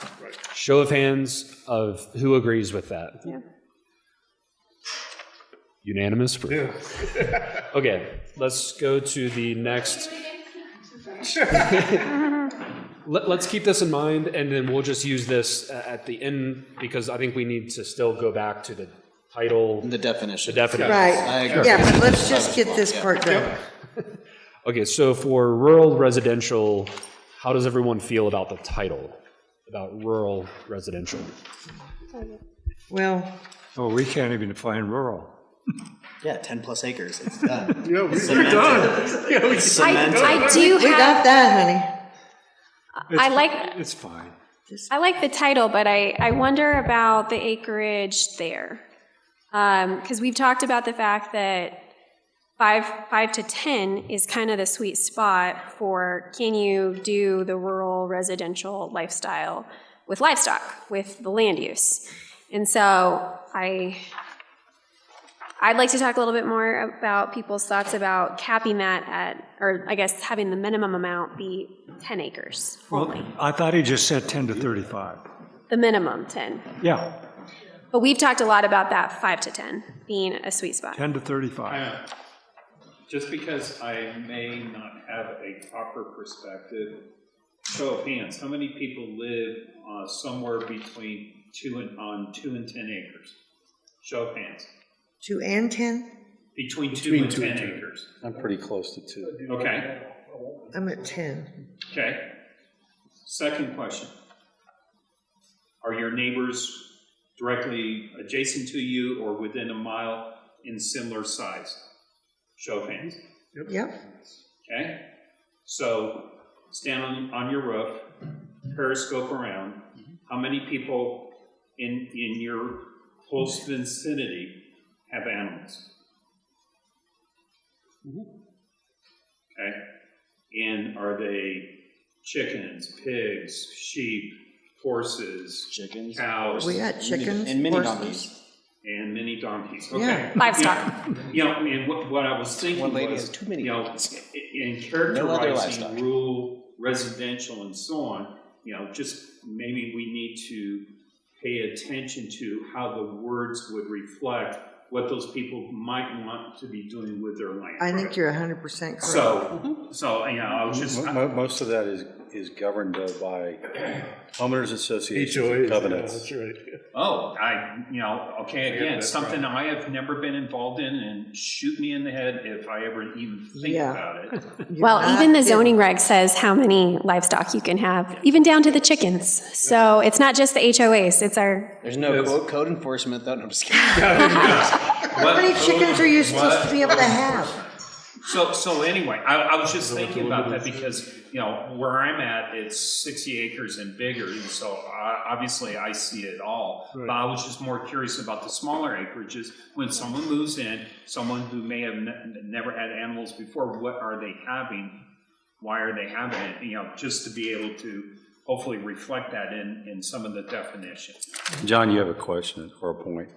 Show of hands of who agrees with that. Yeah. Unanimous. Okay, let's go to the next. Let's keep this in mind, and then we'll just use this at the end, because I think we need to still go back to the title. The definition. Right. I agree. Yeah, but let's just get this part done. Okay, so for rural residential, how does everyone feel about the title, about rural residential? Well, Oh, we can't even define rural. Yeah, 10 plus acres, it's done. Yeah, we're done. Yeah, we I do we have. got that, honey. I like. It's fine. I like the title, but I wonder about the acreage there. Because we've talked about the fact that 5 to 10 is kind of the sweet spot for, can you do the rural residential lifestyle with livestock, with the land use? And so I'd like to talk a little bit more about people's thoughts about capping that at, or I guess having the minimum amount be 10 acres only. Well, I thought he just said 10 to 35. The minimum 10. Yeah, But we've talked a lot about that 5 to 10 being a sweet spot. 10 to 35. Just because I may not have a proper perspective, show of hands, how many people live somewhere between 2 and 10 acres? Show of hands. 2 and 10? Between 2 and 10 acres. I'm pretty close to 2. Okay. I'm at 10. Okay. Second question. Are your neighbors directly adjacent to you or within a mile in similar size? Show of hands. Yep. Okay. So stand on your roof, periscope around. How many people in your close vicinity have animals? Okay. And are they chickens, pigs, sheep, horses, Chickens. cows, We got chickens, And mini horses. donkeys. and mini donkeys? Yeah. Okay. Livestock. You know, and what I was thinking One lady was, has too many you know, donkeys. in No other characterizing livestock. rural, residential, and so on, you know, just maybe we need to pay attention to how the words would reflect what those people might want to be doing with their land. I think you're 100% correct. So, you know, I was just, Most of that is governed though by homeowners associations HOA, and covenants. that's right. okay, again, something I have never been involved in, and shoot me in the head if I ever even think Yeah. about it. You're Well, not even the kidding. zoning reg says how many livestock you can have, even down to the chickens. So it's not just the HOAs, it's our, There's no code enforcement, though. No, I'm just kidding. How many chickens are you supposed to be able to have? So anyway, I was just thinking about that because, you know, where I'm at, it's 60 acres and bigger, and so obviously I see it all. Right. But I was just more curious about the smaller acreages. When someone moves in, someone who may have never had animals before, what are they having? Why are they having it? You know, just to be able to hopefully reflect that in some of the definitions. John, you have a question or a point?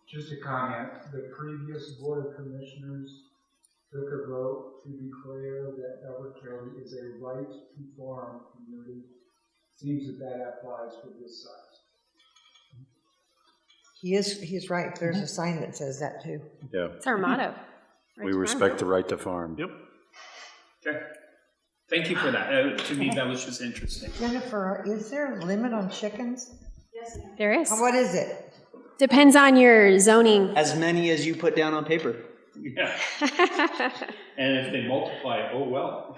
Just a comment, the previous Board of Commissioners took a vote to declare that Elbert County is a right to farm community. Seems that applies for this size. He's right. There's a sign that says that too. Yeah, It's our motto. we respect the right to farm. Yep. Okay. Thank you for that. To me, that was just interesting. Jennifer, is there a limit on chickens? There is. What is it? Depends on your zoning. As many as you put down on paper. Yeah. And if they multiply, oh well.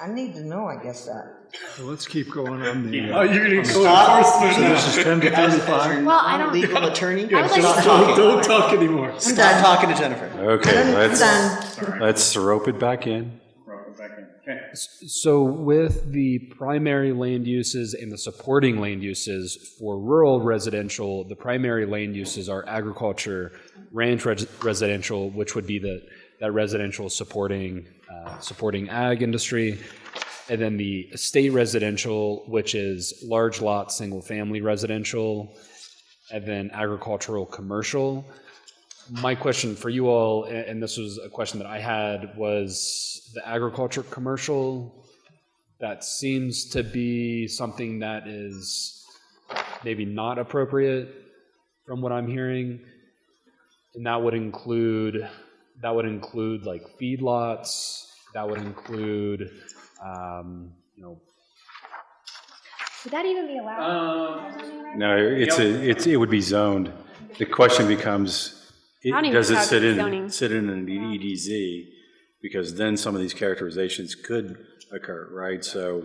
I need to know, I guess, that. So let's keep going on the. Yeah. You're going to go So this is 10 to 35. Well, I don't. Legal attorney? I would like Stop to- talking. Don't talk anymore. Stop talking to Jennifer. Okay, I'm done. let's rope it back in. Okay. So with the primary land uses and the supporting land uses for rural residential, the primary land uses are agriculture, ranch residential, which would be that residential supporting ag industry, and then the estate residential, which is large lot, single family residential, and then agricultural commercial. My question for you all, and this was a question that I had, was the agriculture commercial, that seems to be something that is maybe not appropriate from what I'm hearing. And that would include like feedlots, that would include, Would that even be allowed? No, it would be zoned. The question becomes, I don't even does know it how to do zoning. sit in an EDZ? Because then some of these characterizations could occur, right? So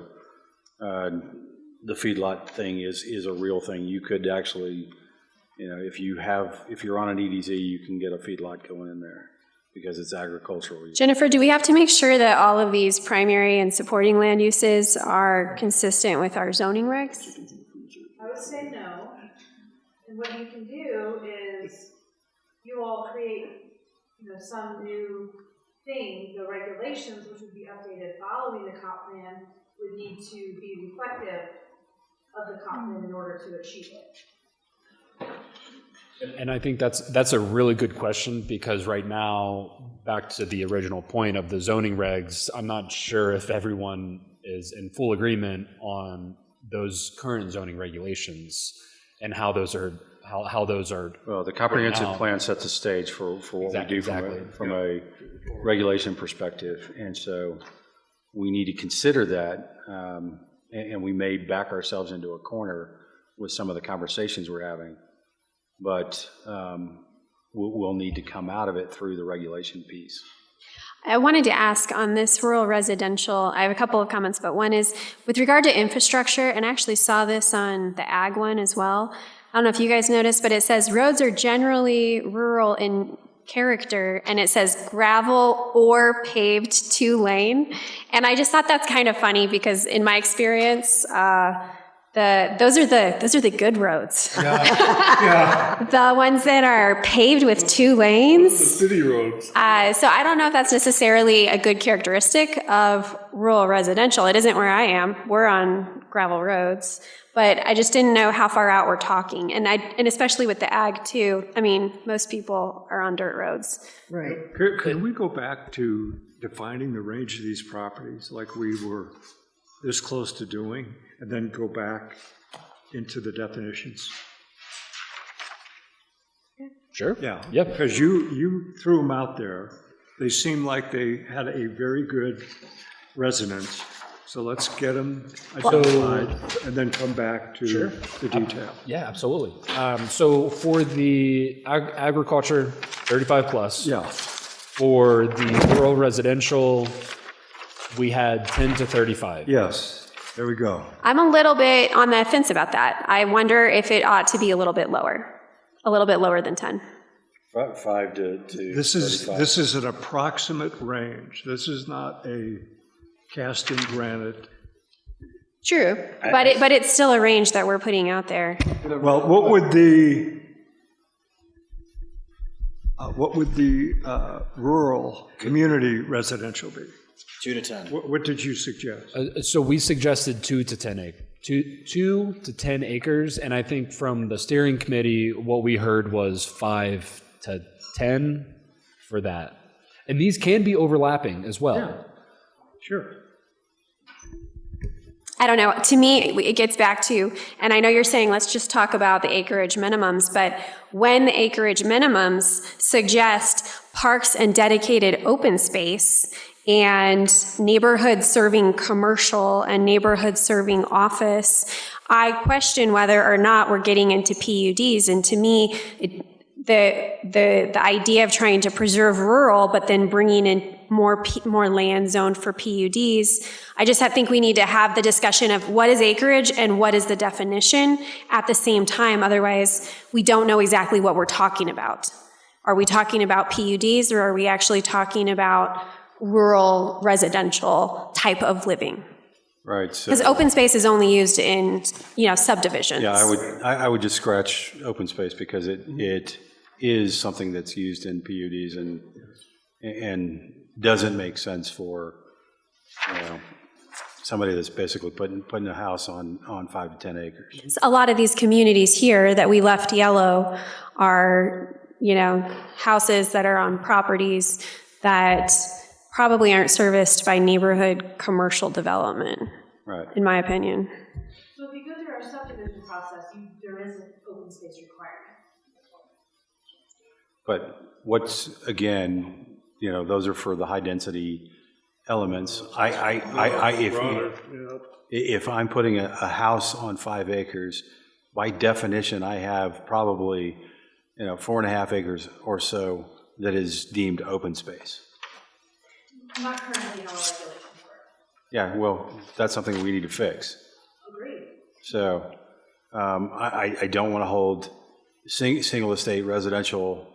the feedlot thing is a real thing. You could actually, if you're on an EDZ, you can get a feedlot going in there because it's agricultural. Jennifer, do we have to make sure that all of these primary and supporting land uses are consistent with our zoning regs? I would say no. And what you can do is you all create, some new thing, the regulations, which would be updated following the comp plan, would need to be reflective of the comp plan in order to achieve it. and I think that's a really good question, because right now, back to the original point of the zoning regs, I'm not sure if everyone is in full agreement on those current zoning regulations and how those are Well, the comprehensive plan sets the stage for what we do from a regulation perspective. And so we need to consider that, and we may back ourselves into a corner with some of the conversations we're having. But we'll need to come out of it through the regulation piece. I wanted to ask on this rural residential, I have a couple of comments, but one is with regard to infrastructure, and I actually saw this on the ag one as well. I don't know if you guys noticed, but it says roads are generally rural in character, and it says gravel or paved 2-lane. And I just thought that's kind of funny because in my experience, those are the good roads. Yeah. The ones that are paved with 2 lanes. The city roads. So I don't know if that's necessarily a good characteristic of rural residential. It isn't where I am. We're on gravel roads. But I just didn't know how far out we're talking. And especially with the ag too, I mean, most people are on dirt roads. Right. Could we go back to defining the range of these properties like we were this close to doing, and then go back into the definitions? Sure. Yeah. Yep. Because you threw them out there. They seem like they had a very good resonance. So let's get them identified and then come back to the detail. Yeah, absolutely. So for the agriculture, 35 plus. Yeah. For the rural residential, we had 10 to 35. Yes. There we go. I'm a little bit on the fence about that. I wonder if it ought to be a little bit lower than 10. 5 to This 35. is an approximate range. This is not a cast in granite. True, but it's still a range that we're putting out there. Well, what would the rural community residential be? 2 to 10. What did you suggest? So we suggested 2 to 10 acres, and I think from the steering committee, what we heard was 5 to 10 for that. And these can be overlapping as well. Yeah. Sure. I don't know, to me, it gets back to, and I know you're saying, let's just talk about the acreage minimums, but when the acreage minimums suggest parks and dedicated open space and neighborhoods serving commercial and neighborhoods serving office, I question whether or not we're getting into PUDs. And to me, the idea of trying to preserve rural, but then bringing in more land zoned for PUDs, I just think we need to have the discussion of what is acreage and what is the definition at the same time. Otherwise, we don't know exactly what we're talking about. Are we talking about PUDs, or are we actually talking about rural residential type of living? Right. Because open space is only used in, subdivisions. Yeah, I would just scratch open space because it is something that's used in PUDs and doesn't make sense for somebody that's basically putting a house on 5 to 10 acres. A lot of these communities here that we left yellow are, houses that are on properties that probably aren't serviced by neighborhood commercial development, right? In my opinion. So if you go through our subdivision process, there is an open space requirement. But again, those are for the high density elements. If I'm putting a house on 5 acres, by definition, I have probably 4.5 acres or so that is deemed open space. Not currently in our regulations for it. Yeah, well, that's something we need to fix. Agreed. So I don't want to hold single estate residential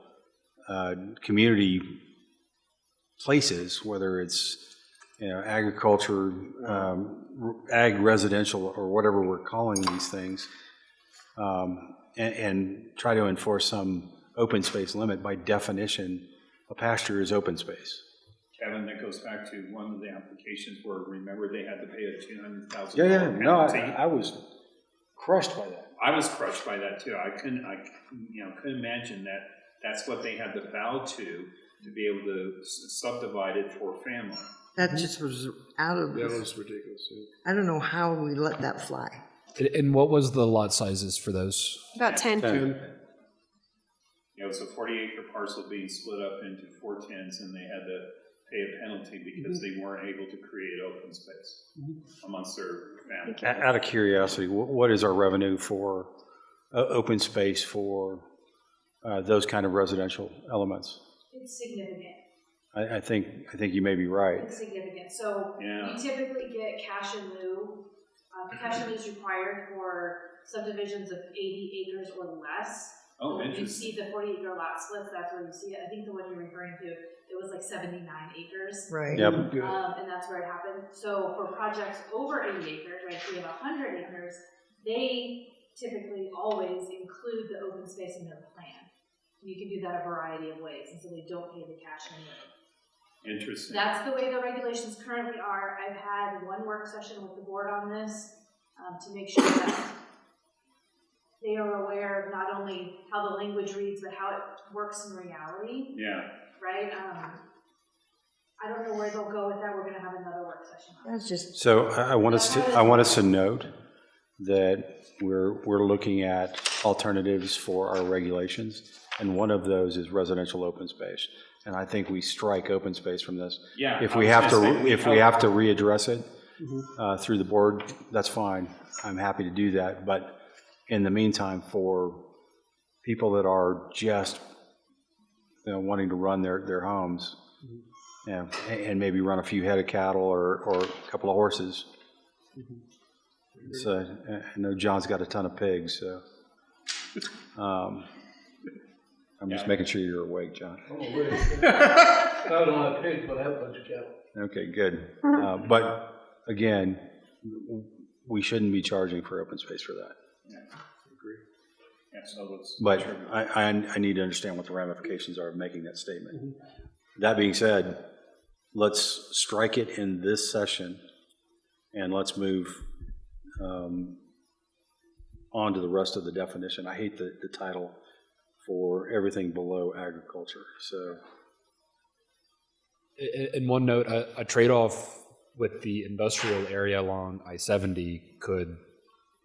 community places, whether it's agriculture, ag residential, or whatever we're calling these things, and try to enforce some open space limit. By definition, a pasture is open space. Kevin, that goes back to one of the applications where, remember, they had to pay a $200,000 Yeah. No, penalty. I was crushed by that. I was crushed by that too. I couldn't imagine that that's what they had to bow to be able to subdivide it for family. That just was out of. That was ridiculous. I don't know how we let that fly. And what was the lot sizes for those? About 10. It was a 40-acre parcel being split up into 4 10s, and they had to pay a penalty because they weren't able to create open space amongst their family. Out of curiosity, what is our revenue for open space for those kind of residential elements? It's significant. I think you may be right. It's significant. So we typically get cash in lieu. Cash in lieu is required for subdivisions of 80 acres or less. Oh, You interesting. see the 40-acre lot splits, that's where you see it. I think the one you're referring to, it was like 79 acres. Right. Yep. And that's where it happened. So for projects over 80 acres, right, if we have 100 acres, they typically always include the open space in their plan. You can do that a variety of ways, and so they don't pay the cash in lieu. Interesting. That's the way the regulations currently are. I've had one work session with the board on this to make sure that they are aware of not only how the language reads, but how it works in reality. Yeah. Right? I don't know where they'll go with that. We're going to have another work session on it. That's just. So I want us to note that we're looking at alternatives for our regulations, and one of those is residential open space. And I think we strike open space from this. Yeah. If we have to readdress it through the board, that's fine. I'm happy to do that. But in the meantime, for people that are just wanting to run their homes, and maybe run a few head of cattle or a couple of horses. So I know John's got a ton of pigs, so I'm just making sure you're awake, John. I don't have pigs, but I have a bunch of cattle. Okay, good. But again, we shouldn't be charging for open space for that. Yeah, agree. Yeah, so let's. But I need to understand what the ramifications are of making that statement. That being said, let's strike it in this session, and let's move on to the rest of the definition. I hate the title for everything below agriculture. So, In one note, a trade-off with the industrial area along I-70 could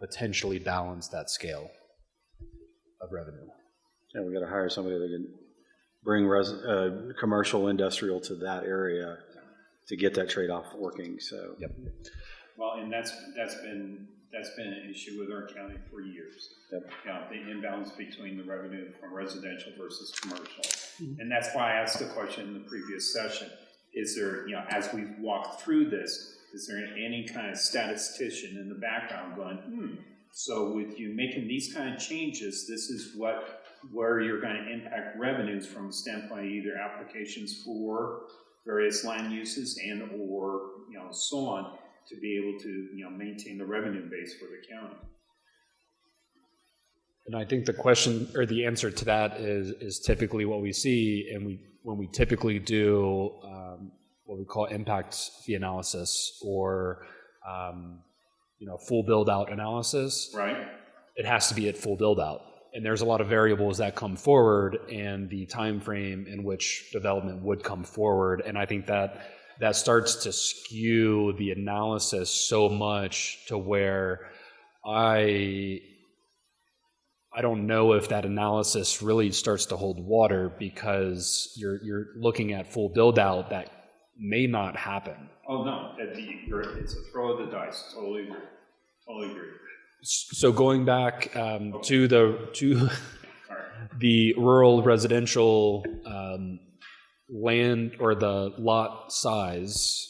potentially balance that scale of revenue. Yeah, we got to hire somebody that can bring commercial industrial to that area to get that trade-off working, so. Yep. Well, and that's been an issue with our county for years. Yep. You know, the imbalance between the revenue from residential versus commercial. And that's why I asked the question in the previous session. Is there, as we walk through this, is there any kind of statistician in the background going, so with you making these kind of changes, this is where you're going to impact revenues from the standpoint of either applications for various land uses and or, so on, to be able to, maintain the revenue base for the county. And I think the question or the answer to that is typically what we see, and when we typically do what we call impact fee analysis or full build out analysis. Right. It has to be at full build out, and there's a lot of variables that come forward and the time frame in which development would come forward, and I think that starts to skew the analysis so much to where I don't know if that analysis really starts to hold water, because you're looking at full build out that may not happen. Oh, no, it's a throw of the dice. Totally agree. So going back to the rural residential land or the lot size,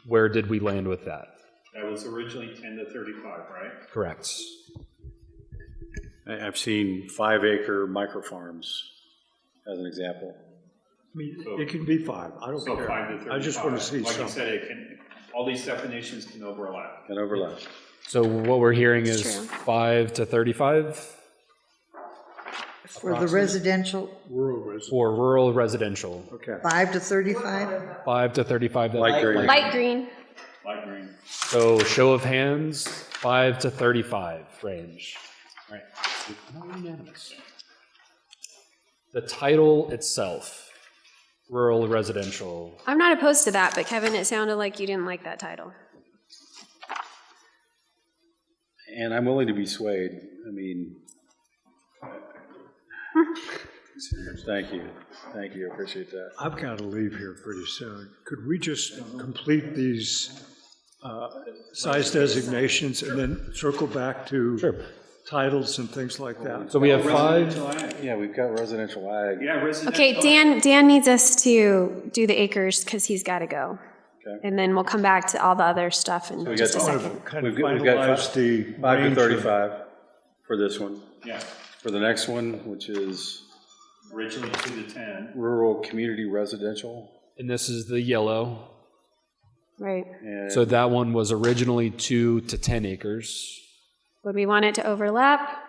where did we land with that? That was originally 10 to 35, right? Correct. I've seen 5-acre micro farms as an example. I mean, it can be 5. I don't So care. 5 to 35. I just want to see like something. you said, all these definitions can overlap. Can overlap. So what we're hearing That's is true. 5 to 35 For the residential, for rural residential. Okay. 5 to 35? 5 to 35. Light green. Light green. Light green. So show of hands, 5 to 35 range. All right. Not unanimous. The title itself, rural residential. I'm not opposed to that, but Kevin, it sounded like you didn't like that title. And I'm willing to be swayed. I mean, thank you. Thank you. I appreciate that. I've got to leave here pretty soon. Could we just complete these size designations and then circle back to titles and things like that? So we have 5. Yeah, we've got residential ag. Yeah, residential. Okay, Dan needs us to do the acres because he's got to go. Okay. And then we'll come back to all the other stuff in So we just a got second. Kind of We've got finalize the 5 to range of- 35 for this one. Yeah, For the next one, which is originally 2 to 10. rural community residential. And this is the yellow. Right. And So that one was originally 2 to 10 acres. Would we want it to overlap?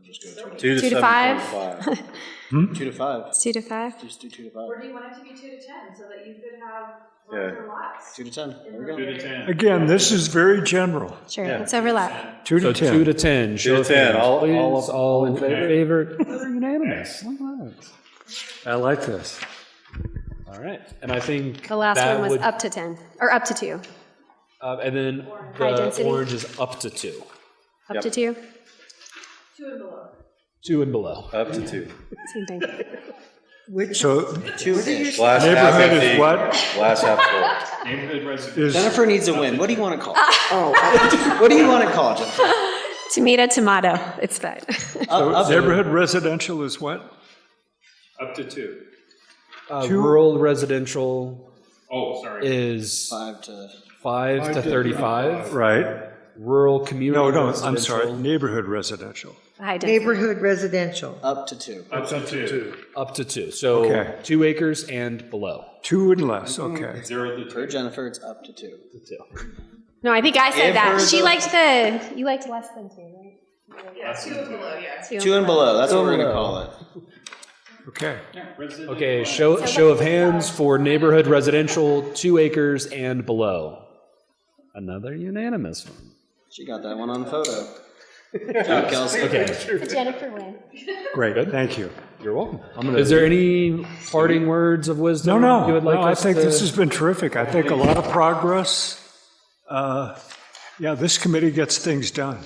2 to 2 to 5? 7.5. 2 to 5. 2 to 5? Just do 2 to 5. Or do you want it to be 2 to 10 so that you could have Yeah. larger lots? 2 to 10. There we go. 2 to 10. Again, this is very general. Sure, let's overlap. 2 So to 10. 2 to 10. Show 2 to of 10. hands, All please. All in favor? favor? They're unanimous. Look at that. I like this. All right. And I think The last that one was would- up to 10, or up to 2. and then High the density? orange is up to 2. Up to 2? 2 and below. 2 and below. Up to 2. Same thing. So Glass half neighborhood empty. is what? Glass half full. Neighborhood residential. Is Jennifer needs a win. What do you want to call it? What do you want to call it, Jennifer? Tomato, it's fine. Up to- neighborhood residential is what? Up to 2. Rural residential Oh, sorry. is 5 to... 5 to 35. Right. Rural community No, residential. I'm sorry, neighborhood residential. High density. Neighborhood residential. Up to 2. Up to 2. Up to 2. So Okay. 2 acres and below. 2 and less, okay. 0 to 2. For Jennifer, it's up to 2. No, I think I said If that. we're She the- liked you liked less than 2, right? Yeah, 2 and below, yeah. 2 and below, that's what we're going to call it. Okay. Yeah, residential. Okay, show of hands for neighborhood residential, 2 acres and below. Another unanimous one. She got that one on photo. Okay, Jennifer win. Great, thank you. you're welcome. Is there any parting words of wisdom you would like I us think to? this has been terrific. I think a lot of progress. Yeah, this committee gets things done.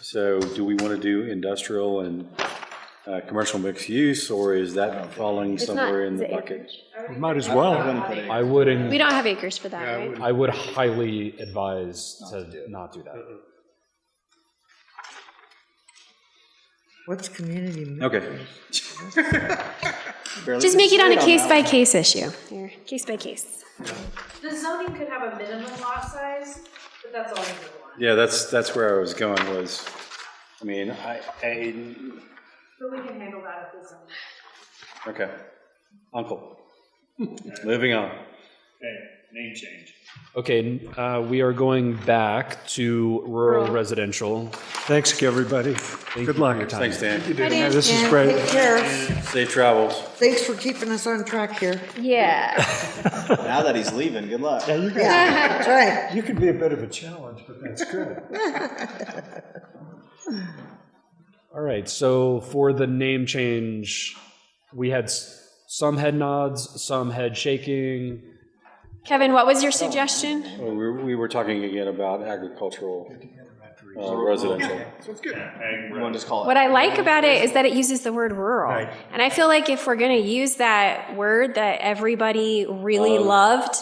So do we want to do industrial and commercial mixed use, or is that falling somewhere in the bucket? We might as well. I wouldn't. We don't have acres for that, right? I would highly advise to not do that. What's community? Okay. Just make it on a case-by-case issue, here, case by case. The zoning could have a minimum lot size, but that's all you would want. Yeah, that's where I was going was, I mean, But we can handle that at the zoning. okay. Uncle. Moving on. Okay, name change. Okay, we are going back to rural residential. Thanks, everybody. Good luck. Thanks, Dan. Yeah, this is great. Take care. Safe travels. Thanks for keeping us on track here. Yeah. Now that he's leaving, good luck. Yeah, That's right. you can be a bit of a challenge, but that's good. All right, so for the name change, we had some head nods, some head shaking. Kevin, what was your suggestion? Well, we were talking again about agricultural residential. You want to just call it? What I like about it is that it uses the word rural. Right. And I feel like if we're going to use that word that everybody really loved,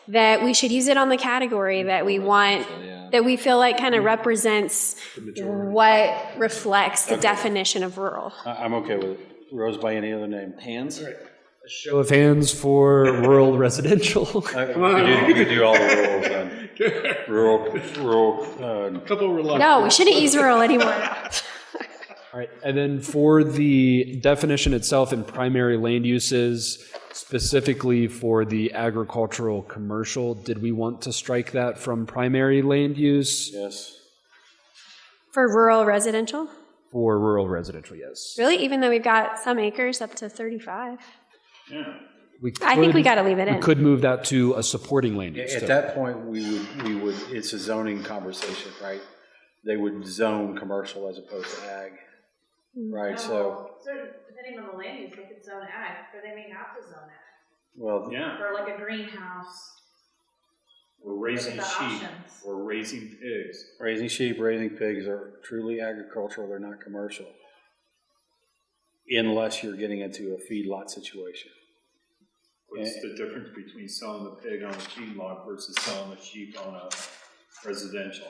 that we should use it on the category that we want, that we feel like kind of represents what reflects the definition of rural. I'm okay with it. Rose, by any other name? Hands? A show of hands for rural residential. We could do all the rurals then. Rural. No, we shouldn't use rural anymore. All right, and then for the definition itself in primary land uses, specifically for the agricultural commercial, did we want to strike that from primary land use? Yes. For rural residential? For rural residential, yes. Really? Even though we've got some acres up to 35? We I think we could- got to leave it in. We could move that to a supporting land use. At too. that point, we would, it's a zoning conversation, right? They would zone commercial as opposed to ag, right? So, Depending on the land use, they could zone ag, or they may have to zone ag, well, Yeah, for like a greenhouse. we're raising Look at the sheep, options. we're raising pigs. raising sheep, raising pigs are truly agricultural, they're not commercial. Unless you're getting into a feedlot situation. What's the difference between selling the pig on a feedlot versus selling the sheep on a residential?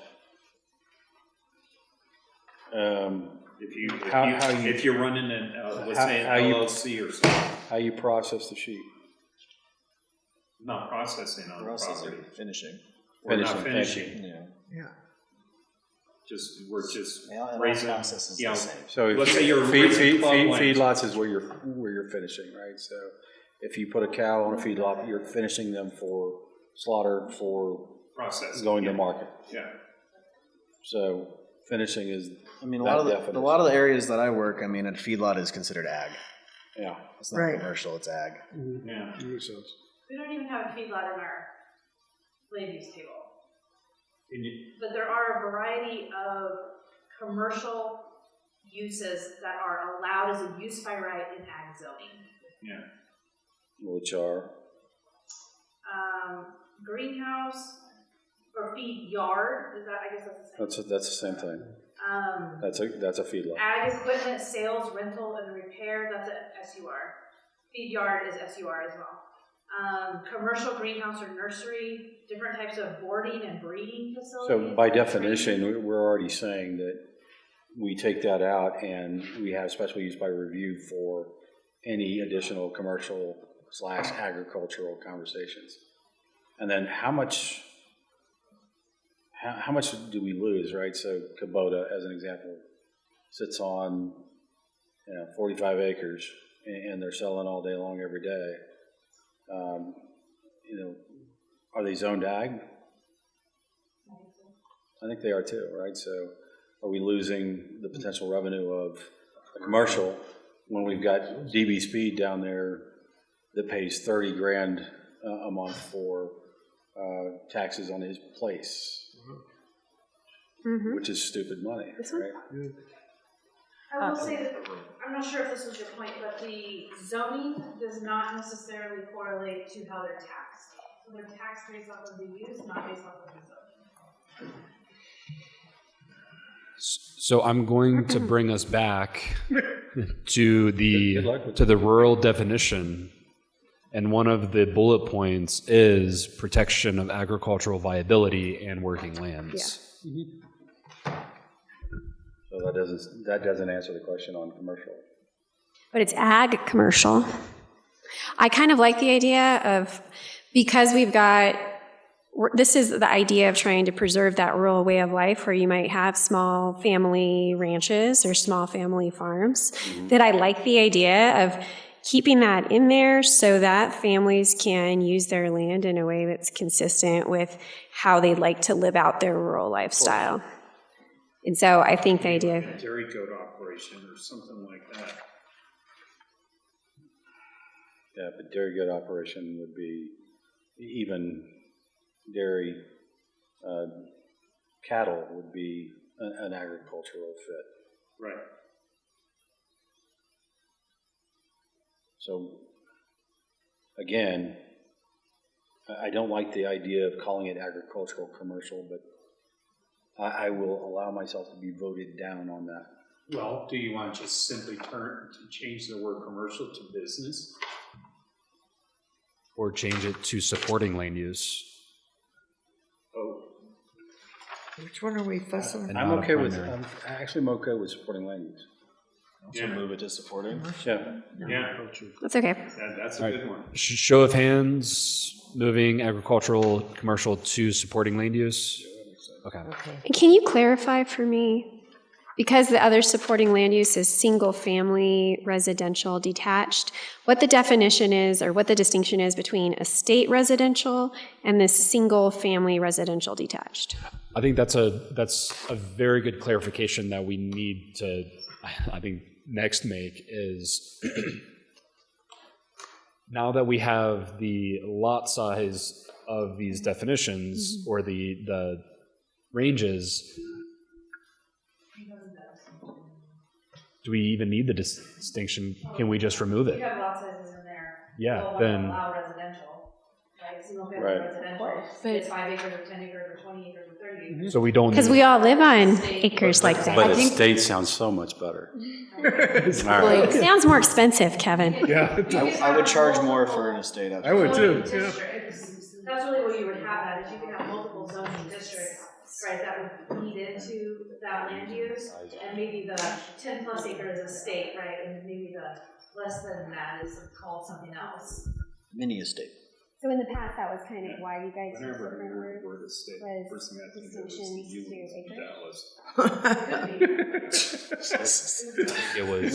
If you're running an, let's say an LLC or something, How you process the sheep. not processing on the property. Finishing. We're not finishing, Yeah. we're just Yeah, and all raising, process is you know, the same. So if let's say you're raising club lambs. feedlots is where you're finishing, right? So if you put a cow on a feedlot, you're finishing them for slaughter, for Processing. going to market. Yeah. So finishing is I mean, a that lot definition. of the areas that I work, I mean, a feedlot is considered ag. Yeah. It's not Right. commercial, it's ag. Yeah. We don't even have a feedlot in our land use table. And you- But there are a variety of commercial uses that are allowed as a use by right in ag zoning. yeah. Which are, Greenhouse or feed yard, is that, I guess that's the same. that's the same thing. That's a feedlot. Ag equipment, sales, rental, and repair, that's a SUR. Feed yard is SUR as well. Commercial greenhouse or nursery, different types of boarding and breeding facilities. So by definition, we're already saying that we take that out and we have special use by review for any additional commercial / agricultural conversations. And then how much do we lose, right? So Kubota, as an example, sits on 45 acres and they're selling all day long every day. Are they zoned ag? I think they are too, right? So are we losing the potential revenue of a commercial when we've got DB Speed down there that pays $30,000 a month for taxes on his place? which is stupid money, right? I will say that, I'm not sure if this was your point, but the zoning does not necessarily correlate to how they're taxed. So they're taxed based off of the use, not based off of the zoning. So I'm going to bring us back to the rural definition. And one of the bullet points is protection of agricultural viability and working lands. So that doesn't answer the question on commercial. But it's ag commercial. I kind of like the idea of, because this is the idea of trying to preserve that rural way of life where you might have small family ranches or small family farms, that I like the idea of keeping that in there so that families can use their land in a way that's consistent with how they'd like to live out their rural lifestyle. And so I think the idea of Dairy goat operation or something like that. Yeah, but dairy goat operation would be, even dairy cattle would be an agricultural fit. Right. So, again, I don't like the idea of calling it agricultural commercial, but I will allow myself to be voted down on that. Well, do you want to just simply change the word commercial to business? Or change it to supporting land use. Oh. Which one are we fussing? And I'm not a okay with, primary. I'm okay with supporting land use. Also move it to supporting. Yeah. Yeah, that's okay. that's a good one. Show of hands, moving agricultural commercial to supporting land use. Okay. And can you clarify for me, because the other supporting land use is single-family residential detached, what the definition is or what the distinction is between estate residential and this single-family residential detached? I think that's a very good clarification that we need to, I think, next make is now that we have the lot size of these definitions or the ranges, do we even need the distinction? Can we just remove You it? have lot sizes in there. Yeah, Well, then- allow residential, right, single family Right. residential. But- It's 5 acres or 10 acres or 20 acres or 30 acres. So we don't. Because we all live on acres like that. But estate sounds so much better. All right. It sounds more expensive, Kevin. Yeah, I would charge more for an estate. I would too, yeah. Districts, that's really what you would have, that is you could have multiple zoning districts, right, that would feed into that land use, and maybe the 10 plus acre is estate, right, and maybe the less than that is called something else. Mini estate. So in the past, that was kind of why you guys Whenever I heard the word estate, the first thing I think of was the Dallas. It was.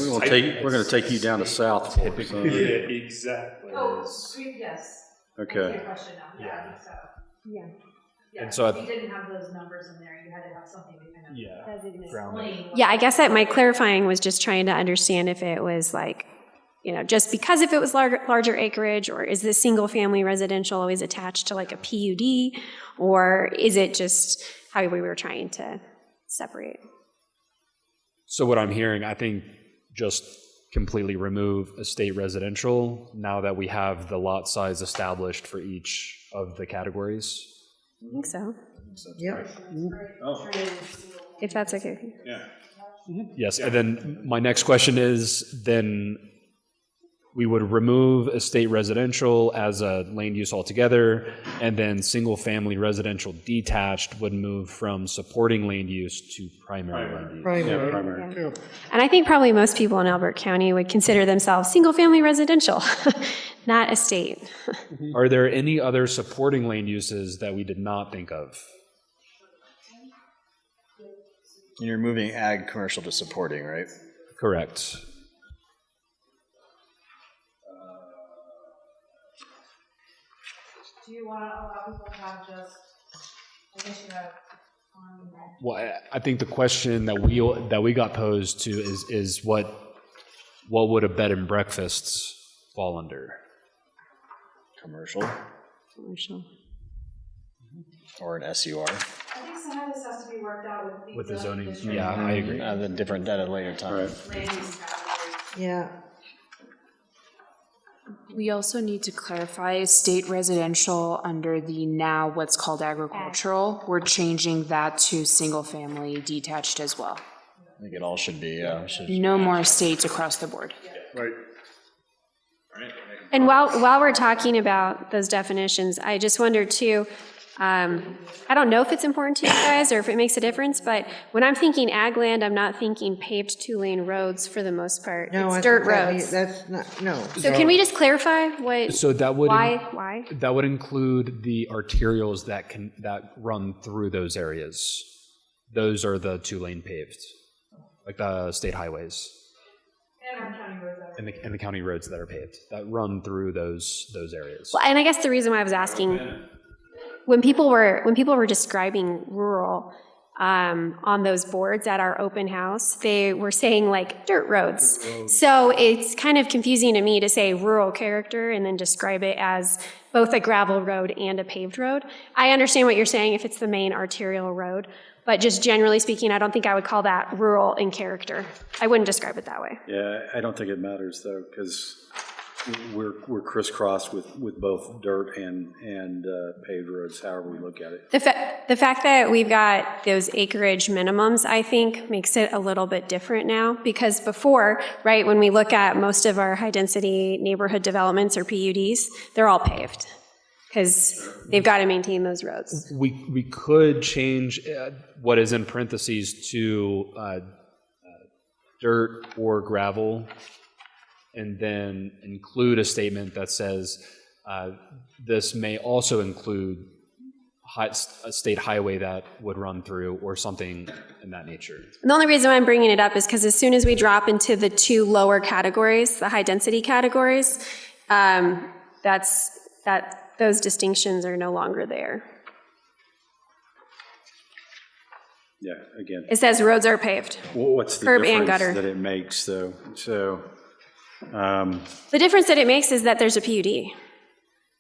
We're going to take you down to South Fork. So. Yeah, exactly. Oh, sweet, yes. That's Okay. your question now, yeah, I think so. Yeah. Yeah, And so if you didn't have those numbers in there, you had to have something to kind of explain. what- Yeah, I guess that my clarifying was just trying to understand if it was like, just because if it was larger acreage, or is this single-family residential always attached to like a PUD, or is it just how we were trying to separate? So what I'm hearing, I think just completely remove estate residential now that we have the lot size established for each of the categories. I think so, Yep. Oh, if that's okay. yeah. Yes, and then my next question is, then we would remove estate residential as a land use altogether, and then single-family residential detached would move from supporting land use to primary land use. Primary. Primary. And I think probably most people in Elbert County would consider themselves single-family residential, not estate. Are there any other supporting land uses that we did not think of? And you're moving ag commercial to supporting, right? Correct. Do you want to allow people to have just, I guess you have, Well, I think the question that we got posed to is what would a bed and breakfasts fall under? Commercial. Commercial. Or an SUR. I think some of this has to be worked out With the zoning, district. yeah, I agree. The different at a later time. Land use categories. Yeah. We also need to clarify state residential under the now what's called agricultural. We're changing that to single-family detached as well. I think it all should be, No more estates across the board. Right. And while we're talking about those definitions, I just wonder too, I don't know if it's important to you guys or if it makes a difference, but when I'm thinking ag land, I'm not thinking paved two-lane roads for the most part. No, It's I dirt think that roads. that's not, no. So can we just clarify what, So that would why? that would include the arterials that run through those areas. Those are the 2-lane paved, like the state highways And our county roads that are. and the county roads that are paved that run through those areas. Well, and I guess the reason why I was asking, when people were describing rural on those boards at our open house, they were saying like dirt roads. So it's kind of confusing to me to say rural character and then describe it as both a gravel road and a paved road. I understand what you're saying if it's the main arterial road, but just generally speaking, I don't think I would call that rural in character. I wouldn't describe it that way. Yeah, I don't think it matters though, because we're crisscrossed with both dirt and paved roads, however we look at it. The fact that we've got those acreage minimums, I think, makes it a little bit different now, because before, right, when we look at most of our high-density neighborhood developments or PUDs, they're all paved, because they've got to maintain those roads. We could change what is in parentheses to dirt or gravel, and then include a statement that says this may also include a state highway that would run through or something in that nature. And the only reason why I'm bringing it up is because as soon as we drop into the two lower categories, the high-density categories, those distinctions are no longer there. Yeah, again. It says roads are paved. What's the Curb and difference gutter. that it makes though? So, The difference that it makes is that there's a PUD.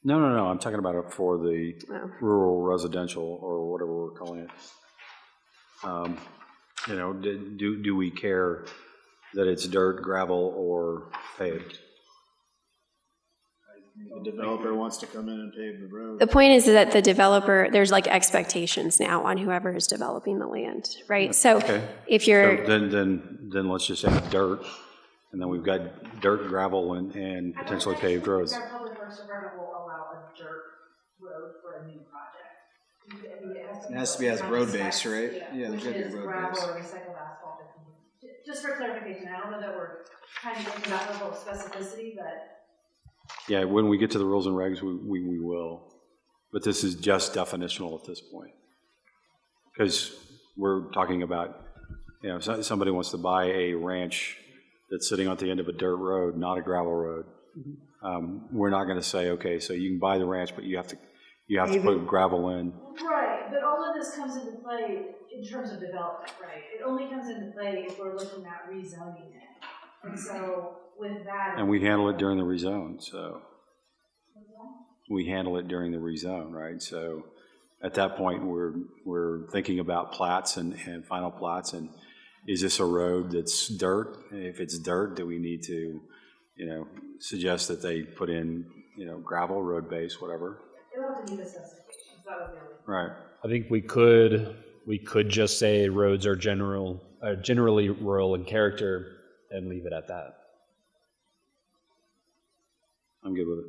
no, I'm talking about it for the Oh. rural residential or whatever we're calling it. Do we care that it's dirt, gravel, or paved? The developer wants to come in and pave the road. The point is that the developer, there's like expectations now on whoever is developing the land, right? So Okay. if you're, So then let's just say dirt, and then we've got dirt, gravel, and potentially paved roads. Our public works department will allow a dirt road for a new project. I mean, It has to be as road base, right? Yeah, Which there's gotta be is road gravel base. or recycled asphalt. Just for clarification, I don't know that we're trying to get to that level of specificity, but. Yeah, when we get to the rules and regs, we will. But this is just definitional at this point. Because we're talking about, somebody wants to buy a ranch that's sitting at the end of a dirt road, not a gravel road. We're not going to say, okay, so you can buy the ranch, but you have to put gravel in. Right, but all of this comes into play in terms of development, right? It only comes into play if we're looking at rezoning it. And so with that. And we handle it during the rezone, so. We handle it during the rezone, right? So at that point, we're thinking about plats and final plats, and is this a road that's dirt? If it's dirt, do we need to, suggest that they put in, gravel, road base, whatever? It'll have to meet the specifications, that was the only. Right. I think we could just say roads are generally rural in character and leave it at that. I'm good with it.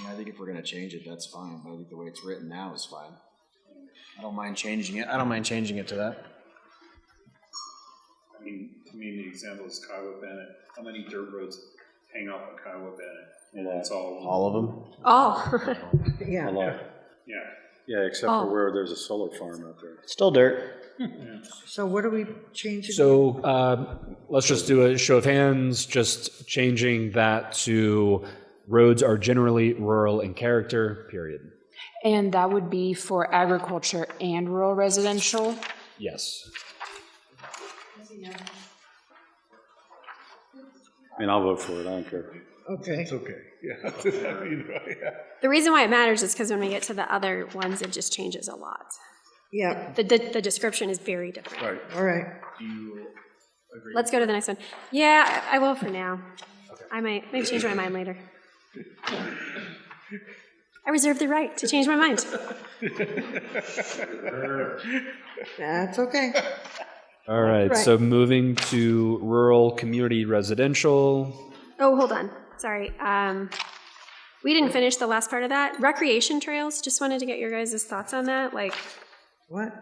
Yeah, I think if we're gonna change it, that's fine, but I think the way it's written now is fine. I don't mind changing it to that. I mean, to me, the example is Kiowa Bennett. How many dirt roads hang off of Kiowa Bennett? And it's all of them? oh, Yeah. A lot. Yeah. Yeah, except for where there's a solar farm out there. Still dirt. So what are we changing? So let's just do a show of hands, just changing that to roads are generally rural in character, period. And that would be for agriculture and rural residential. Yes. I mean, I'll vote for it, I don't care. Okay. It's okay, yeah. Either way, yeah. The reason why it matters is because when we get to the other ones, it just changes a lot. Yeah, The description is very different. Right. all right. Do you agree? Let's go to the next one. Yeah, I will for now. I might maybe change my mind later. I reserve the right to change my mind. That's okay. All right, so moving to rural community residential. Oh, hold on. Sorry. We didn't finish the last part of that. Recreation trails, just wanted to get your guys' thoughts on that. Like What?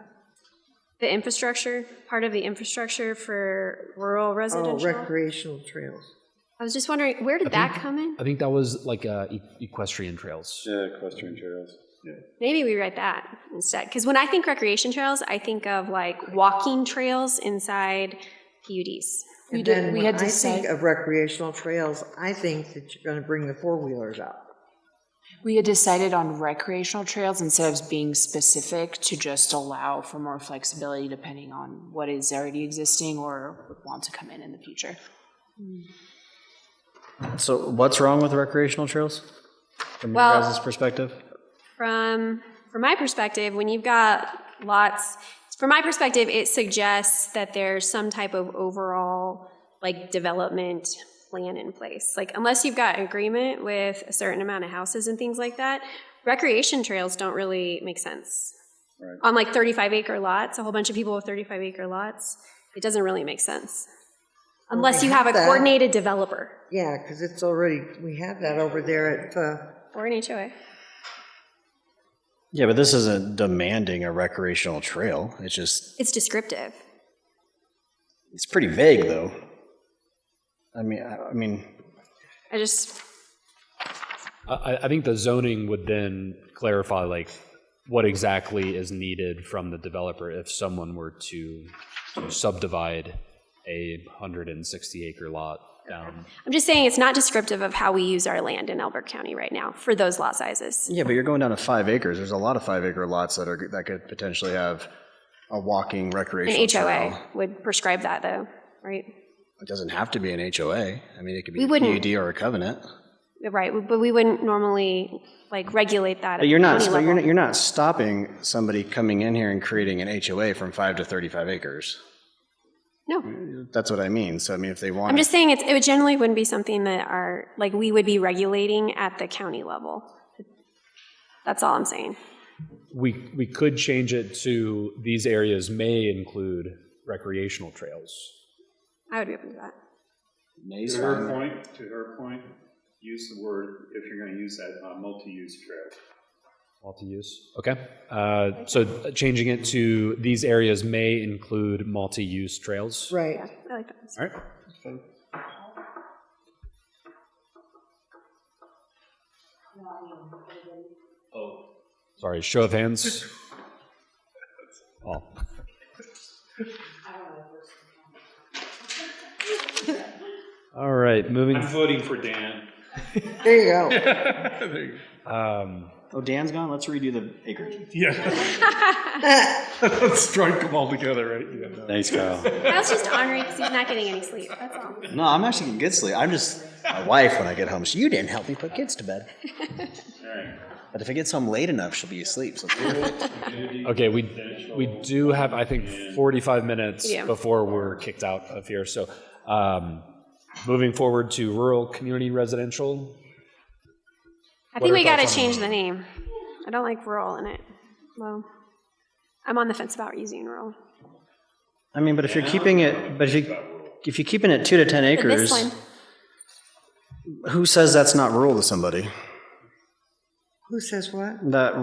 the infrastructure, part of the infrastructure for rural Oh, residential. recreational trails. I was just wondering, where did that come in? I think that was like equestrian trails. Yeah, equestrian trails. Maybe we write that instead. Because when I think recreation trails, I think of like walking trails inside PUDs. And did- then we when had I think decided- of recreational trails, I think that you're gonna bring the four-wheelers out. We had decided on recreational trails instead of being specific to just allow for more flexibility depending on what is already existing or would want to come in the future. So what's wrong with recreational trails from Well- your guys' perspective? From my perspective, when you've got lots, from my perspective, it suggests that there's some type of overall like development plan in place. Like unless you've got agreement with a certain amount of houses and things like that, recreation trails don't really make sense. Right. On like 35-acre lots, a whole bunch of people with 35-acre lots, it doesn't really make sense. Unless you have a that. coordinated developer Yeah, because it's already, we have that over there at, or an HOA. Yeah, but this isn't demanding a recreational trail. It's just, It's descriptive. it's pretty vague, though. I mean, I think the zoning would then clarify like what exactly is needed from the developer if someone were to subdivide a 160-acre lot down. I'm just saying it's not descriptive of how we use our land in Elbert County right now for those lot sizes. yeah, but you're going down to 5 acres. There's a lot of 5-acre lots that could potentially have a walking recreational An trail. HOA would prescribe that though, right? It doesn't have to be an HOA. I mean, it could be We a wouldn't- PUD or a covenant. Right, but we wouldn't normally like regulate that at But you're not. county But level. you're not stopping somebody coming in here and creating an HOA from 5 to 35 acres. No, That's what I mean. So I mean, if they want, I'm just saying it generally wouldn't be something that we would be regulating at the county level. That's all I'm saying. We could change it to these areas may include recreational trails. I would be open to that. To her point, use the word, if you're going to use that, multi-use trail. Multi-use, okay. So changing it to these areas may include multi-use trails. right. Yeah, I like that. All right. Oh, Sorry, show of hands. Oh. All right, moving. I'm voting for Dan. There you go. oh, Dan's gone. Let's redo the acreage. Yeah. Let's strike them all together, right? Yeah, no. Thanks, Kyle. Kyle's just ornery because he's not getting any sleep, that's all. No, I'm actually getting good sleep. I'm just my wife when I get home. So you didn't help me put kids to bed. All right. But if it gets home late enough, she'll be asleep. So Okay, we do have, I think, 45 minutes Yeah. before we're kicked out of here. So moving forward to rural community residential. I What think are we your gotta thoughts on change the name. I don't like rural in it. Well, I'm on the fence about using rural. I mean, but if you're keeping it, but if you're keeping it 2 to 10 But acres, this one, who says that's not rural to somebody? Who says what? That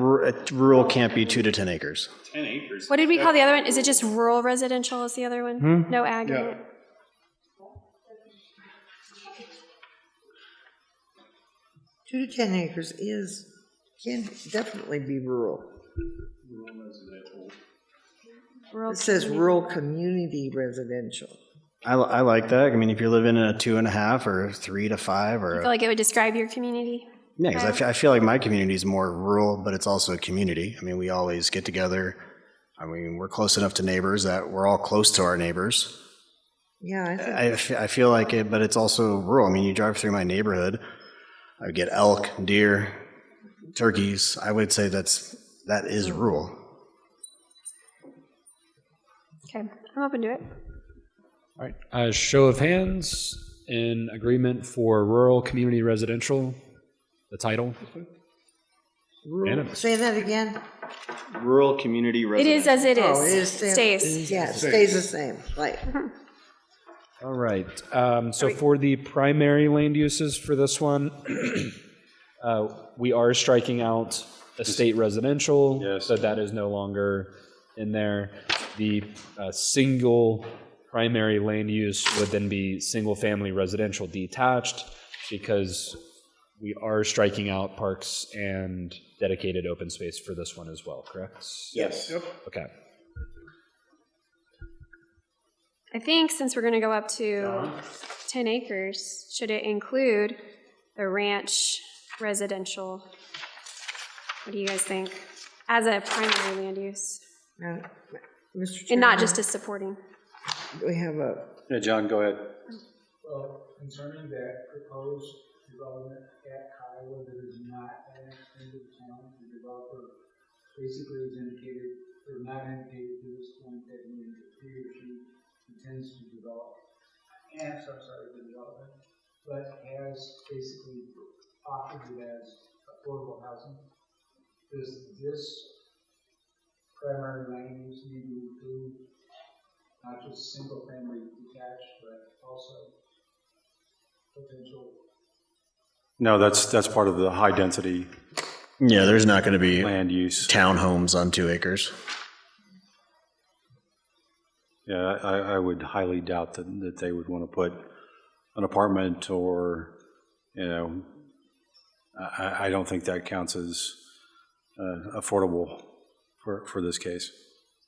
rural can't be 2 to 10 acres. 10 acres. what did we call the other one? Is it just rural residential is the other one? No ag in it? 2 to 10 acres can definitely be rural. Rural It says community. rural community residential. I like that. I mean, if you're living in a 2.5 or 3 to 5 or I feel like it would describe your community. yeah, because I feel like my community is more rural, but it's also a community. I mean, we always get together. I mean, we're close enough to neighbors that we're all close to our neighbors. Yeah, I think I feel like it, but it's also rural. I mean, you drive through my neighborhood, I would get elk, deer, turkeys. I would say that is rural. Okay, I'm open to it. All right, show of hands in agreement for rural community residential, the title. Unanimous. Say that again? Rural community It residential. is as it is. Oh, it is. Stays. Yeah, it stays the same, right. All right, so for the primary land uses for this one, we are striking out estate residential, Yes. so that is no longer in there. The single primary land use would then be single-family residential detached, because we are striking out parks and dedicated open space for this one as well, correct? Yes. Okay. I think since we're going to go up to 10 acres, should it include the ranch residential? What do you guys think? As a primary land use, Now, Mr. and not Chairman, just as supporting? we have a, Yeah, John, go ahead. Well, concerning that proposed development at Kiowa that is not annexed into the town, the developer basically has indicated, or not indicated to this point, that he or she intends to develop, the development, but has basically offered it as affordable housing. Does this primary land use need to include not just single-family detached, but also potential? No, that's part of the high-density Yeah, there's not going to be land use. townhomes on 2 acres. Yeah, I would highly doubt that they would want to put an apartment or, I don't think that counts as affordable for this case.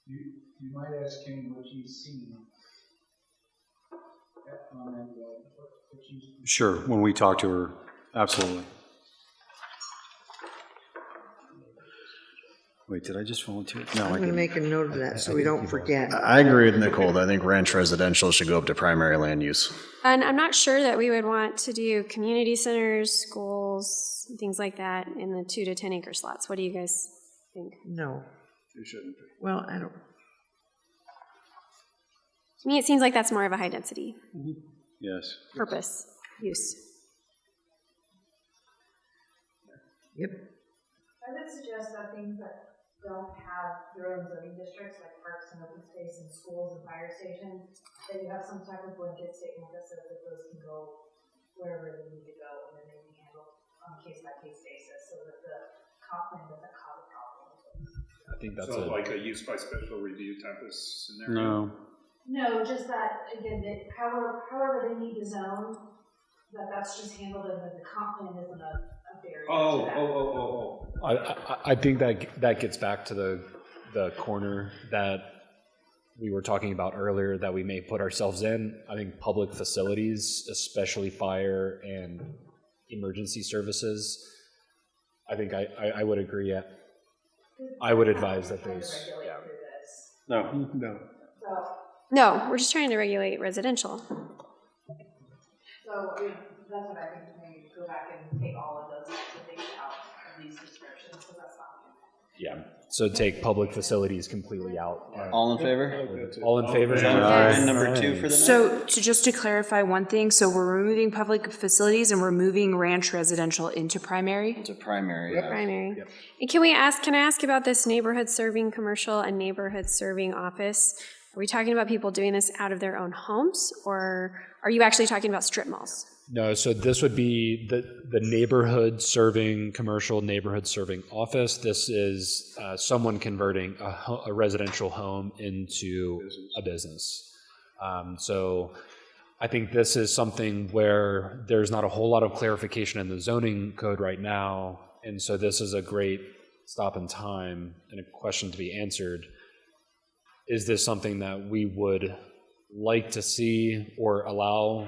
You might ask him what he's seen. Sure, when we talk to her, absolutely. Wait, did I just volunteer? No, I'm I going to didn't. make a note of that so we don't forget. I agree with Nicole. I think ranch residential should go up to primary land use. And I'm not sure that we would want to do community centers, schools, things like that in the 2 to 10 acre slots. What do you guys think? No. You shouldn't be. Well, I don't, To me, it seems like that's more of a high density Yes. purpose, use. yep. I would suggest that things that don't have their own zoning districts, like parks and open space and schools and fire stations, that you have some type of blanket statement that says that those can go wherever they need to go, and then they can be handled on a case-by-case basis, so that the comp plan doesn't cause a problem. I think that's So like a use by special review type of scenario? No. No, just that, again, that however they need to zone, that's just handled, and that the comp plan isn't a barrier to that. I think that gets back to the corner that we were talking about earlier that we may put ourselves in. I think public facilities, especially fire and emergency services, I think I would agree. I would advise that those. Yeah. No. No. No, we're just trying to regulate residential. So, I mean, that's what I think, maybe go back and take all of those types of things out of these descriptions, because that's not. Yeah. So take public facilities completely out. All in favor? All in favor? And number 2 for the night? So just to clarify one thing, so we're removing public facilities and we're moving ranch residential into primary? To primary, yeah. Primary. And can I ask about this neighborhood serving commercial and neighborhood serving office? Are we talking about people doing this out of their own homes, or are you actually talking about strip malls? No, so this would be the neighborhood serving commercial, neighborhood serving office. This is someone converting a residential home into a business. So I think this is something where there's not a whole lot of clarification in the zoning code right now, and so this is a great stop in time and a question to be answered. Is this something that we would like to see or allow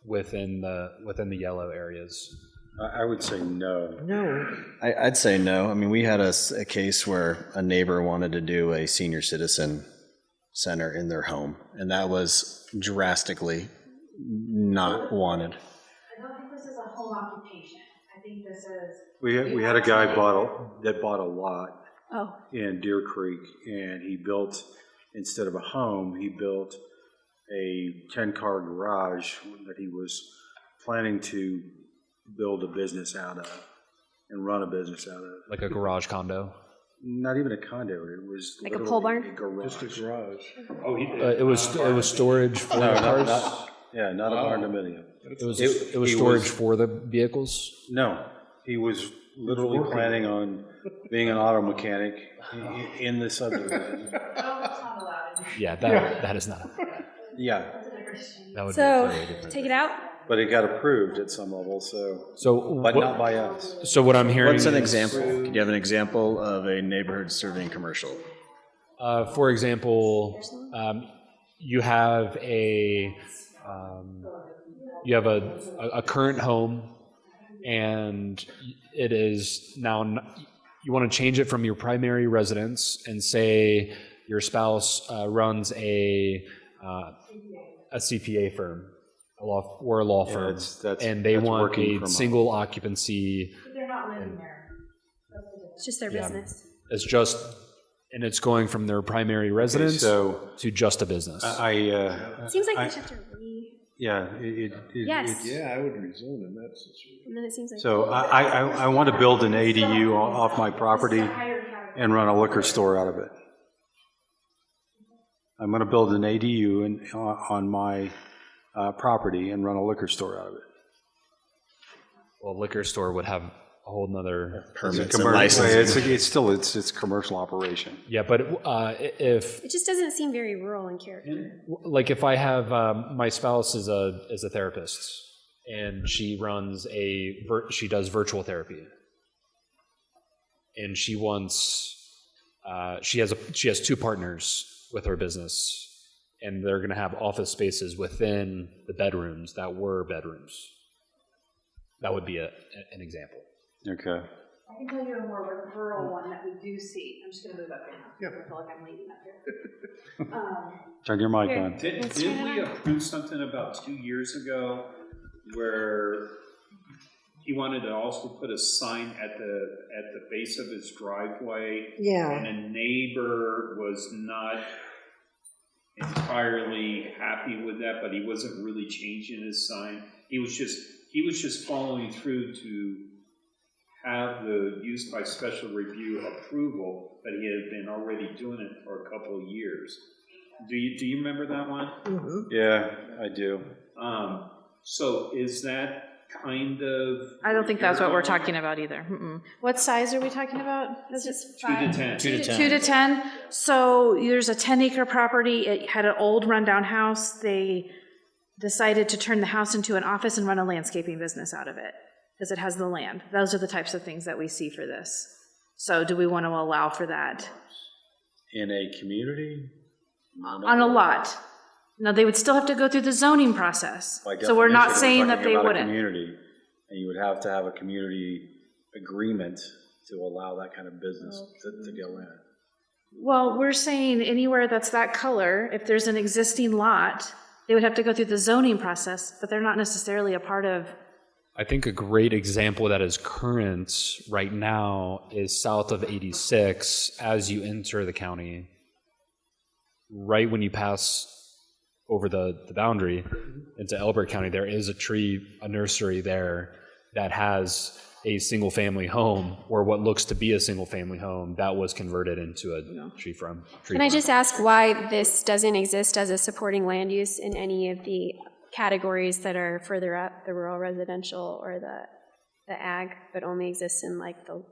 within the yellow areas? I would say no. No. I'd say no. I mean, we had a case where a neighbor wanted to do a senior citizen center in their home, and that was drastically not wanted. I don't think this is a home occupation think this is. We had a guy that bought a lot Oh, in Deer Creek, and he built, instead of a home, he built a 10-car garage that he was planning to build a business out of and run a business out of. Like a garage condo. Not even a condo, it was like a literally pole barn? a garage. Just a garage. Oh, he did. It was storage for No, the cars. not a barndominium. It was he storage was- for the vehicles. No, he was literally planning on being an auto mechanic in the subdivision. Yeah, that is not. Yeah, That would so be very different. take it out? but it got approved at some level, So, but what- not by us. So what I'm hearing What's an is, example? Could you have an example of a neighborhood serving commercial? For example, you have a current home, and it is now you want to change it from your primary residence, and say your spouse runs a CPA firm, a law firm, and they that's want working a from single occupancy. But they're not living there. It's just their Yeah. business. It's just, and it's going from their primary residence so to just a business. Seems like we should have to Yes. Yeah, I would rezone in that situation. And then it seems like. So I want to build an ADU off my property and run a liquor store out of it. I'm going to build an ADU on my property and run a liquor store out of it. Well, liquor store would have a whole nother Permits and licensing. It's commercial operation. Yeah, but if It just doesn't seem very rural in character. like if I have my spouse is a therapist and she runs she does virtual therapy, and she wants she has two partners with her business, and they're going to have office spaces within the bedrooms that were bedrooms. That would be an example. Okay. I can tell you a more rural one that we do see. I'm just gonna move up here now. I feel like I'm leading up here. Turn your mic on. Did we approve something about 2 years ago where he wanted to also put a sign at the base of his driveway? Yeah. And a neighbor was not entirely happy with that, but he wasn't really changing his sign. He was just following through to have the use by special review approval, but he had been already doing it for a couple of years. Do you remember that one? Mm-hmm. Yeah, I do. So is that kind of? I don't think that's what we're talking about either. Mm-mm. What size are we talking about? It's just 2 to 10. 2 to 10. 2 to 10. So there's a 10-acre property. It had an old rundown house. They decided to turn the house into an office and run a landscaping business out of it because it has the land. Those are the types of things that we see for this. So do we want to allow for that? In a community? On a lot. Now, they would still have to go through the zoning process. By So we're not definition, saying we're that talking they about a wouldn't. community, and you would have to have a community agreement to allow that kind of business to go in. Well, we're saying anywhere that's that color, if there's an existing lot, they would have to go through the zoning process, but they're not necessarily a part of. I think a great example that is current right now is south of 86 as you enter the county. Right when you pass over the boundary into Elbert County, there is a nursery there that has a single-family home, or what looks to be a single-family home, that was converted into a tree farm. Can I just ask why this doesn't exist as a supporting land use in any of the categories that are further up, the rural residential or the ag, but only exists in like the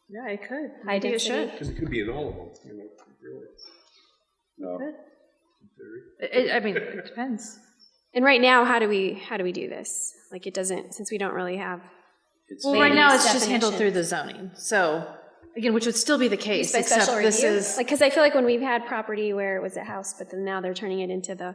Yeah, it could. high Maybe it density? should. Because it could be in all of them, really. No. I mean, it depends. And right now, how do we do this? Like it doesn't, since we don't really have. Well, land right now use it's just handled definition. through the zoning. So, again, which would still be the case, By except special this review? is. Like, because I feel like when we've had property where it was a house, but then now they're turning it into the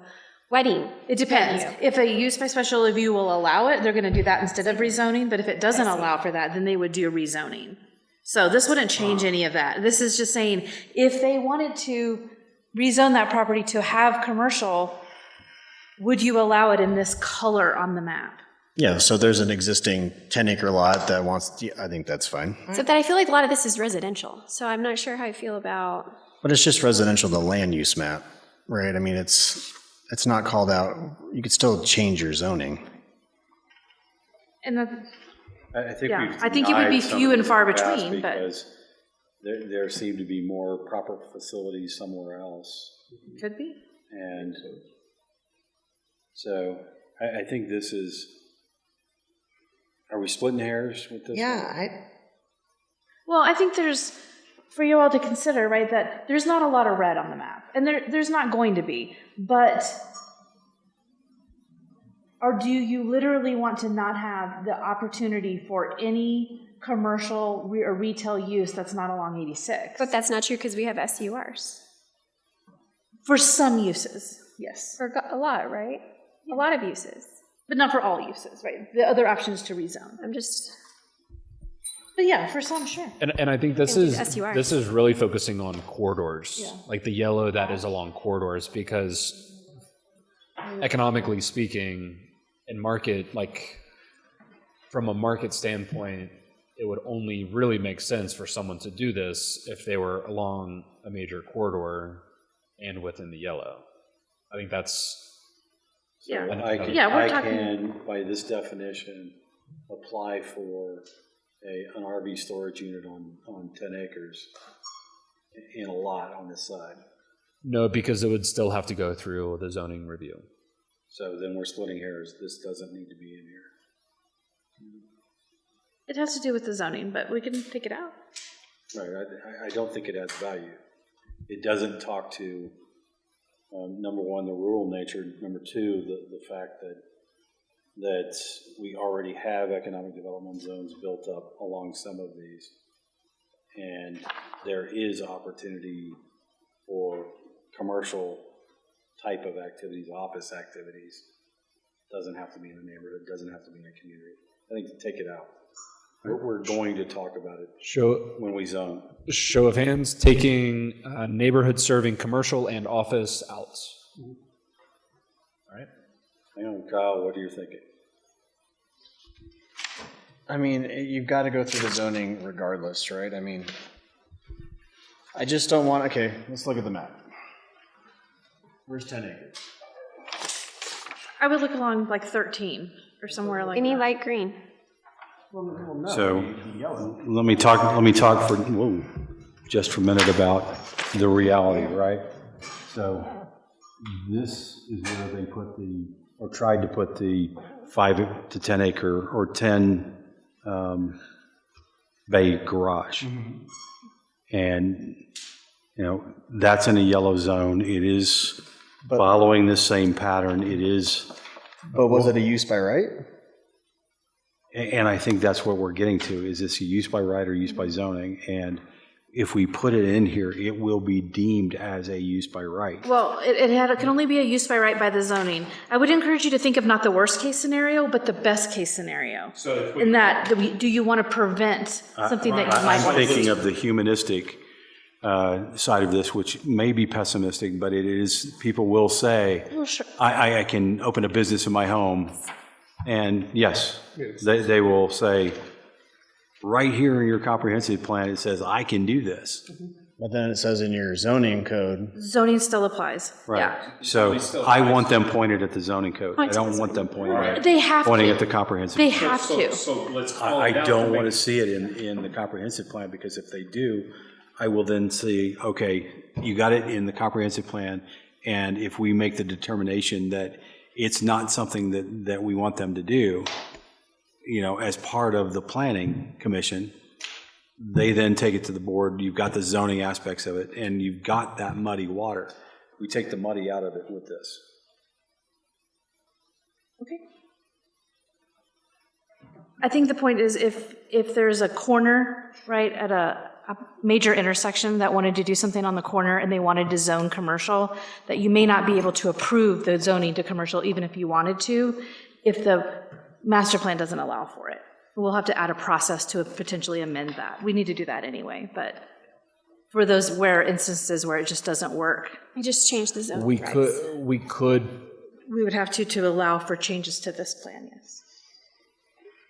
wedding. It depends. venue. If a use by special review will allow it, they're going to do that instead of rezoning. But if it doesn't allow for that, then they would do rezoning. So this wouldn't change any of that. This is just saying if they wanted to rezone that property to have commercial, would you allow it in this color on the map? Yeah, so there's an existing 10-acre lot that wants, I think that's fine. Except that I feel like a lot of this is residential, so I'm not sure how I feel about. But it's just residential, the land use map, right? I mean, it's not called out. You could still change your zoning. And I think Yeah, we've I think it would be denied some few of and this far in the past between, but- Because there seem to be more proper facilities somewhere else. could be. And so I think this is, are we splitting hairs with this? Yeah, Well, I think there's, for you all to consider, right, that there's not a lot of red on the map, and there's not going to be, but or do you literally want to not have the opportunity for any commercial or retail use that's not along 86? But that's not true because we have SURs. For some uses, yes. For a lot, right? A lot of uses. But not for all uses, right? The other option is to rezone. I'm just. But yeah, for some, sure. And I think this Can do is SURs. this is really focusing on corridors, Yeah. like the yellow that is along corridors, because economically speaking, in market, like from a market standpoint, it would only really make sense for someone to do this if they were along a major corridor and within the yellow. I think that's Yeah. I can, Yeah, we're I talking- can, by this definition, apply for an RV storage unit on 10 acres in a lot on this side. no, because it would still have to go through the zoning review. So then we're splitting hairs. This doesn't need to be in here. It has to do with the zoning, but we can take it out. Right, I don't think it adds value. It doesn't talk to, number one, the rural nature, number two, the fact that we already have economic development zones built up along some of these. And there is opportunity for commercial type of activities, office activities. Doesn't have to be in a neighborhood, doesn't have to be in a community. I think take it out. We're going to talk about it when we zone. Show of hands, taking neighborhood serving commercial and office out. All right. Hang on, Kyle, what are you thinking? I mean, you've got to go through the zoning regardless, right? I mean, I just don't want, okay, let's look at the map. Where's 10 acres? I would look along like 13 or somewhere like Any that. light green. So let me talk for just for a minute about the reality, right? So this is where they put or tried to put the 5 to 10 acre or 10 bay garage. And, that's in a yellow zone. It is following the same pattern. It is. But was it a use by right? And I think that's what we're getting to, is this a use by right or use by zoning? And if we put it in here, it will be deemed as a use by right. Well, it can only be a use by right by the zoning. I would encourage you to think of not the worst case scenario, but the best case scenario. So if we, In that, do you want to prevent something that you might I'm want to thinking see? of the humanistic side of this, which may be pessimistic, but it is, people will say, Well, sure. I can open a business in my home, and yes, they will say, right here in your comprehensive plan, it says, I can do this. But then it says in your zoning code, Zoning still applies. Right. Yeah. So I want them pointed at the zoning code. I don't want them pointing They have pointing to. at the comprehensive. They plan. have to. so let's call I it down don't to want to make- see it in the comprehensive plan, because if they do, I will then see, okay, you got it in the comprehensive plan, and if we make the determination that it's not something that we want them to do, as part of the planning commission, they then take it to the board. You've got the zoning aspects of it, and you've got that muddy water. We take the muddy out of it with this. Okay. I think the point is if there's a corner, right, at a major intersection that wanted to do something on the corner and they wanted to zone commercial, that you may not be able to approve the zoning to commercial even if you wanted to, if the master plan doesn't allow for it. We'll have to add a process to potentially amend that. We need to do that anyway, but for those instances where it just doesn't work, I just changed the zone. We could we would have to allow for changes to this plan, yes.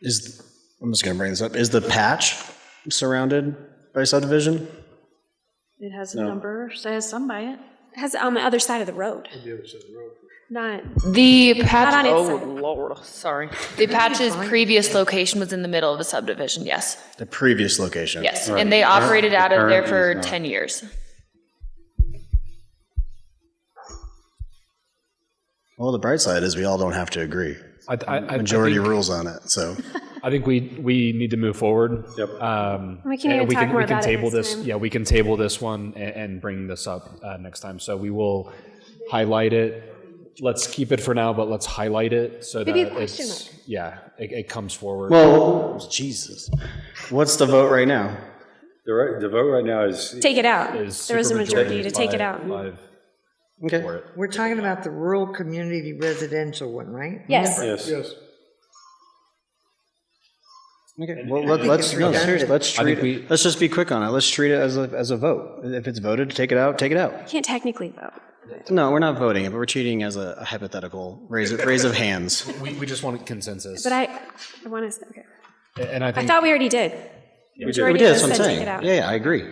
I'm just gonna bring this up, is the patch surrounded by subdivision? It has a number, so it has some by it. It has on the other side of the road. Not, The Not patch, on its oh side. Lord, sorry. The patch's previous location was in the middle of the subdivision, yes. The previous location? Yes, and they operated out of there for 10 years. Well, the bright side is we all don't have to agree. Majority rules on it, so. I think we need to move forward. Yep. We can even talk more about it table next this. time. Yeah, we can table this one and bring this up next time. So we will highlight it. Let's keep it for now, but let's highlight it so Maybe a that question it's, it comes forward. Well, Jesus. What's the vote right now? The vote right now is. take it out. Is There was a majority supermajority to take it by- out. by- Okay. for it. We're talking about the rural community residential one, right? Yes. Yes. Okay, well, let's I think we- let's just be quick on it. Let's treat it as a vote. If it's voted to take it out, take it out. You can't technically vote. No, we're not voting it, but we're treating it as a hypothetical raise of hands. We just want consensus. But I want to, okay. And I I think thought we already did. We Majority did, of that's us what I'm said saying. take it out. Yeah, I agree.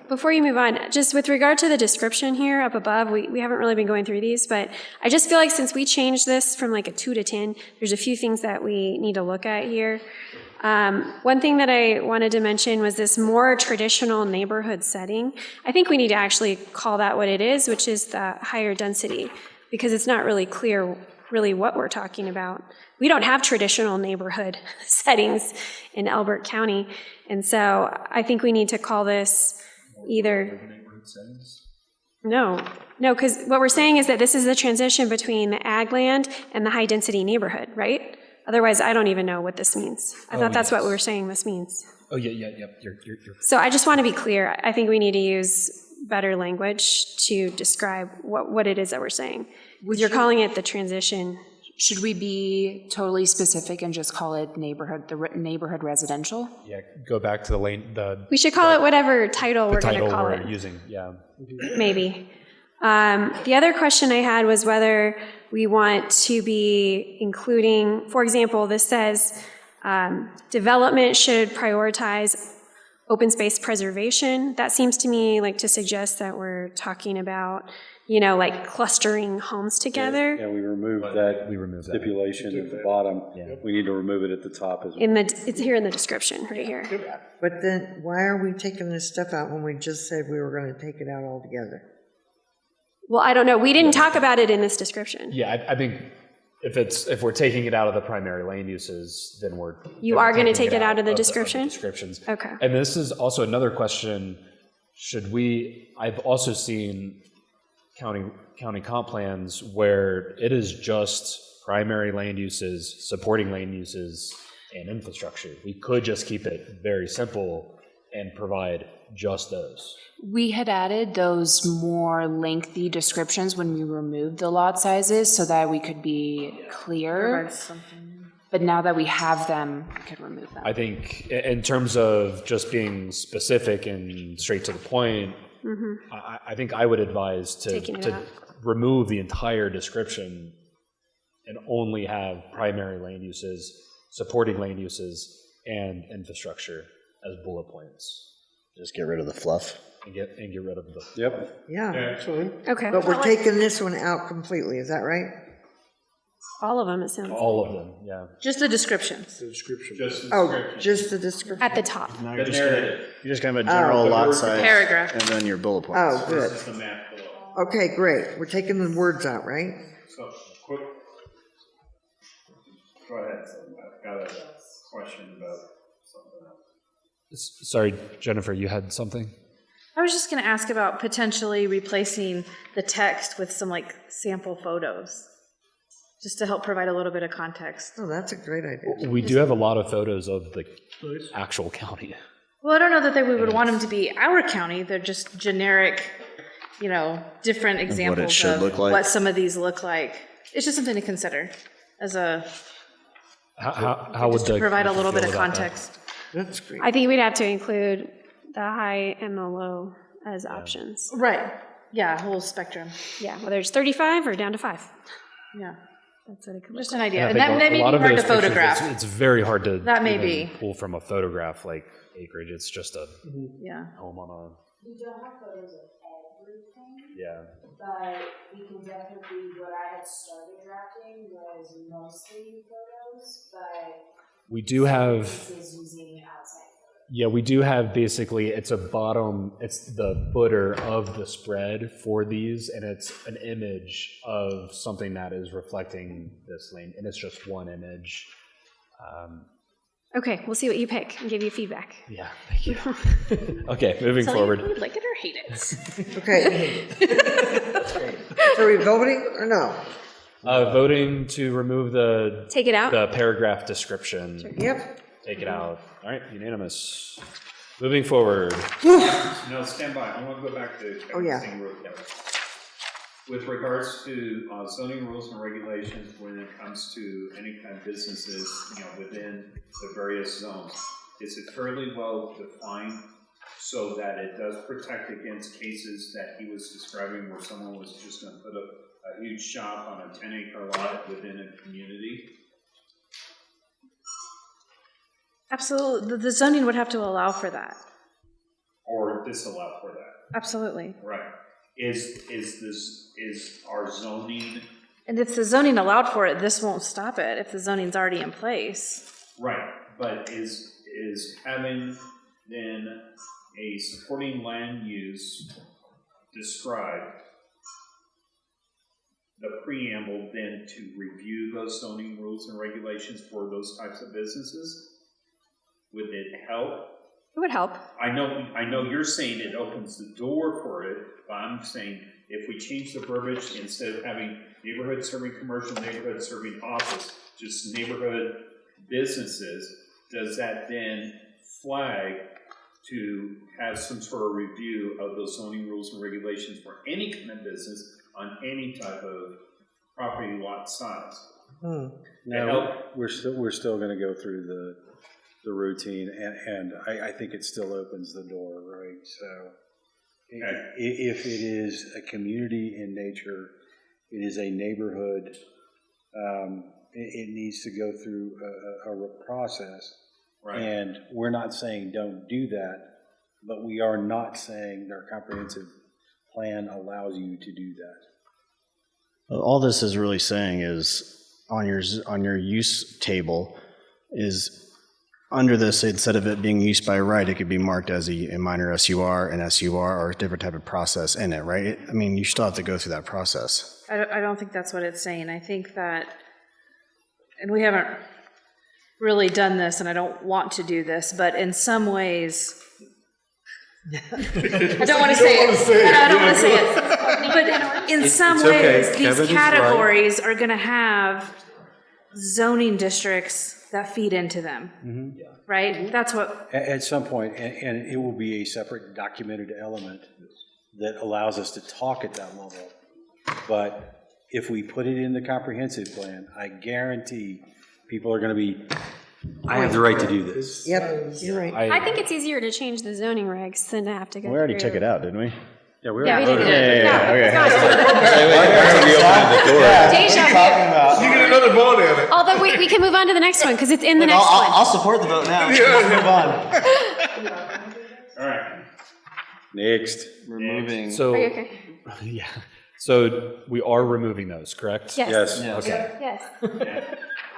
Before you move on, just with regard to the description here up above, we haven't really been going through these, but I just feel like since we changed this from like a 2 to 10, there's a few things that we need to look at here. One thing that I wanted to mention was this more traditional neighborhood setting. I think we need to actually call that what it is, which is the higher density, because it's not really clear really what we're talking about. We don't have traditional neighborhood settings in Elbert County, and so I think we need to call this either. No, because what we're saying is that this is the transition between the ag land and the high-density neighborhood, right? Otherwise, I don't even know what this means. I thought that's what we were saying this means. Oh, yeah. You're So I just want to be clear. I think we need to use better language to describe what it is that we're saying. You're calling it the transition. Should we be totally specific and just call it neighborhood residential? Yeah, go back to the lane, We should call it whatever title we're going to title call we're it. using, yeah. Maybe. The other question I had was whether we want to be including, for example, this says development should prioritize open space preservation. That seems to me like to suggest that we're talking about, like clustering homes together. Yeah, we removed that stipulation at the bottom. We need to remove it at the top as well. It's here in the description, right here. But then, why are we taking this stuff out when we just said we were going to take it out altogether? Well, I don't know. We didn't talk about it in this description. Yeah, I think if we're taking it out of the primary land uses, then we're. You are going to take it out of the of description? descriptions. Okay. And this is also another question, I've also seen county comp plans where it is just primary land uses, supporting land uses, and infrastructure. We could just keep it very simple and provide just those. We had added those more lengthy descriptions when we removed the lot sizes so that we could be clear. But now that we have them, we could remove them. I think in terms of just being specific and straight to the point, I think I would advise to remove the entire description and only have primary land uses, supporting land uses, and infrastructure as bullet points. Just get rid of the fluff. And get rid of the. Yep. Yeah. That's fine. Okay. But we're taking this one out completely, is that right? All of them, it sounds like. All of them, yeah. Just the descriptions. The description. Just the description? At the top. No, you're just kind of a general lot size. Paragraph. And then your bullet points. Oh, good. This is the map below. Okay, great. We're taking the words out, right? So, quick. Go ahead, I've got a question about something else. Sorry, Jennifer, you had something? I was just going to ask about potentially replacing the text with some like sample photos, just to help provide a little bit of context. Oh, that's a great idea. We do have a lot of photos of the actual county. Well, I don't know that we would want them to be our county. They're just generic, different examples should of look like. what some of these look like. It's just something to consider as How would just to the provide a committee little bit feel of about that? context. That's great. I think we'd have to include the high and the low as options. Right. Yeah, whole spectrum. Yeah, whether it's 35 or down to 5. Yeah. That's what it could Just look an like. idea. I And think that may a be lot of hard to those pictures, photograph. It's very hard to That may even be. pull from a photograph like acreage. It's just a Yeah. home on We don't have photos of everything, a, yeah. but we can definitely, what I had started drafting was mostly photos, but We do have, pieces using outside photos. yeah, we do have basically, it's the footer of the spread for these, and it's an image of something that is reflecting this lane, and it's just one image. Okay, we'll see what you pick and give you feedback. Yeah, thank you. Okay, moving Tell forward. you if you like it or hate it. Okay. So are we voting or no? Voting to remove Take it out? the paragraph description. Yep. Take it out. All right, unanimous. Moving forward. No, stand by. I want to go back to Oh, yeah. Kevin's thing real quick. With regards to zoning rules and regulations when it comes to any kind of businesses, within the various zones, is it fairly well defined so that it does protect against cases that he was describing where someone was just going to put up a huge shop on a 10-acre lot within a community? Absolutely. The zoning would have to allow for that. Or disallow for that? Absolutely. Right. Is our zoning And if the zoning allowed for it, this won't stop it if the zoning's already in place. right? But is having then a supporting land use described the preamble then to review those zoning rules and regulations for those types of businesses? Would it help? It would help. I know you're saying it opens the door for it, but I'm saying if we change the verbiage, instead of having neighborhood serving commercial, neighborhood serving office, just neighborhood businesses, does that then flag to have some sort of review of those zoning rules and regulations for any kind of business on any type of property lot size? No, we're still going to go through the routine, and I think it still opens the door, right? So if it is a community in nature, it is a neighborhood, it needs to go through a process. Right. And we're not saying don't do that, but we are not saying our comprehensive plan allows you to do that. All this is really saying is on your use table is under this, instead of it being used by right, it could be marked as a minor SUR, an SUR, or a different type of process in it, right? I mean, you still have to go through that process. I don't think that's what it's saying. I think that, and we haven't really done this, and I don't want to do this, but in some ways, I don't want to say it. I don't want to say it. But in some ways, these categories are going to have zoning districts that feed into them, right? That's what. At some point, and it will be a separate documented element that allows us to talk at that level. But if we put it in the comprehensive plan, I guarantee people are going to be, I have the right to do this. Yep, you're right. I think it's easier to change the zoning regs than to have to go We already through. took it out, didn't we? Yeah, we Yeah, we already did. voted. Deja vu. You get another vote in it. Although we can move on to the next one because it's in the next one. I'll support the vote now. Let's move on. All right. Next. Removing. So, Are you okay? yeah. So we are removing those, correct? Yes. Okay. Yes. I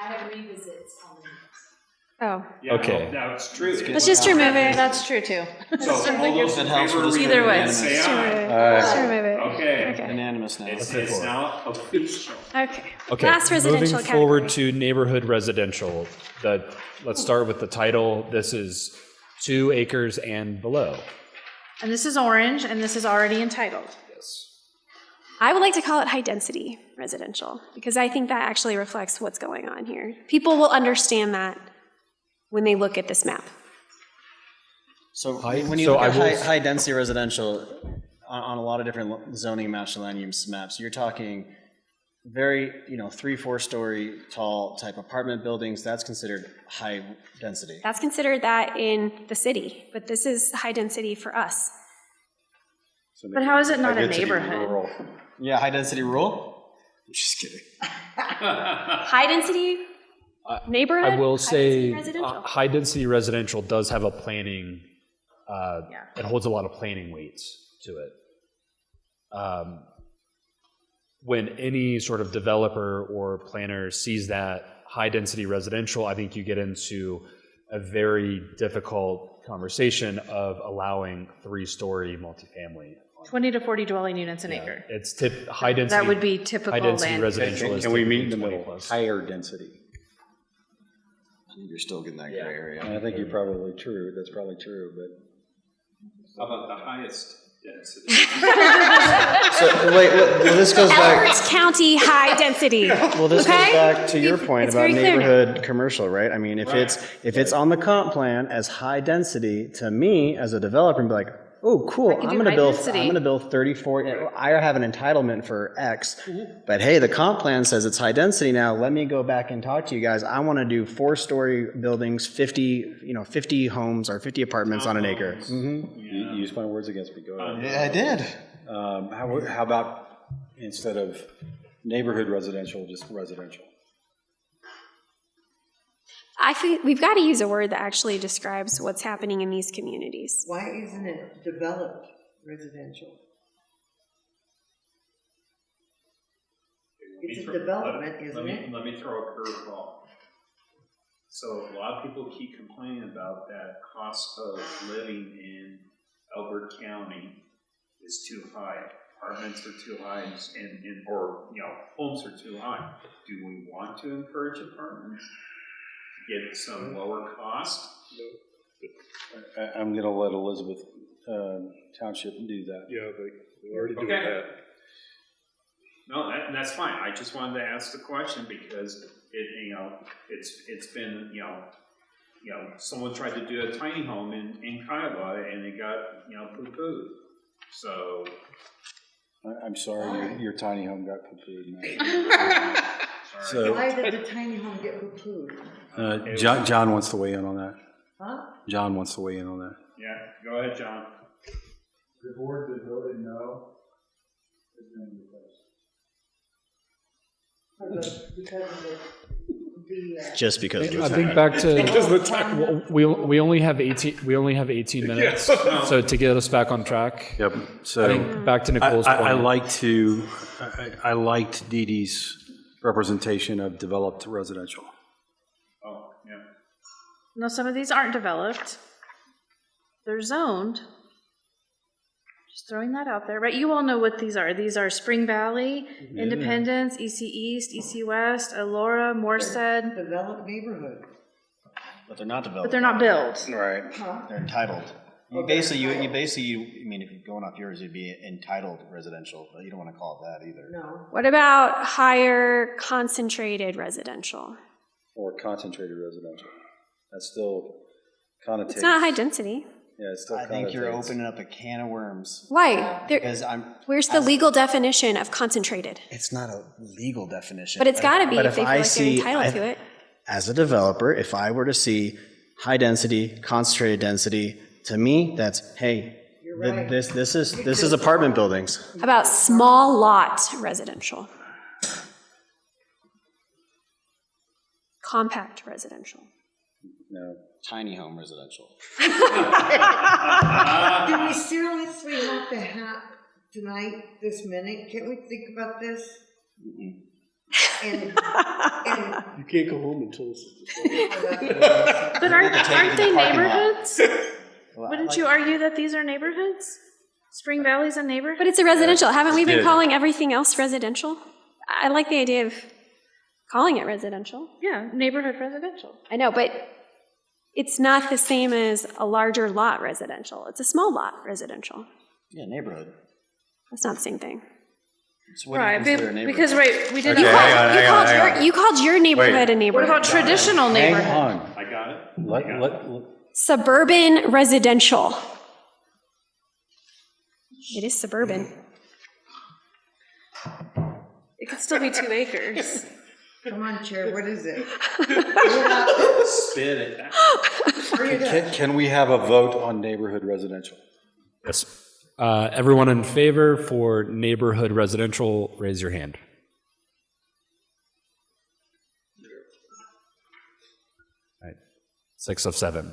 have revisits coming. Oh. Yeah, Okay. no, it's true. Let's just remove it. That's true too. So all those in favor of Either way. removing, say Just remove aye. it. Just remove it. Okay. Okay. Unanimous now. It's now official. Okay. Okay. Last residential Moving forward category. to neighborhood residential. Let's start with the title. This is 2 acres and below. And this is orange, and this is already entitled. Yes. I would like to call it high-density residential because I think that actually reflects what's going on here. People will understand that when they look at this map. So when you look at high density residential on a lot of different zoning master land use maps, you're talking very, 3-4 story tall type apartment buildings. That's considered high density. That's considered that in the city, but this is high density for us. But how is it not a High-density neighborhood? rural. Yeah, high density rural? I'm just kidding. High-density neighborhood? I will say, high-density residential? high-density residential does have a planning, Yeah. it holds a lot of planning weights to it. When any sort of developer or planner sees that high-density residential, I think you get into a very difficult conversation of allowing 3-story multifamily. 20 to 40 dwelling units an Yeah, acre. it's high-density. That would be typical High-density land. residential is Can we meet in the typically middle? 20+. Higher density. You're still getting that gray area. And I think you're probably true, that's probably true, but. How about the highest density? So, wait, well, this goes back, Elbert County high density. well, this goes Okay? back to your point It's about very clear now. neighborhood commercial, right? I mean, if it's on the comp plan as high density, to me, as a developer, I'm like, oh, cool, can I'm do gonna high build, density. I'm gonna build 34, I have an entitlement for X, but hey, the comp plan says it's high density now, let me go back and talk to you guys, I wanna do 4-story buildings, 50 homes or 50 apartments on an acre. You used my words against me, go ahead. Yeah, I did. How about instead of neighborhood residential, just residential? I think we've got to use a word that actually describes what's happening in these communities. Why isn't it developed residential? It's a development, isn't it? Let me throw a curveball. So a lot of people keep complaining about that cost of living in Elbert County is too high. Apartments are too high or homes are too high. Do we want to encourage apartments? Get some lower cost? I'm going to let Elizabeth Township do that. Yeah, they already doing Okay. that. No, that's fine. I just wanted to ask the question because it's been, someone tried to do a tiny home in Kiowa and it got, poo-pooed. So. I'm sorry, your tiny home got poo-pooed. So, Why did the tiny home get poo-pooed? John wants to weigh in on that. Huh? John wants to weigh in on that. Yeah, go ahead, John. The board that voted no has been replaced. Because of the Just because of the I time. think back to, we only have 18 minutes, so to get us back on track. Yep. So I think back to Nicole's point. I liked Dee Dee's representation of developed residential. Oh, yeah. No, some of these aren't developed. They're zoned. Just throwing that out there, right? You all know what these are. These are Spring Valley, Independence, EC East, EC West, Elora, Morstead, developed neighborhood. But they're not developed. but they're not built. Right. They're entitled. You basically, I mean, if you're going off yours, it'd be entitled residential, but you don't want to call it that either. No. What about higher concentrated residential? Or concentrated residential. That's still connotated. It's not high density. Yeah, it's still I think you're connotates. opening up a can of worms. Why? Because Where's the legal definition of concentrated? it's not a legal definition. But it's got to be But if they feel like they're entitled to it. As a developer, if I were to see high density, concentrated density, to me, that's, hey, right. this is apartment buildings. How about small lot residential? Compact residential. No. Tiny home residential. Do we seriously have to have tonight, this minute? Can't we think about this? And You can't go home until it's. But aren't they neighborhoods? Well, Wouldn't you argue that these are neighborhoods? Spring Valley's a neighborhood? But it's a residential. Haven't we been did. calling everything else residential? I like the idea of calling it residential. Yeah, neighborhood residential. I know, but it's not the same as a larger lot residential. It's a small lot residential. Yeah, neighborhood. That's not the same thing. So what do you consider a neighborhood? Because, right, we did. You called your neighborhood a What neighborhood. about traditional Hang neighborhood? on. I got it. Let- Suburban residential. It is suburban. It could still be 2 acres. come on, Chair, what is it? Spit it. Can we have a vote on neighborhood residential? Yes. Everyone in favor for neighborhood residential, raise your hand. 6 of 7.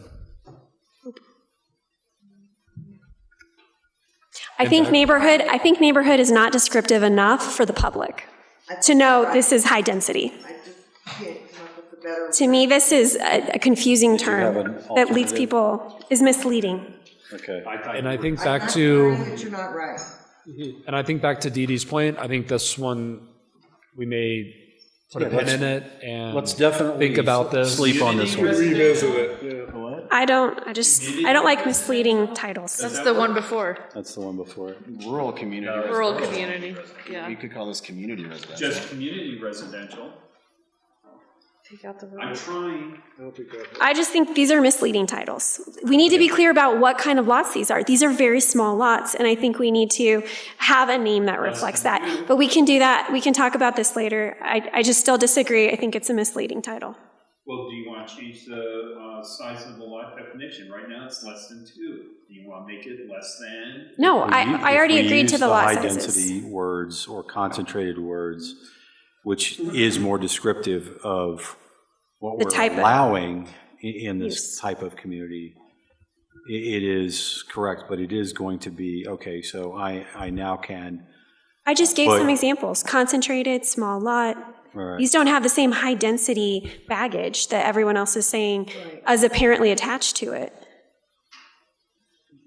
I think neighborhood is not descriptive enough for the public to know this is high density. I just can't come up with a better. To me, this is a confusing have term an that leads alternative? people, is misleading. Okay. And I think I'm back not to, denying that you're not right. and I think back to Dee Dee's point, I think this one, we may put a pin in it and Let's definitely think about this. sleep on this one. Revisit it, yeah. I don't like misleading titles. That's the one before, That's the one before it. Rural community. rural residential. community, yeah. We could call this community residential. Just community residential. Take out the I'm word. trying. I just think these are misleading titles. We need to be clear about what kind of lots these are. These are very small lots, and I think we need to have a name that reflects that. But we can do that. We can talk about this later. I just still disagree. I think it's a misleading title. Well, do you want to change the size of the lot definition? Right now, it's less than 2. Do you want to make it less than? No, I already agreed to the lot high sizes. density words or concentrated words, which is more descriptive of what The we're type of allowing in this use. type of community. It is correct, but it is going to be, okay, so I now can, I just gave But- some examples. Concentrated, small lot. all right. These don't have the same high density baggage that everyone else is saying as apparently attached to it.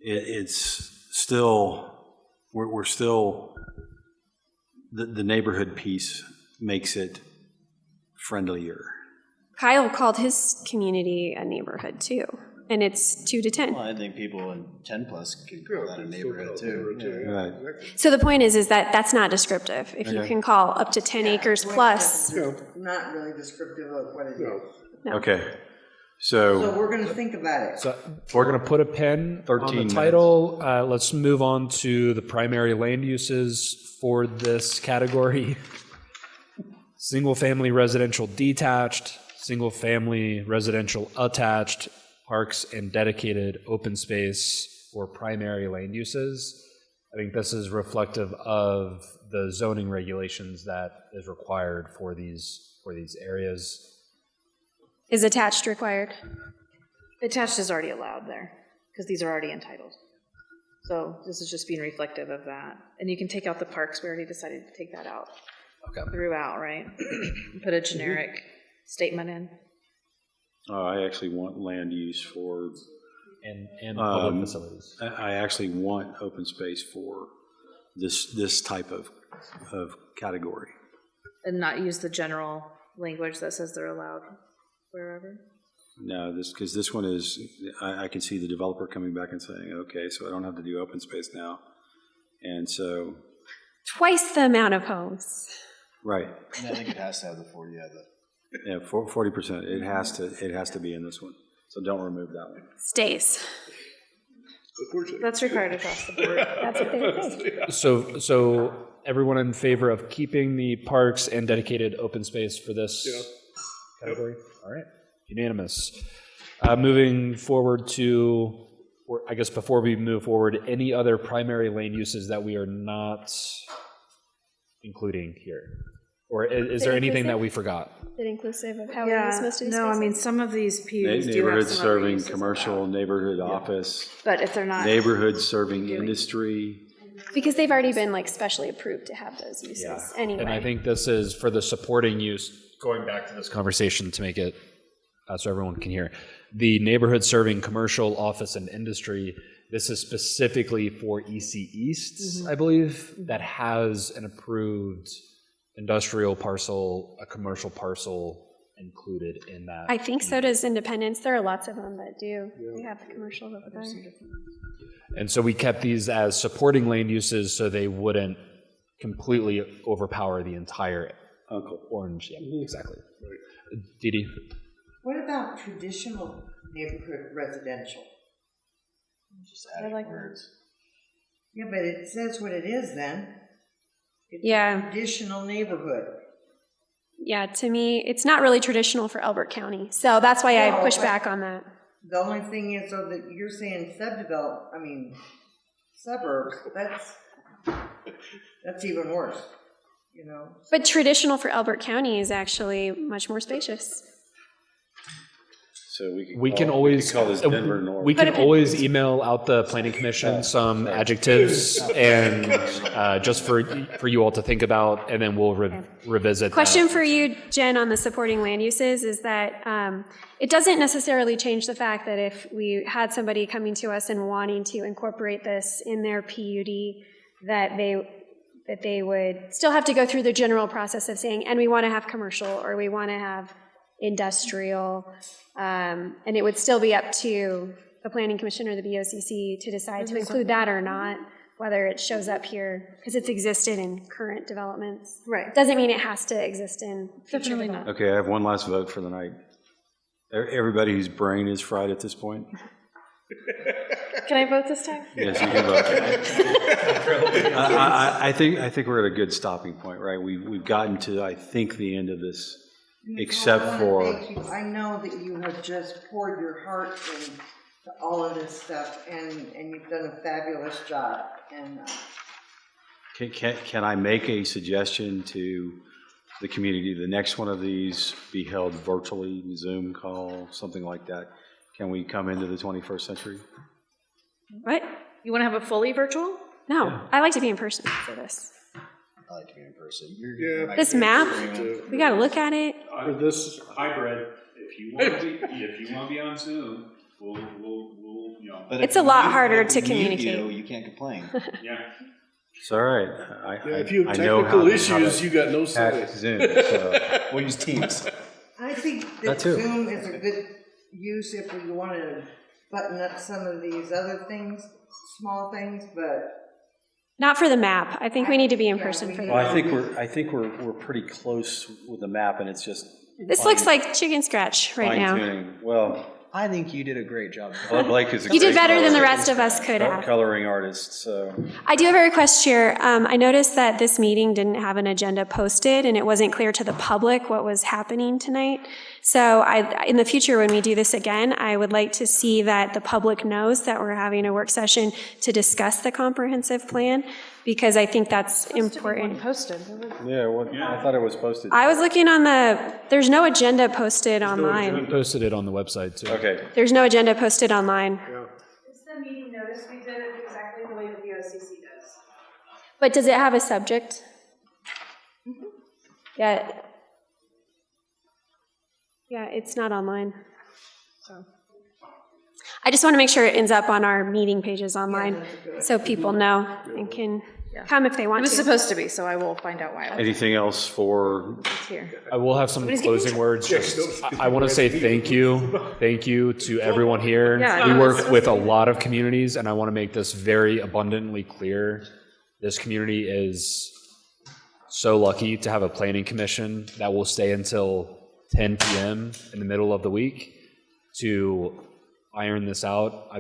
It's still, we're still, the neighborhood piece makes it friendlier. Kyle called his community a neighborhood too, and it's 2 to 10. Well, I think people in 10 plus can call that a neighborhood too. Yeah. Right. So the point is that that's not descriptive. If you Okay. can call up to 10 acres plus, Not really descriptive of what it is. No. Okay, So so, we're going to think about it. So we're going to put a pin on 13 the minutes. title. Let's move on to the primary land uses for this category. Single-family residential detached, single-family residential attached, parks and dedicated open space for primary land uses. I think this is reflective of the zoning regulations that is required for these areas. is attached required? Attached is already allowed there, because these are already entitled. So this is just being reflective of that. And you can take out the parks, we already decided to take that out. Okay. Throughout, right? Put a generic statement in. I actually want land use for, And public facilities. I actually want open space for this type of category. And not use the general language that says they're allowed wherever. No, because this one is, I can see the developer coming back and saying, okay, so I don't have to do open space now. And so, Twice the amount of homes. right, And I think it has to have the 40, yeah, 40%, it has to be in this one. So don't remove that one. Stays. That's required across the board. That's what they would say. So everyone in favor of keeping the parks and dedicated open space for this category? All right, unanimous. Moving forward to, or I guess before we move forward, any other primary land uses that we are not including here? Or is there anything that we forgot? Is it inclusive of how we use most of these no, I spaces? mean, some of these PUs do have Neighborhood some other serving uses commercial, allowed. neighborhood office, But if they're not, neighborhood serving industry. Because they've already been like specially approved to have those uses anyway. And I think this is for the supporting use, going back to this conversation to make it so everyone can hear. The neighborhood serving commercial, office, and industry, this is specifically for EC East, I believe, that has an approved industrial parcel, a commercial parcel included in that. I think so does Independence. There are lots of them that do. We have the commercials over there. And so we kept these as supporting land uses so they wouldn't completely overpower the entire orange. Yeah, exactly. Dee Dee? What about traditional neighborhood residential? Just adding words. Yeah, but it says what it is then. It's Yeah. Traditional neighborhood. Yeah, to me, it's not really traditional for Elbert County. So that's why I No, push but- back on that. The only thing is, though, that you're saying suburbs, that's even worse, you know? But traditional for Elbert County is actually much more spacious. So We can always call this Denver North. We can always email out the planning commission some adjectives and just for you all to think about, and then we'll revisit. Question that. for you, Jen, on the supporting land uses is that it doesn't necessarily change the fact that if we had somebody coming to us and wanting to incorporate this in their PUD, that they would still have to go through the general process of saying, and we want to have commercial, or we want to have industrial, and it would still be up to the Planning Commission or the BOCC to decide to include that or not, whether it shows up here, because it's existed in current developments. Right. Doesn't mean it has to exist in future Definitely not. developments. Okay, I have one last vote for the night. Everybody whose brain is fried at this point? Can I vote this time? Yes, you can vote. I think we're at a good stopping point, right? We've gotten to, I think, the end of this, except for... I know that you have just poured your heart into all of this stuff, and you've done a fabulous job. And Can I make a suggestion to the community? The next one of these be held virtually, Zoom call, something like that. Can we come into the 21st century? What? You want to have a fully virtual? No, I like to be in person for this. I like to be in person. This map, we got to look at it. For this hybrid, if you want to be on Zoom, we'll you know. But It's if a lot we- harder if to we mute communicate. You can't complain. Yeah. It's all right. If you have I know technical how to issues, you got no say. hack Zoom, so. We'll use Teams. I think That that too. Zoom is a good use if we want to button up some of these other things, small things, but Not for the map. I think we need to be in Yeah, person we for need- the Well, map. I think we're pretty close with the map, and it's just This looks like chicken scratch right now. fine-tuning. Well, I think you did a great job. Blake is a You did great better than the color- rest of us could have. coloring artist, so. I do have a request, Chair. I noticed that this meeting didn't have an agenda posted, and it wasn't clear to the public what was happening tonight. So in the future, when we do this again, I would like to see that the public knows that we're having a work session to discuss the comprehensive plan, because I think that's important. Posted. Yeah, I thought it was posted. I was looking on there's no agenda posted online. We posted it on the website too. Okay. There's no agenda posted online. It's the meeting notice, we did it exactly the way the BOCC does. But does it have a subject? Yeah. Yeah, it's not online. So I just want to make sure it ends up on our meeting pages online, so people know and can come if they It want was to. supposed to be, so I will find out why it was Anything else for, here. I will have some closing words. Just, I want to say thank you to everyone here. Yeah, We no, work it's- with a lot of communities, and I want to make this very abundantly clear. This community is so lucky to have a planning commission that will stay until 10 p.m. in the middle of the week to iron this out. I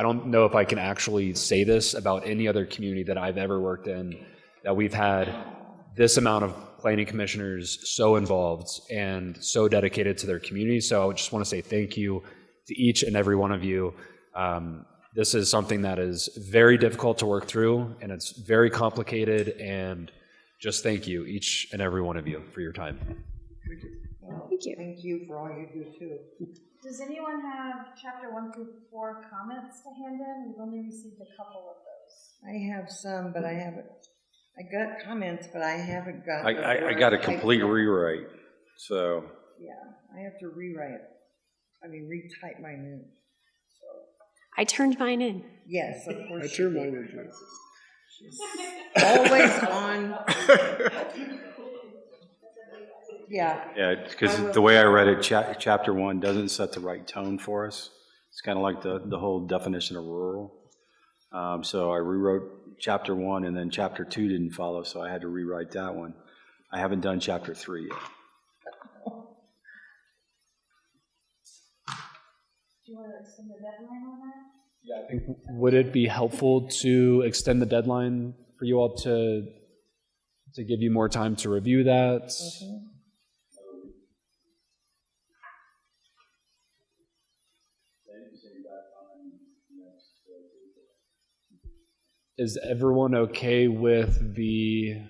don't know if I can actually say this about any other community that I've ever worked in, that we've had this amount of planning commissioners so involved and so dedicated to their community. So I just want to say thank you to each and every one of you. This is something that is very difficult to work through, and it's very complicated, and just thank you, each and every one of you, for your time. Thank you. thank you for all you do too. Does anyone have chapter 1 through 4 comments to hand in? We've only received a couple of those. I have some, but I haven't, I got comments, but I haven't got. the I word got a typed complete up. rewrite, so. Yeah, I have to retype mine in. So, I turned mine in. yes, of course. I you turned did. mine into. Always on. Yeah. Yeah, because the way I read it, chapter 1 doesn't set the right tone for us. It's kind of like the whole definition of rural. So I rewrote chapter 1, and then chapter 2 didn't follow, so I had to rewrite that one. I haven't done chapter 3 yet. Do you want to extend the deadline on that? Yeah, I think, would it be helpful to extend the deadline for you all to give you more time to review that? Mm-hmm. Is everyone okay with the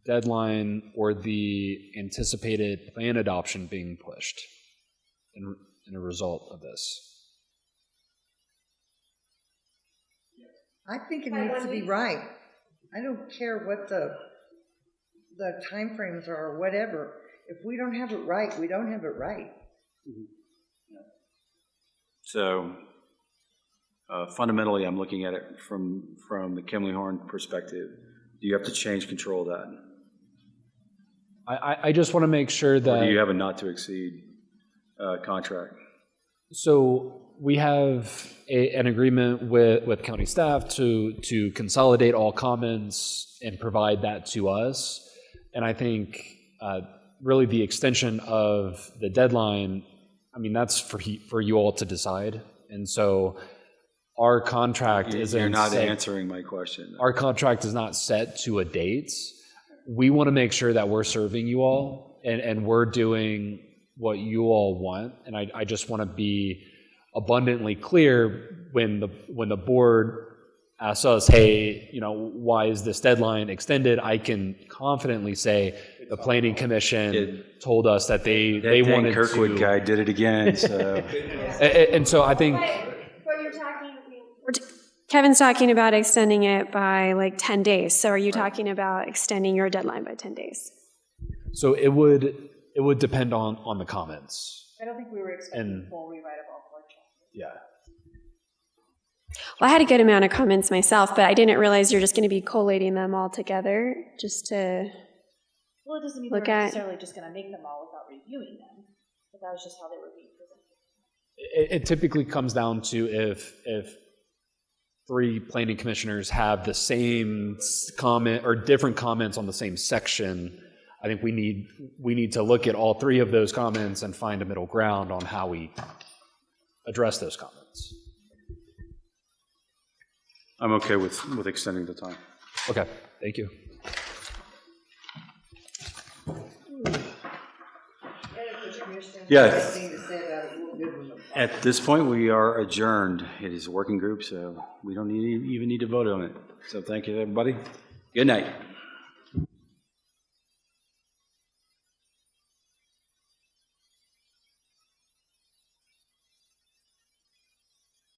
deadline or the anticipated plan adoption being pushed in a result of this? I think it needs to be right. I don't care what the timeframes are or whatever. If we don't have it right, we don't have it right. So fundamentally, I'm looking at it from the Kimley-Horn perspective. Do you have to change control of that? I just want to make sure that... Or do you have a not to exceed contract? So we have an agreement with county staff to consolidate all comments and provide that to us. And I think really the extension of the deadline, I mean, that's for you all to decide. And so our contract isn't... You're not set, answering my question. Our contract is not set to a date. We want to make sure that we're serving you all and we're doing what you all want. And I just want to be abundantly clear when the board asks us, hey, why is this deadline extended? I can confidently say the planning commission told us that they wanted Kirkwood to. guy did it again. So. And so I think. But you're talking. Kevin's talking about extending it by like 10 days. So are you talking about extending your deadline by 10 days? So it would depend on the comments. I don't think we were expecting full rewrite of all 4 chapters. Yeah. Well, I had a good amount of comments myself, but I didn't realize you're just going to be collating them all together just to Well, it doesn't mean look we're at. necessarily just going to make them all without reviewing them, but that was just how they were being presented. It typically comes down to if 3 planning commissioners have the same comment or different comments on the same section. I think we need to look at all 3 of those comments and find a middle ground on how we address those comments. I'm okay with extending the time. Okay, thank you. Yes. At this point, we are adjourned. It is a working group, so we don't even need to vote on it. So thank you, everybody. Good night.